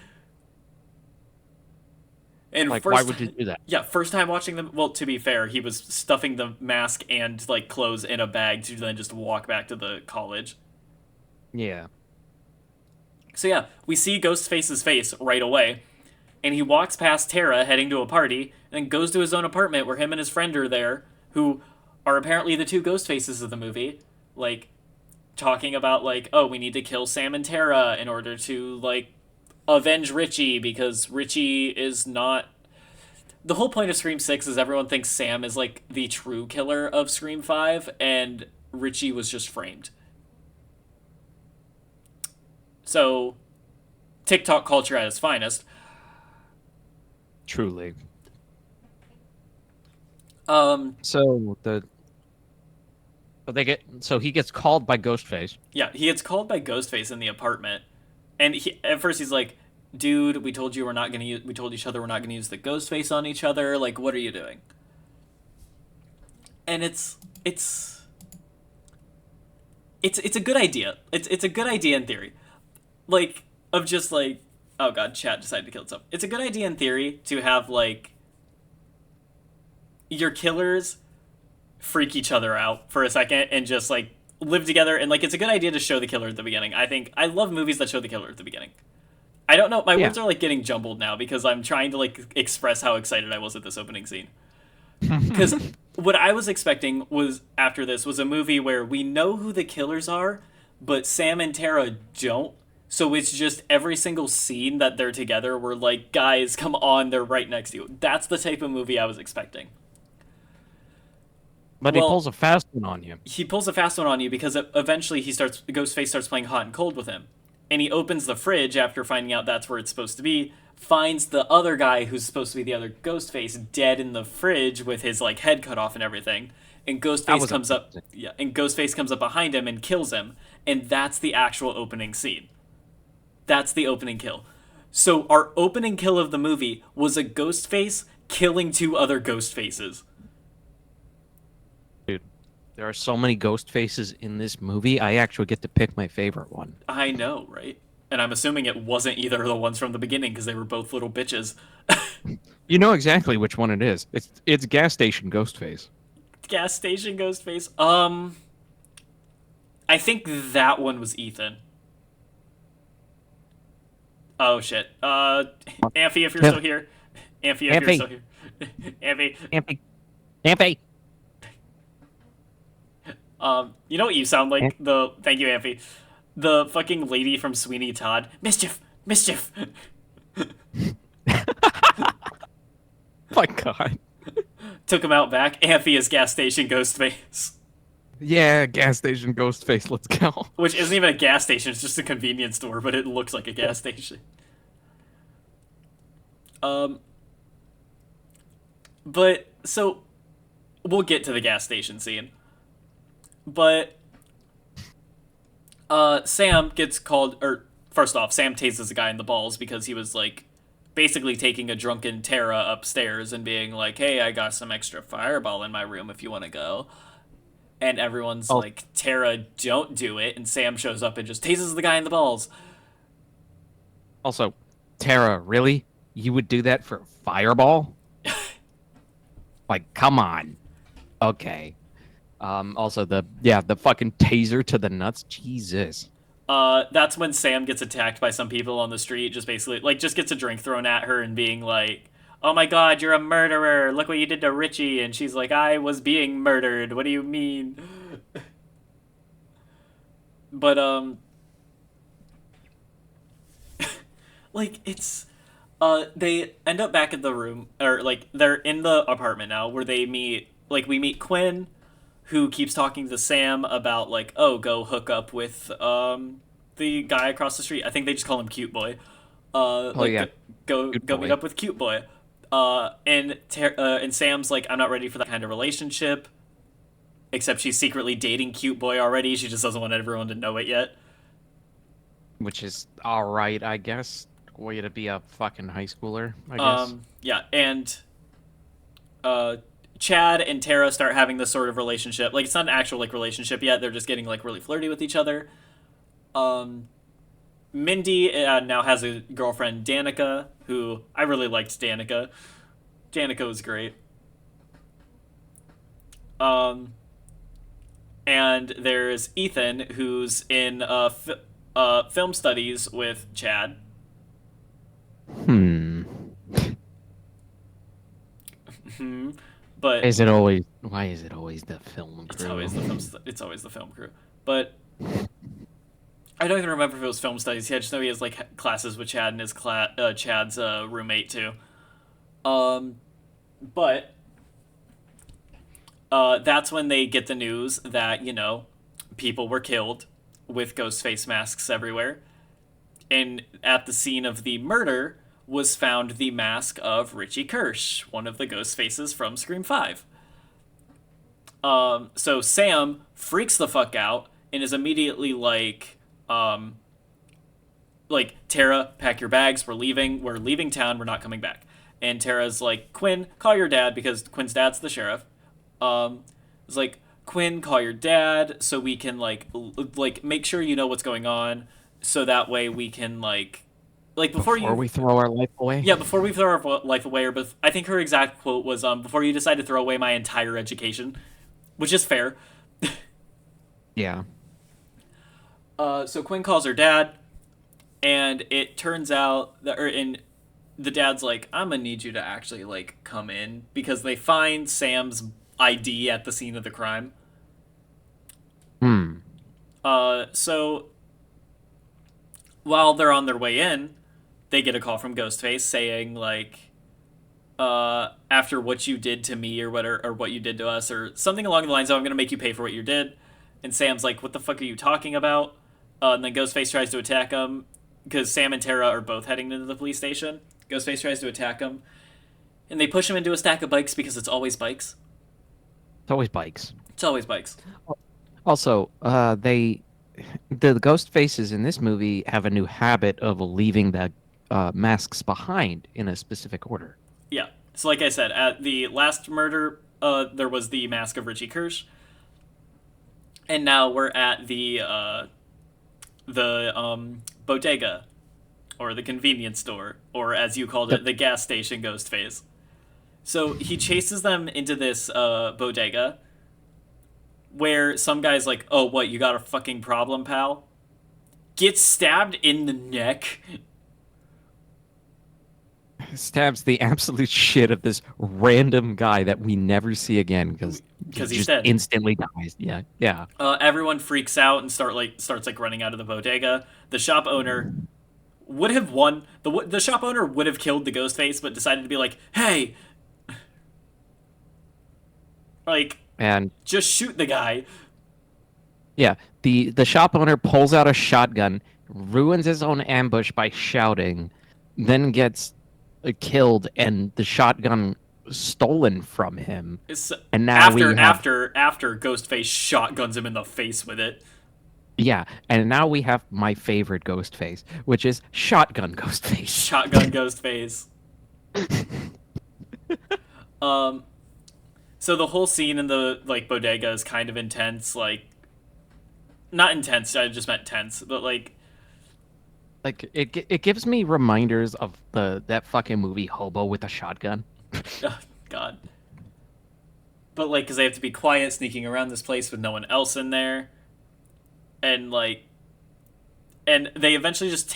And
Like, why would you do that?
yeah, first time watching them. Well, to be fair, he was stuffing the mask and like clothes in a bag to then just walk back to the college.
Yeah.
So yeah, we see Ghostface's face right away, and he walks past Tara heading to a party, and then goes to his own apartment where him and his friend are there, who are apparently the two Ghostfaces of the movie, like talking about like, oh, we need to kill Sam and Tara in order to like avenge Richie because Richie is not. The whole point of Scream 6 is everyone thinks Sam is like the true killer of Scream 5, and Richie was just framed. So, TikTok culture at its finest.
Truly.
Um,
So he gets called by Ghostface.
yeah, he gets called by Ghostface in the apartment, and at first he's like, "Dude, we told each other we're not gonna use the Ghostface on each other. Like, what are you doing?" And it's a good idea. It's a good idea in theory, like of just like, oh god, chat decided to kill itself. It's a good idea in theory to have like your killers freak each other out for a second and just like live together, and like it's a good idea to show the killer at the beginning. I think I love movies that show the killer at the beginning. I don't know, my
Yeah.
words are like getting jumbled now because I'm trying to like express how excited I was at this opening scene. Because what I was expecting was after this was a movie where we know who the killers are, but Sam and Tara don't. So it's just every single scene that they're together, we're like, guys, come on, they're right next to you. That's the type of movie I was expecting.
But he
Well,
pulls a fast one on you.
he pulls a fast one on you because eventually Ghostface starts playing hot and cold with him, and he opens the fridge after finding out that's where it's supposed to be. Finds the other guy who's supposed to be the other Ghostface dead in the fridge with his like head cut off and everything. And
That
Ghostface
was
comes up,
amazing.
yeah, and Ghostface comes up behind him and kills him, and that's the actual opening scene. That's the opening kill. So our opening kill of the movie was a Ghostface killing two other Ghostfaces.
Dude, there are so many ghost faces in this movie. I actually get to pick my favorite one.
I know, right? And I'm assuming it wasn't either of the ones from the beginning because they were both little bitches.
You know exactly which one it is. It's gas station Ghostface.
Gas station Ghostface. I think that one was Ethan. Oh shit. Amphi, if you're
Yeah.
still here. Amphi, if you're
Amphi.
still here. Amphi.
Ampy. Ampy.
You know what you sound like? Thank you, Amphi. The fucking lady from Sweeney Todd. Mischief! Mischief!
My God.
Took him out back. Amphi is gas station Ghostface.
Yeah, gas station Ghostface. Let's go.
Which isn't even a gas station, it's just a convenience store, but it looks like a gas station. Um, but, so, we'll get to the gas station scene. But, Sam gets called, or, first off, Sam tases a guy in the balls because he was, like, basically taking a drunken Tara upstairs and being like, hey, I got some extra fireball in my room if you want to go. And everyone's
Oh.
like, Tara, don't do it. And Sam shows up and just tases the guy in the balls.
Also, Tara, really? You would do that for a fireball? Like, come on. Okay. Also the fucking taser to the nuts. Jesus.
That's when Sam gets attacked by some people on the street, just basically, like, just gets a drink thrown at her and being like, oh my god, you're a murderer. Look what you did to Richie. And she's like, I was being murdered. What do you mean? But, like, it's, they end up back at the room, or, like, they're in the apartment now where they meet, like, we meet Quinn, who keeps talking to Sam about like, oh, go hook up with the guy across the street. I think they just call him Cute Boy.
Oh yeah, good
Go meet
boy.
up with Cute Boy. And Sam's like, I'm not ready for that kind of relationship. Except she's secretly dating Cute Boy already. She just doesn't want everyone to know it yet.
Which is all right, I guess. Way to be a fucking high schooler, I guess.
Yeah, and uh, Chad and Tara start having this sort of relationship. Like it's not an actual like relationship yet. They're just getting like really flirty with each other. Um, Mindy now has a girlfriend, Danica, who I really liked. Danica was great. Um, and there's Ethan, who's in film studies with Chad.
Hmm.
But
Is it always? Why is it always the film
it's
crew?
always the film. It's always the film crew. But I don't even remember if it was film studies. Yeah, I just know he has like classes with Chad and his Chad's roommate too. Um, but that's when they get the news that people were killed with ghost face masks everywhere, and at the scene of the murder was found the mask of Richie Kirsch, one of the ghost faces from Scream 5. So Sam freaks the fuck out and is immediately um, like, Tara, pack your bags, we're leaving town, we're not coming back. And Tara's like, Quinn, call your dad, because Quinn's dad's the sheriff. It's like, Quinn, call your dad so we can like make sure you know what's going on, so that way we can like before
Before
you
we throw our life away?
yeah, before we throw our life away. Or I think her exact quote was, before you decide to throw away my entire education, which is fair.
Yeah.
So Quinn calls her dad, and it turns out that, and the dad's like, I'm gonna need you to actually like come in, because they find Sam's ID at the scene of the crime.
Hmm.
So while they're on their way in, they get a call from Ghostface saying like, after what you did to me, or what you did to us, or something along the lines of, I'm gonna make you pay for what you did. And Sam's like, what the fuck are you talking about? And then Ghostface tries to attack him, because Sam and Tara are both heading into the police station. Ghostface tries to attack him, and they push him into a stack of bikes, because it's always bikes.
It's always bikes.
It's always bikes.
Also, the ghost faces in this movie have a new habit of leaving the masks behind in a specific order.
Yeah. So like I said, at the last murder, there was the mask of Richie Kirsch, and now we're at the bodega, or the convenience store, or as you called it, the gas station ghost phase. So he chases them into this bodega, where some guy's like, "Oh, what? You got a fucking problem, pal?" Gets stabbed in the neck.
Stabs the absolute shit of this random guy that we never see again because
Because
he
he's
just
dead.
instantly dies. Yeah, yeah.
Everyone freaks out and starts like running out of the bodega. The shop owner would have won. The shop owner would have killed the ghost face, but decided to be like, "Hey, like,
And
just shoot the guy."
yeah, the shop owner pulls out a shotgun, ruins his own ambush by shouting, then gets killed and the shotgun stolen from him.
It's,
And now we have
after Ghostface shotguns him in the face with it.
yeah, and now we have my favorite ghost face, which is shotgun ghost face.
Shotgun Ghostface. So the whole scene in the like bodega is kind of intense. Like, not intense. I just meant tense, but like,
Like it gives me reminders of that fucking movie Hobo with a shotgun.
oh, God. But like, because they have to be quiet, sneaking around this place with no one else in there, and like, and they eventually just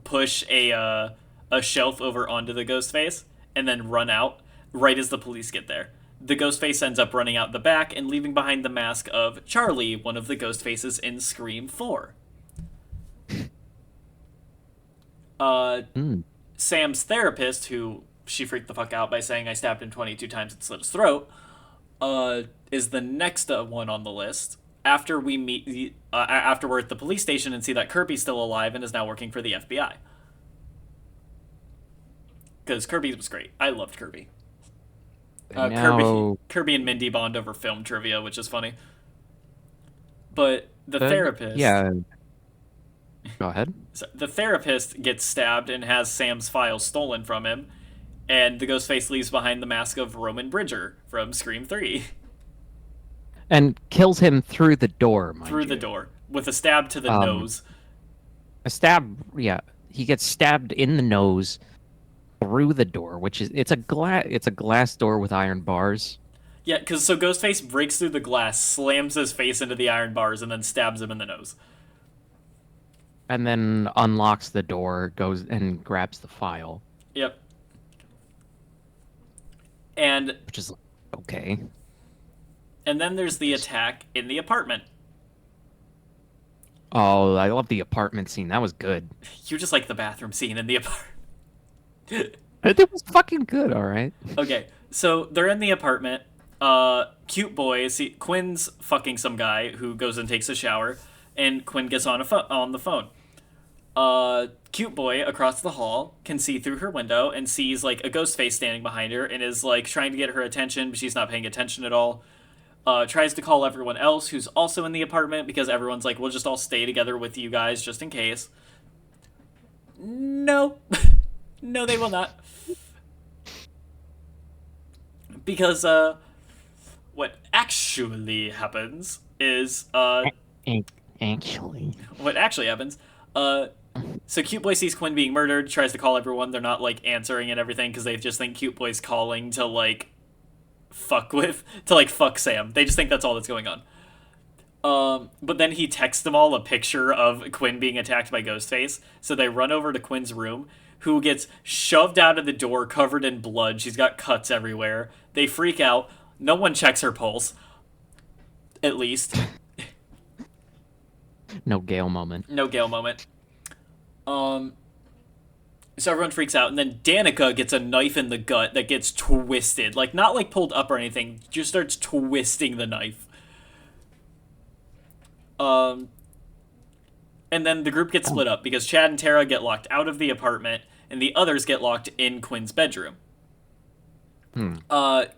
push a shelf over onto the ghost face and then run out right as the police get there. The ghost face ends up running out the back and leaving behind the mask of Charlie, one of the ghost faces in Scream 4.
Mm.
Sam's therapist, who she freaked the fuck out by saying I stabbed him 22 times and slit his throat, is the next one on the list. After we meet, after we're at the police station and see that Kirby's still alive and is now working for the FBI. Because Kirby was great. I loved Kirby.
And
Kirby,
now,
Kirby and Mindy bond over film trivia, which is funny. But
yeah, go ahead.
the therapist gets stabbed and has Sam's files stolen from him, and the Ghostface leaves behind the mask of Roman Bridger from Scream 3
And kills him through the door, mind
through the
you.
door with a stab to the
Um,
nose.
a stab, yeah, he gets stabbed in the nose through the door, which is it's a glass door with iron bars,
Yeah, because so Ghostface breaks through the glass, slams his face into the iron bars, and then stabs him in the nose.
and then unlocks the door, goes and grabs the file,
Yep. And
which is like, okay.
and then there's the attack in the apartment.
Oh, I love the apartment scene. That was good.
You just like the bathroom scene in the apartment.
It was fucking good, all right.
Okay, so they're in the apartment. Cute boy. See, Quinn's fucking some guy who goes and takes a shower, and Quinn gets on the phone. Cute boy across the hall can see through her window and sees like a ghost face standing behind her and is like trying to get her attention, but she's not paying attention at all. Tries to call everyone else who's also in the apartment because everyone's like, we'll just all stay together with you guys just in case. No. No, they will not. Because what actually happens is
Actually,
what actually happens. So Cute Boy sees Quinn being murdered, tries to call everyone. They're not like answering and everything because they just think Cute Boy's calling to like fuck Sam. They just think that's all that's going on. But then he texts them all a picture of Quinn being attacked by Ghostface. So they run over to Quinn's room, who gets shoved out of the door covered in blood. She's got cuts everywhere. They freak out. No one checks her pulse. At least.
no Gale moment.
No Gale moment. So everyone freaks out, and then Danica gets a knife in the gut that gets twisted. Like, not like pulled up or anything, just starts twisting the knife. Um, and then the group gets split up because Chad and Tara get locked out of the apartment, and the others get locked in Quinn's bedroom.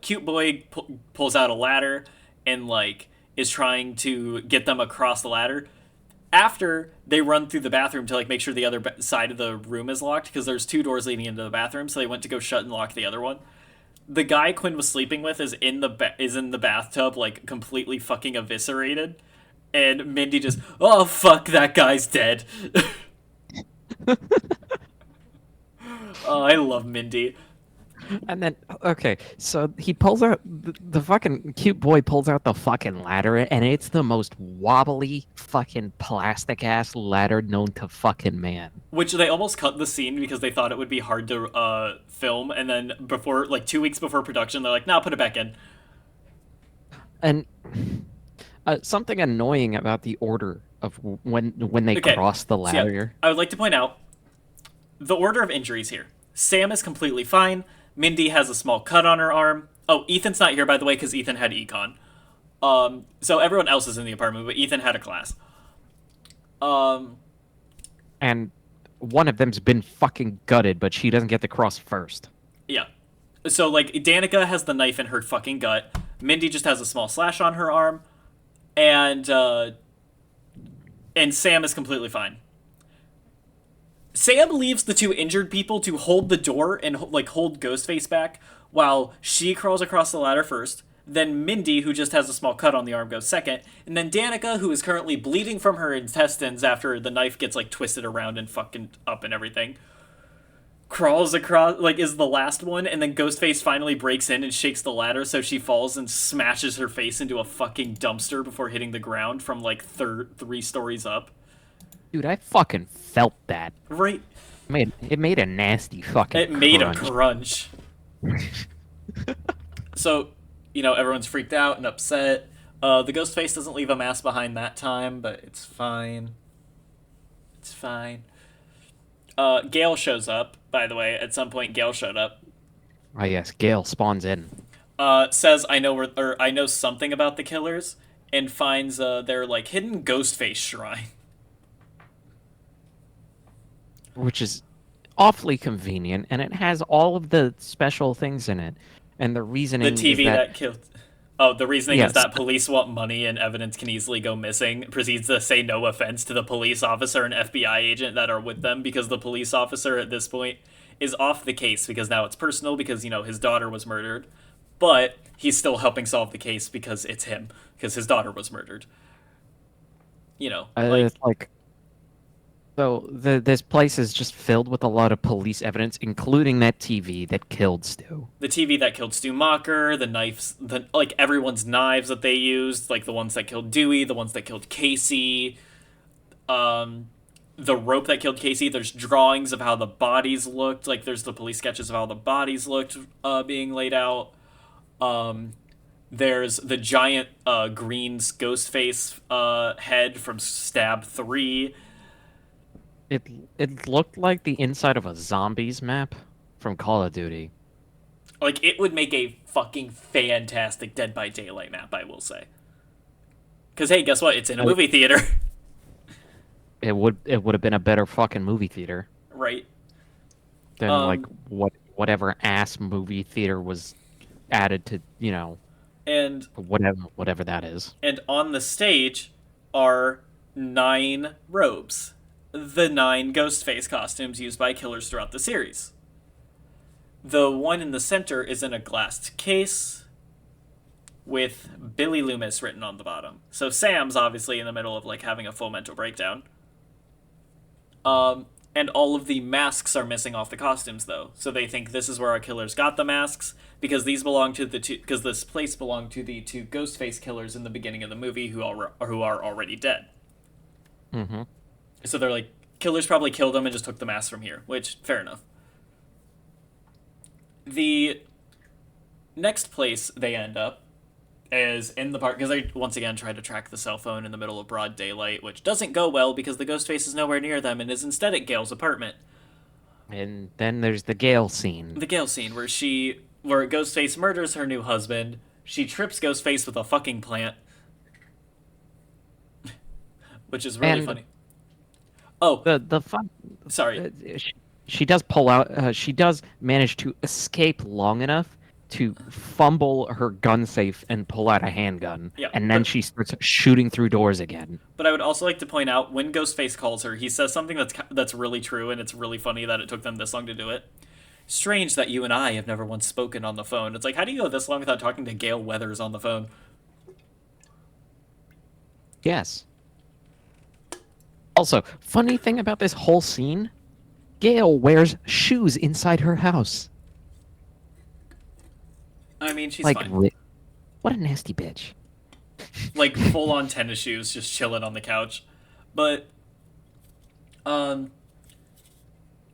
Cute boy pulls out a ladder and like is trying to get them across the ladder. After they run through the bathroom to like make sure the other side of the room is locked because there's two doors leading into the bathroom, so they went to go shut and lock the other one. The guy Quinn was sleeping with is in the bathtub like completely fucking eviscerated, and Mindy just, oh fuck, that guy's dead. Oh, I love Mindy.
And then, okay, so he pulls out the fucking cute boy pulls out the fucking ladder, and it's the most wobbly fucking plastic ass ladder known to fucking man.
Which they almost cut the scene because they thought it would be hard to film, and then before, like 2 weeks before production, they're like, "Nah, put it back in."
And something annoying about the order of when they
Okay,
cross the
so yeah,
ladder.
I would like to point out the order of injuries here. Sam is completely fine. Mindy has a small cut on her arm. Oh, Ethan's not here, by the way, because Ethan had econ. So everyone else is in the apartment, but Ethan had a class.
And one of them's been fucking gutted, but she doesn't get to cross first.
Yeah. So, like, Danica has the knife in her fucking gut. Mindy just has a small slash on her arm. And Sam is completely fine. Sam leaves the two injured people to hold the door and like hold Ghostface back while she crawls across the ladder first. Then Mindy, who just has a small cut on the arm, goes second, and then Danica, who is currently bleeding from her intestines after the knife gets like twisted around and fucking up and everything, crawls across, like is the last one, and then Ghostface finally breaks in and shakes the ladder, so she falls and smashes her face into a fucking dumpster before hitting the ground from like 3 stories up.
Dude, I fucking felt that.
Right.
It made a nasty fucking
It made
crunch.
a crunch. So, everyone's freaked out and upset. The ghost face doesn't leave a mask behind that time, but it's fine. It's fine. Gale shows up, by the way. At some point, Gale showed up.
Oh yes, Gale spawns in.
says I know where, or I know something about the killers, and finds their like hidden ghost face shrine.
which is awfully convenient, and it has all of the special things in it. And the
The
reasoning is
TV
that
that killed. Oh, the reasoning is
yes,
that police want money and evidence can easily go missing. Proceeds to say no offense to the police officer and FBI agent that are with them because the police officer at this point is off the case because now it's personal because, his daughter was murdered. But he's still helping solve the case because it's him, because his daughter was murdered. Like
it's like so this place is just filled with a lot of police evidence, including that TV that killed Stu.
the TV that killed Stu Macher, the knives, like everyone's knives that they used, like the ones that killed Dewey, the ones that killed Casey, um, the rope that killed Casey. There's drawings of how the bodies looked. Like there's the police sketches of how the bodies looked being laid out. Um, there's the giant green's ghost face head from Stab 3.
It it looked like the inside of a zombies map from Call of Duty.
Like it would make a fucking fantastic Dead by Daylight map, I will say. Because hey, guess what? It's in a
Uh,
movie theater,
it would have been a better fucking movie theater
right?
than like
Um,
whatever ass movie theater was added to,
and
whatever that is.
and on the stage are 9 robes, the 9 Ghostface costumes used by killers throughout the series. The one in the center is in a glassed case with Billy Loomis written on the bottom. So Sam's obviously in the middle of like having a full mental breakdown. And all of the masks are missing off the costumes though. So they think this is where our killers got the masks because these belong to the two because this place belonged to the 2 Ghostface killers in the beginning of the movie who are already dead.
Mm-hmm.
So they're like killers probably killed them and just took the masks from here, which fair enough. The next place they end up is in the park because they once again tried to track the cell phone in the middle of broad daylight, which doesn't go well because the ghost face is nowhere near them and is instead at Gail's apartment.
And then there's the Gale scene.
The Gail scene where Ghostface murders her new husband. She trips Ghostface with a fucking plant, which is really
And
funny. Oh,
the fun
sorry.
she does pull out she does manage to escape long enough to fumble her gun safe and pull out a handgun,
Yeah,
and then
but
she starts shooting through doors again.
but I would also like to point out when Ghostface calls her, he says something that's really true, and it's really funny that it took them this long to do it. Strange that you and I have never once spoken on the phone. It's like, how do you go this long without talking to Gail Weathers on the phone?
Yes. Also, funny thing about this whole scene, Gail wears shoes inside her house.
I mean, she's
Like,
fine.
what a nasty bitch.
Like full on tennis shoes, just chilling on the couch. But um,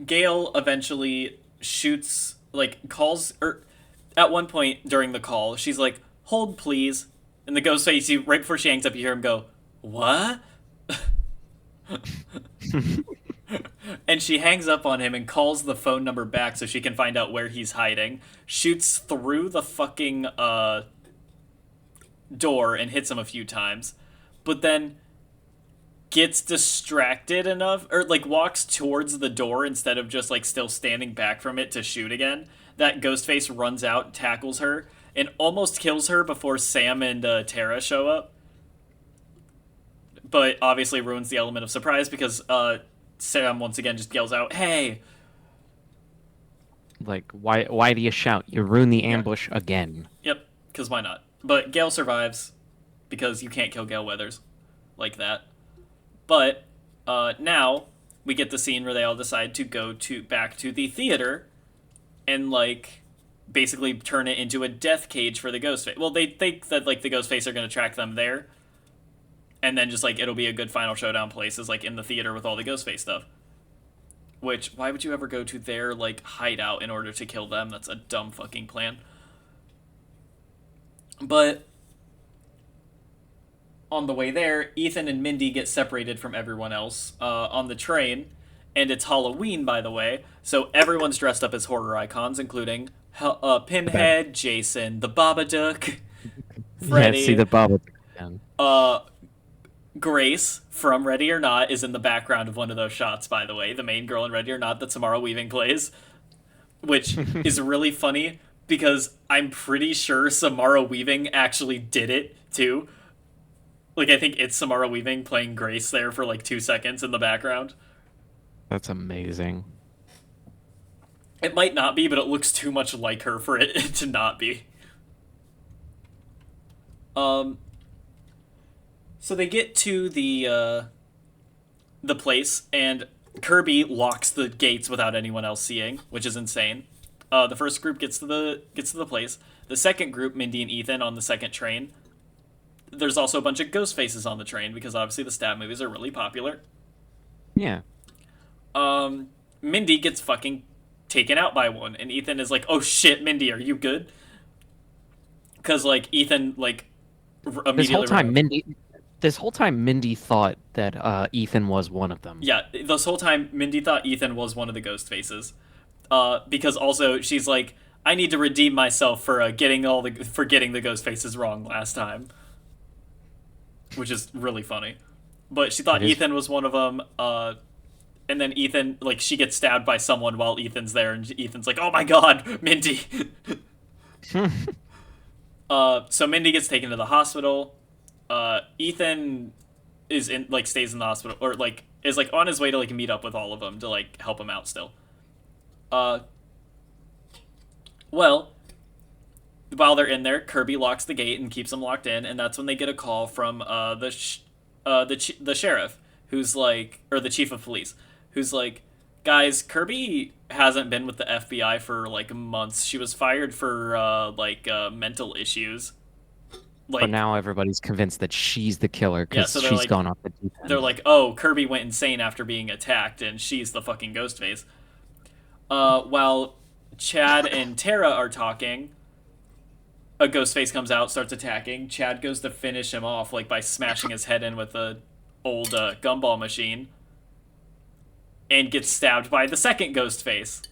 Gail eventually shoots, like calls, or at one point during the call, she's like, "Hold, please," and the ghost face. You right before she hangs up, you hear him go, "What?" And she hangs up on him and calls the phone number back so she can find out where he's hiding. Shoots through the fucking door and hits him a few times, but then gets distracted enough, or like walks towards the door instead of just like still standing back from it to shoot again. That Ghostface runs out, tackles her, and almost kills her before Sam and Tara show up. But obviously ruins the element of surprise because Sam once again just yells out, "Hey!"
Like, why do you shout? You ruin the
Yeah.
ambush again.
Yep, because why not? But Gale survives because you can't kill Gale Weathers like that. But now we get the scene where they all decide to go to back to the theater and like basically turn it into a death cage for the Ghostface. Well, they think that like the Ghostface are going to track them there, and then just like it'll be a good final showdown place is like in the theater with all the Ghostface stuff. Which why would you ever go to their like hideout in order to kill them? That's a dumb fucking plan. But on the way there, Ethan and Mindy get separated from everyone else on the train, and it's Halloween, by the way, so everyone's dressed up as horror icons, including
Ben.
Pinhead, Jason, the Babadook,
Yeah, see
Freddy,
the bubble again.
uh, Grace from Ready or Not is in the background of one of those shots, by the way. The main girl in Ready or Not that Samara Weaving plays, which is really funny because I'm pretty sure Samara Weaving actually did it too. Like, I think it's Samara Weaving playing Grace there for like 2 seconds in the background.
That's amazing.
It might not be, but it looks too much like her for it to not be. Um, so they get to the place, and Kirby locks the gates without anyone else seeing, which is insane. The first group gets to the place. The second group, Mindy and Ethan, on the second train. There's also a bunch of ghost faces on the train because obviously the stab movies are really popular.
Yeah.
Mindy gets fucking taken out by one, and Ethan is like, "Oh shit, Mindy, are you good?" Because like Ethan like
This whole
immediately
time, Mindy thought that Ethan was one of them.
yeah, this whole time Mindy thought Ethan was one of the ghost faces. Because also she's like, I need to redeem myself for getting the ghost faces wrong last time, which is really funny. But she thought
It is.
Ethan was one of them. And then Ethan, like, she gets stabbed by someone while Ethan's there, and Ethan's like, "Oh my god, Mindy!" So Mindy gets taken to the hospital. Ethan is in like stays in the hospital or like is like on his way to like meet up with all of them to like help him out still. Uh, well, while they're in there, Kirby locks the gate and keeps them locked in, and that's when they get a call from the sheriff, who's like, or the chief of police, who's like, guys, Kirby hasn't been with the FBI for like months. She was fired for mental issues.
But
Like,
now everybody's convinced that she's the killer
yeah,
because
so
she's gone off the deep
they're
end.
like, oh, Kirby went insane after being attacked, and she's the fucking Ghostface. While Chad and Tara are talking, a Ghostface comes out, starts attacking. Chad goes to finish him off, like by smashing his head in with a old gumball machine, and gets stabbed by the second Ghostface.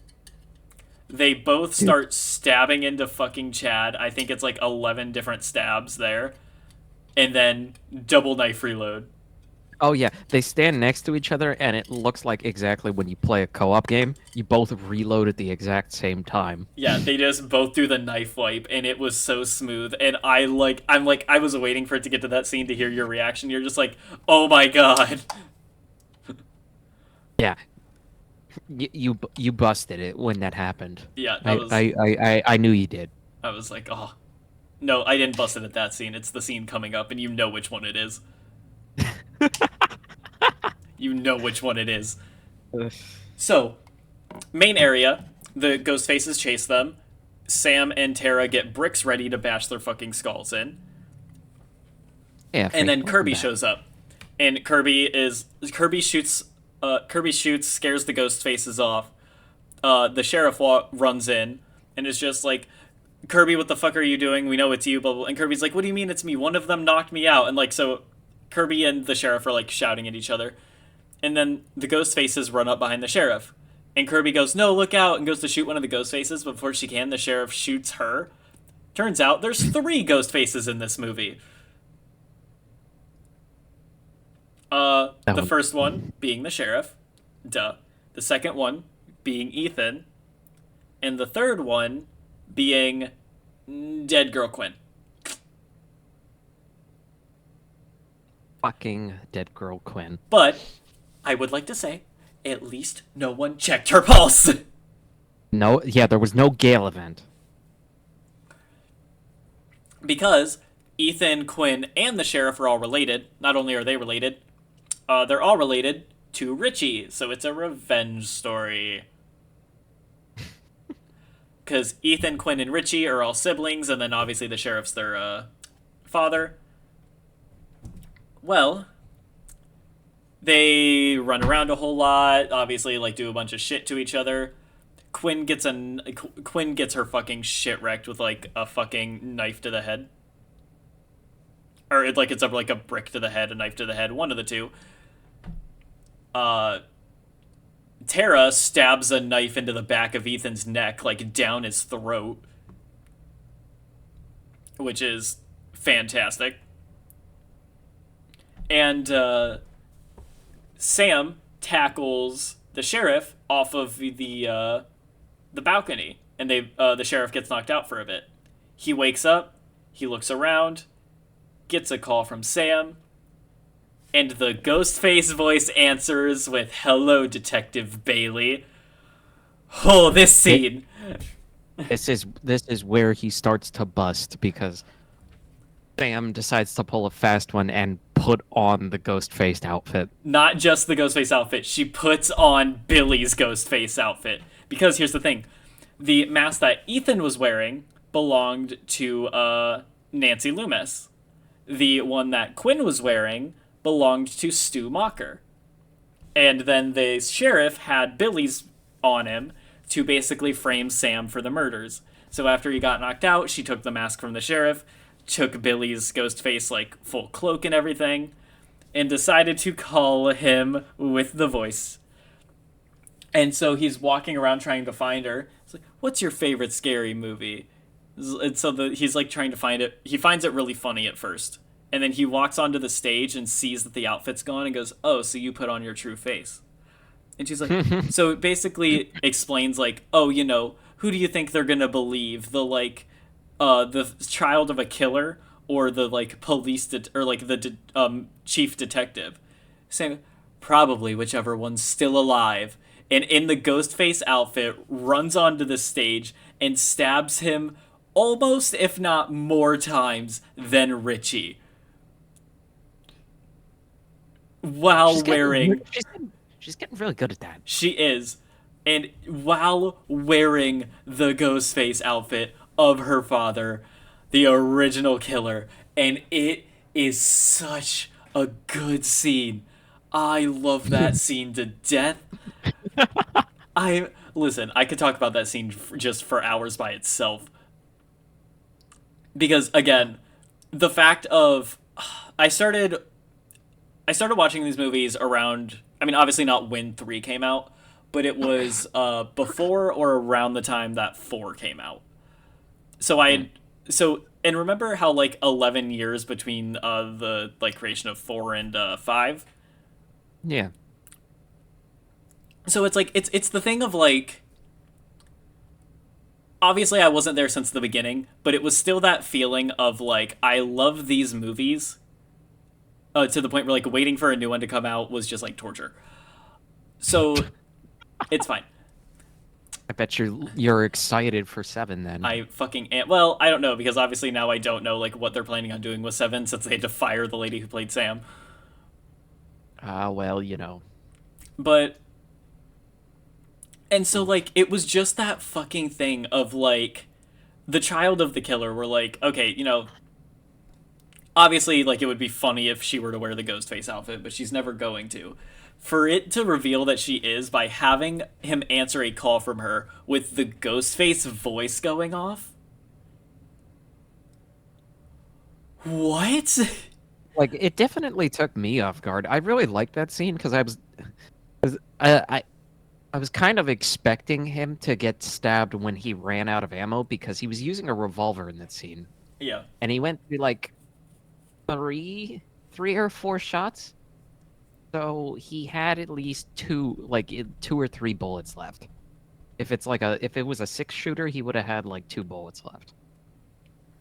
They both
Dude.
start stabbing into fucking Chad. I think it's like 11 different stabs there, and then double knife reload.
Oh yeah, they stand next to each other, and it looks like exactly when you play a co-op game, you both reload at the exact same time.
Yeah, they just both do the knife wipe, and it was so smooth. And I was waiting for it to get to that scene to hear your reaction. You're just like, oh my god.
Yeah, you busted it when that happened.
Yeah, that
I
was.
I I I knew you did.
I was like, oh no, I didn't bust it at that scene. It's the scene coming up, and you know which one it is. You know which one it is. So, main area, the ghost faces chase them. Sam and Tara get bricks ready to bash their fucking skulls in.
Yeah,
And then
welcome
Kirby
back.
shows up. And Kirby shoots, scares the ghost faces off. The sheriff runs in and is just like, Kirby, what the fuck are you doing? We know it's you, blah, blah. And Kirby's like, what do you mean it's me? One of them knocked me out. And like, so Kirby and the sheriff are like shouting at each other. And then the ghost faces run up behind the sheriff. And Kirby goes, no, look out, and goes to shoot one of the ghost faces. But before she can, the sheriff shoots her. Turns out there's 3 ghost faces in this movie.
That
The
one.
first one being the sheriff. Duh. The second one being Ethan. And the third one being Dead Girl Quinn.
Fucking dead girl Quinn.
But I would like to say, at least no one checked her pulse.
No, yeah, there was no Gale event.
Because Ethan, Quinn, and the sheriff are all related. Not only are they related, they're all related to Richie. So it's a revenge story. Because Ethan, Quinn, and Richie are all siblings, and then obviously the sheriff's their father. Well, they run around a whole lot. Obviously, like do a bunch of shit to each other. Quinn gets her fucking shit wrecked with like a fucking knife to the head, or it's like a brick to the head, a knife to the head, one of the two. Tara stabs a knife into the back of Ethan's neck, like down his throat, which is fantastic. And Sam tackles the sheriff off of the balcony, and the sheriff gets knocked out for a bit. He wakes up, he looks around, gets a call from Sam, and the Ghostface voice answers with "Hello, Detective Bailey." Oh, this
It,
scene.
this is where he starts to bust because Sam decides to pull a fast one and put on the ghost faced outfit.
Not just the Ghostface outfit, she puts on Billy's Ghostface outfit. Because here's the thing, the mask that Ethan was wearing belonged to Nancy Loomis. The one that Quinn was wearing belonged to Stu Mocker. And then the sheriff had Billy's on him to basically frame Sam for the murders. So after he got knocked out, she took the mask from the sheriff, took Billy's ghost face, like full cloak and everything, and decided to call him with the voice. And so he's walking around trying to find her. It's like, "What's your favorite scary movie?" And so he's like trying to find it. He finds it really funny at first. And then he walks onto the stage and sees that the outfit's gone and goes, "Oh, so you put on your true face." And she's like, so it basically explains, like, "Oh, who do you think they're gonna believe? The child of a killer, or the like or like the chief detective?" Saying, "Probably whichever one's still alive." And in the Ghostface outfit, runs onto the stage and stabs him almost, if not more times than Richie, while
She's getting
wearing
she's getting, she's getting really good at that.
She is. And while wearing the Ghostface outfit of her father, the original killer. And it is such a good scene. I love that scene to death. I could talk about that scene just for hours by itself. Because again, the fact of I started I started watching these movies around. I mean, obviously not when 3 came out, but it was before or around the time that 4 came out. So and remember how like 11 years between the like creation of 4 and 5.
Yeah.
So it's like it's the thing of like, obviously I wasn't there since the beginning, but it was still that feeling of like, I love these movies, to the point where like waiting for a new one to come out was just like torture. So it's fine.
I bet you're excited for 7 then.
Well, I don't know, because obviously now I don't know like what they're planning on doing with 7, since they had to fire the lady who played Sam.
Well.
But and so like it was just that fucking thing of like, the child of the killer were like, okay, obviously like it would be funny if she were to wear the ghost face outfit, but she's never going to. For it to reveal that she is by having him answer a call from her with the ghost face voice going off. What?
Like, it definitely took me off guard. I really liked that scene because I was kind of expecting him to get stabbed when he ran out of ammo because he was using a revolver in that scene.
Yeah.
And he went through like three or four shots. So he had at least two or three bullets left. If it was a 6-shooter, he would have had like 2 bullets left.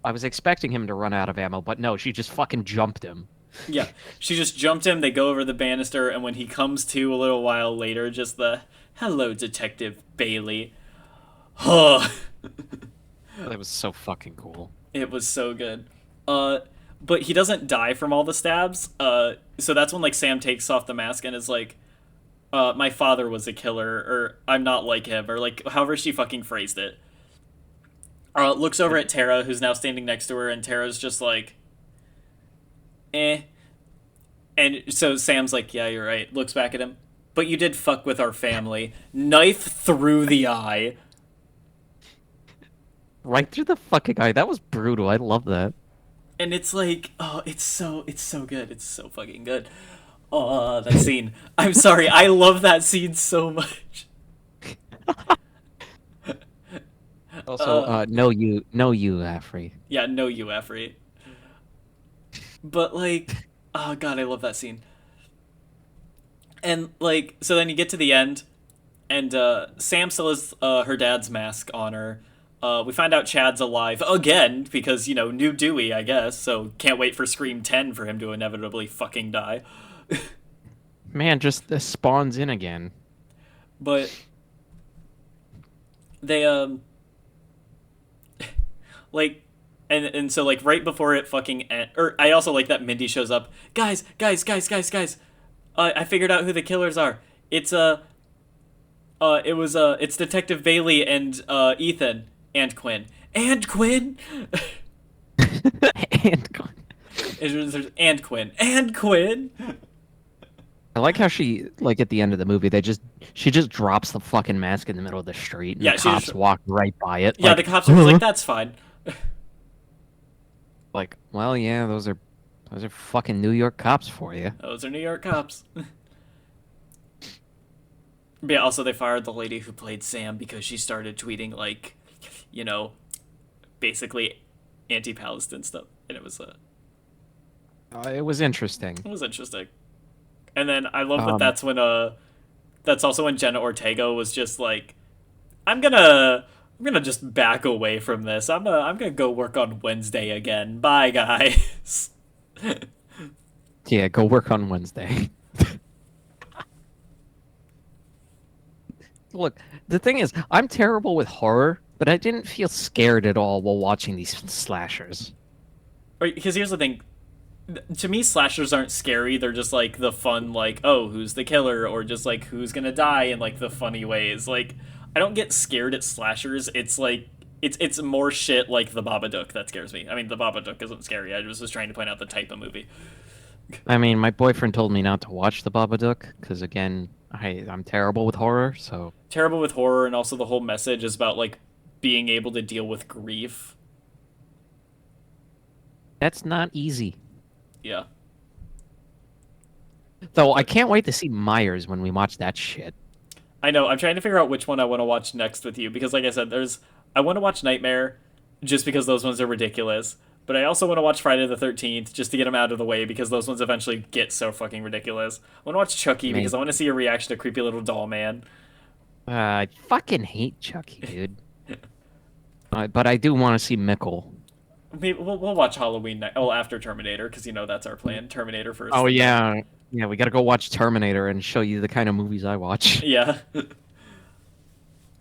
I was expecting him to run out of ammo, but no, she just fucking jumped him.
Yeah. She just jumped him, they go over the banister, and when he comes to a little while later, just the "Hello, Detective Bailey." Oh.
That was so fucking cool.
It was so good. But he doesn't die from all the stabs. So that's when like Sam takes off the mask and is like, "My father was a killer," or "I'm not like him," or like however she fucking phrased it. Looks over at Tara, who's now standing next to her, and Tara's just like, "Eh." And so Sam's like, "Yeah, you're right." Looks back at him. "But you did fuck with our family." Knife through the eye.
Right through the fucking eye. That was brutal. I love that.
And it's like, oh, it's so good. It's so fucking good. Oh, that scene. I'm sorry, I love that scene so much.
Also,
Uh,
no you, Afri.
yeah, no you, Afri. But like, oh god, I love that scene. And like, so then you get to the end, and Sam still has her dad's mask on her. We find out Chad's alive again because new Dewey, I guess. So can't wait for Scream 10 for him to inevitably fucking die.
Man, just spawns in again.
But they like and so like right before it fucking or I also like that Mindy shows up. Guys. I figured out who the killers are. It's it's Detective Bailey and Ethan and Quinn. And Quinn.
And
And Quinn. And Quinn.
I like how she, like, at the end of the movie, she just drops the fucking mask in the middle of the street, and
Yeah,
the
she
cops
just
walk right by it.
Yeah,
Like,
the cops are just like, that's fine.
like, well, yeah, those are fucking New York cops for you.
Those are New York cops. But yeah, also they fired the lady who played Sam because she started tweeting like, you know, basically anti-Palestine stuff, and
It was interesting.
it was interesting. And then I love that
Um,
that's also when Jenna Ortega was just like, I'm gonna just back away from this. I'm gonna go work on Wednesday again. Bye guys.
yeah, go work on Wednesday. Look, the thing is, I'm terrible with horror, but I didn't feel scared at all while watching these slashers.
Because here's the thing, to me slashers aren't scary, they're just like the fun, like, oh, who's the killer, or just like who's gonna die in like the funny ways. Like, I don't get scared at slashers. It's like it's more shit like the Babadook that scares me. I mean, the Babadook isn't scary, I just was trying to point out the type of movie.
I mean, my boyfriend told me not to watch The Babadook because, again, I'm terrible with horror. So
Terrible with horror, and also the whole message is about like being able to deal with grief.
that's not easy.
Yeah.
Though I
But
can't wait to see Myers when we watch that shit.
I know, I'm trying to figure out which one I want to watch next with you, because like I said, I want to watch Nightmare just because those ones are ridiculous. But I also want to watch Friday the 13th just to get them out of the way because those ones eventually get so fucking ridiculous. I want to watch Chucky
Man,
because I want to see a reaction to Creepy Little Doll Man.
I fucking hate Chucky, dude. But I do want to see Mickle.
Maybe we'll watch Halloween well after Terminator because that's our plan. Terminator first.
Oh
And then
yeah, yeah. We gotta go watch Terminator and show you the kind of movies I watch.
yeah.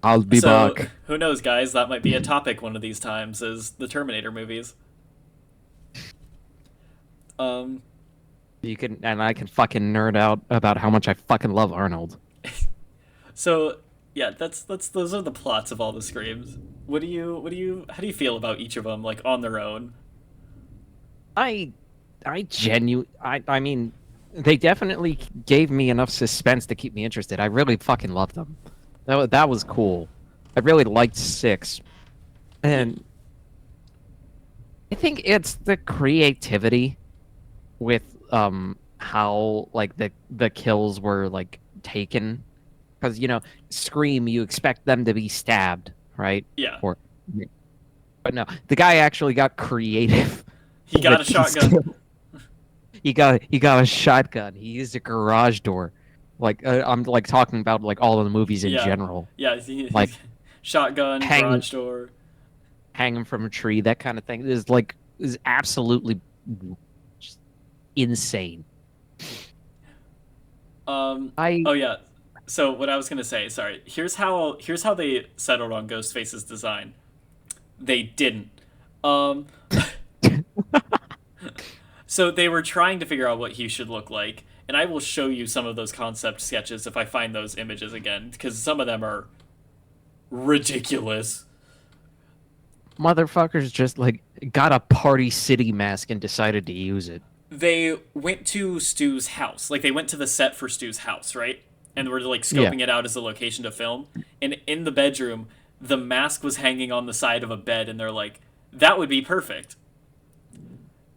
I'll be
So
back.
who knows, guys? That might be a topic one of these times. Is the Terminator movies? Um.
You can, and I can fucking nerd out about how much I fucking love Arnold.
So yeah, that's those are the plots of all the Screams. How do you feel about each of them like on their own?
I, I mean, they definitely gave me enough suspense to keep me interested. I really fucking loved them. That was cool. I really liked 6,
Yeah.
and I think it's the creativity with how like the kills were like taken, because Scream, you expect them to be stabbed, right?
Yeah.
Or but no, the guy actually got creative
He got a
with these
shotgun.
kills. He got a shotgun. He used a garage door. Like I'm like talking about like all of the movies in
Yeah.
general.
Yeah.
Like
Shotgun,
hang
garage door.
hang him from a tree, that kind of thing is absolutely just insane. I
Oh yeah. So what I was gonna say, sorry. Here's how they settled on Ghostface's design. They didn't. Um. So they were trying to figure out what he should look like, and I will show you some of those concept sketches if I find those images again, because some of them are ridiculous.
motherfuckers just like got a Party City mask and decided to use it.
They went to Stu's house. Like they went to the set for Stu's house, right? And were like
Yeah.
scoping it out as a location to film. And in the bedroom, the mask was hanging on the side of a bed, and they're like, that would be perfect.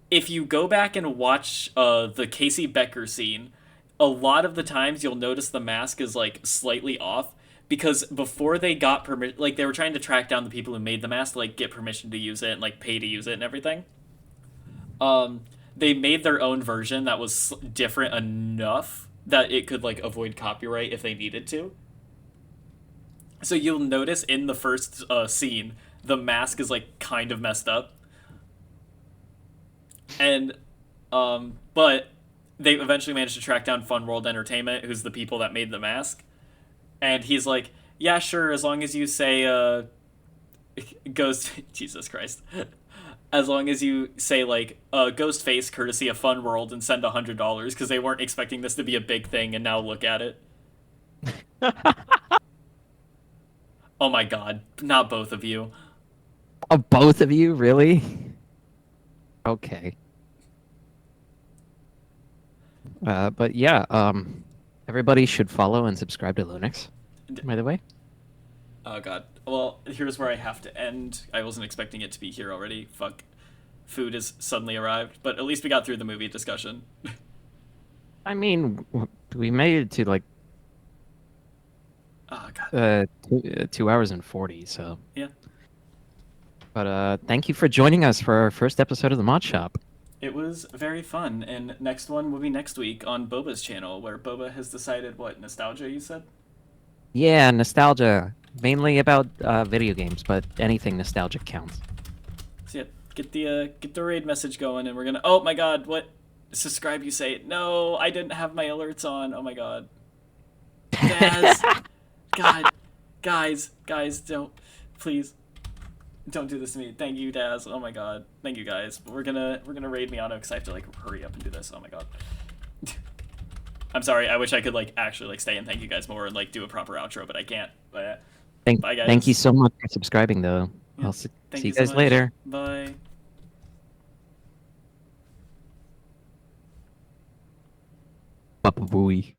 If you go back and watch the Casey Becker scene, a lot of the times you'll notice the mask is like slightly off because before they got permission, like they were trying to track down the people who made the mask to like get permission to use it and like pay to use it and everything. Um, they made their own version that was different enough that it could like avoid copyright if they needed to. So you'll notice in the first scene, the mask is like kind of messed up, and but they eventually managed to track down Fun World Entertainment, who's the people that made the mask, and he's like, "Yeah, sure, as long as you say Ghost Jesus Christ." As long as you say like ghost face courtesy of Fun World and send $100 because they weren't expecting this to be a big thing and now look at it. Oh my god, not both of you.
Oh, both of you, really? Okay. But yeah, everybody should follow and subscribe to Lunex, by the way.
Oh god. Well, here's where I have to end. I wasn't expecting it to be here already. Fuck. Food has suddenly arrived, but at least we got through the movie discussion.
I mean, we made it to like
Oh god.
2 hours and 40, so.
Yeah.
But thank you for joining us for our first episode of the Mod Shop.
It was very fun, and next one will be next week on Boba's channel, where Boba has decided what nostalgia you said.
Yeah, nostalgia, mainly about video games, but anything nostalgic counts.
So yeah, get the raid message going, and we're gonna. Oh my god, what? Subscribe, you say? No, I didn't have my alerts on. Oh my god. Daz, God, guys, don't, please, don't do this to me. Thank you, Daz. Oh my god, thank you guys. We're gonna raid Miano because I have to like hurry up and do this. Oh my god. I'm sorry. I wish I could like actually like stay and thank you guys more and like do a proper outro, but I can't. But bye guys.
Thank you so much for subscriing, though.
Yeah,
I'll see
thank
you
so
guys
much.
later.
Bye.
Bye-bye.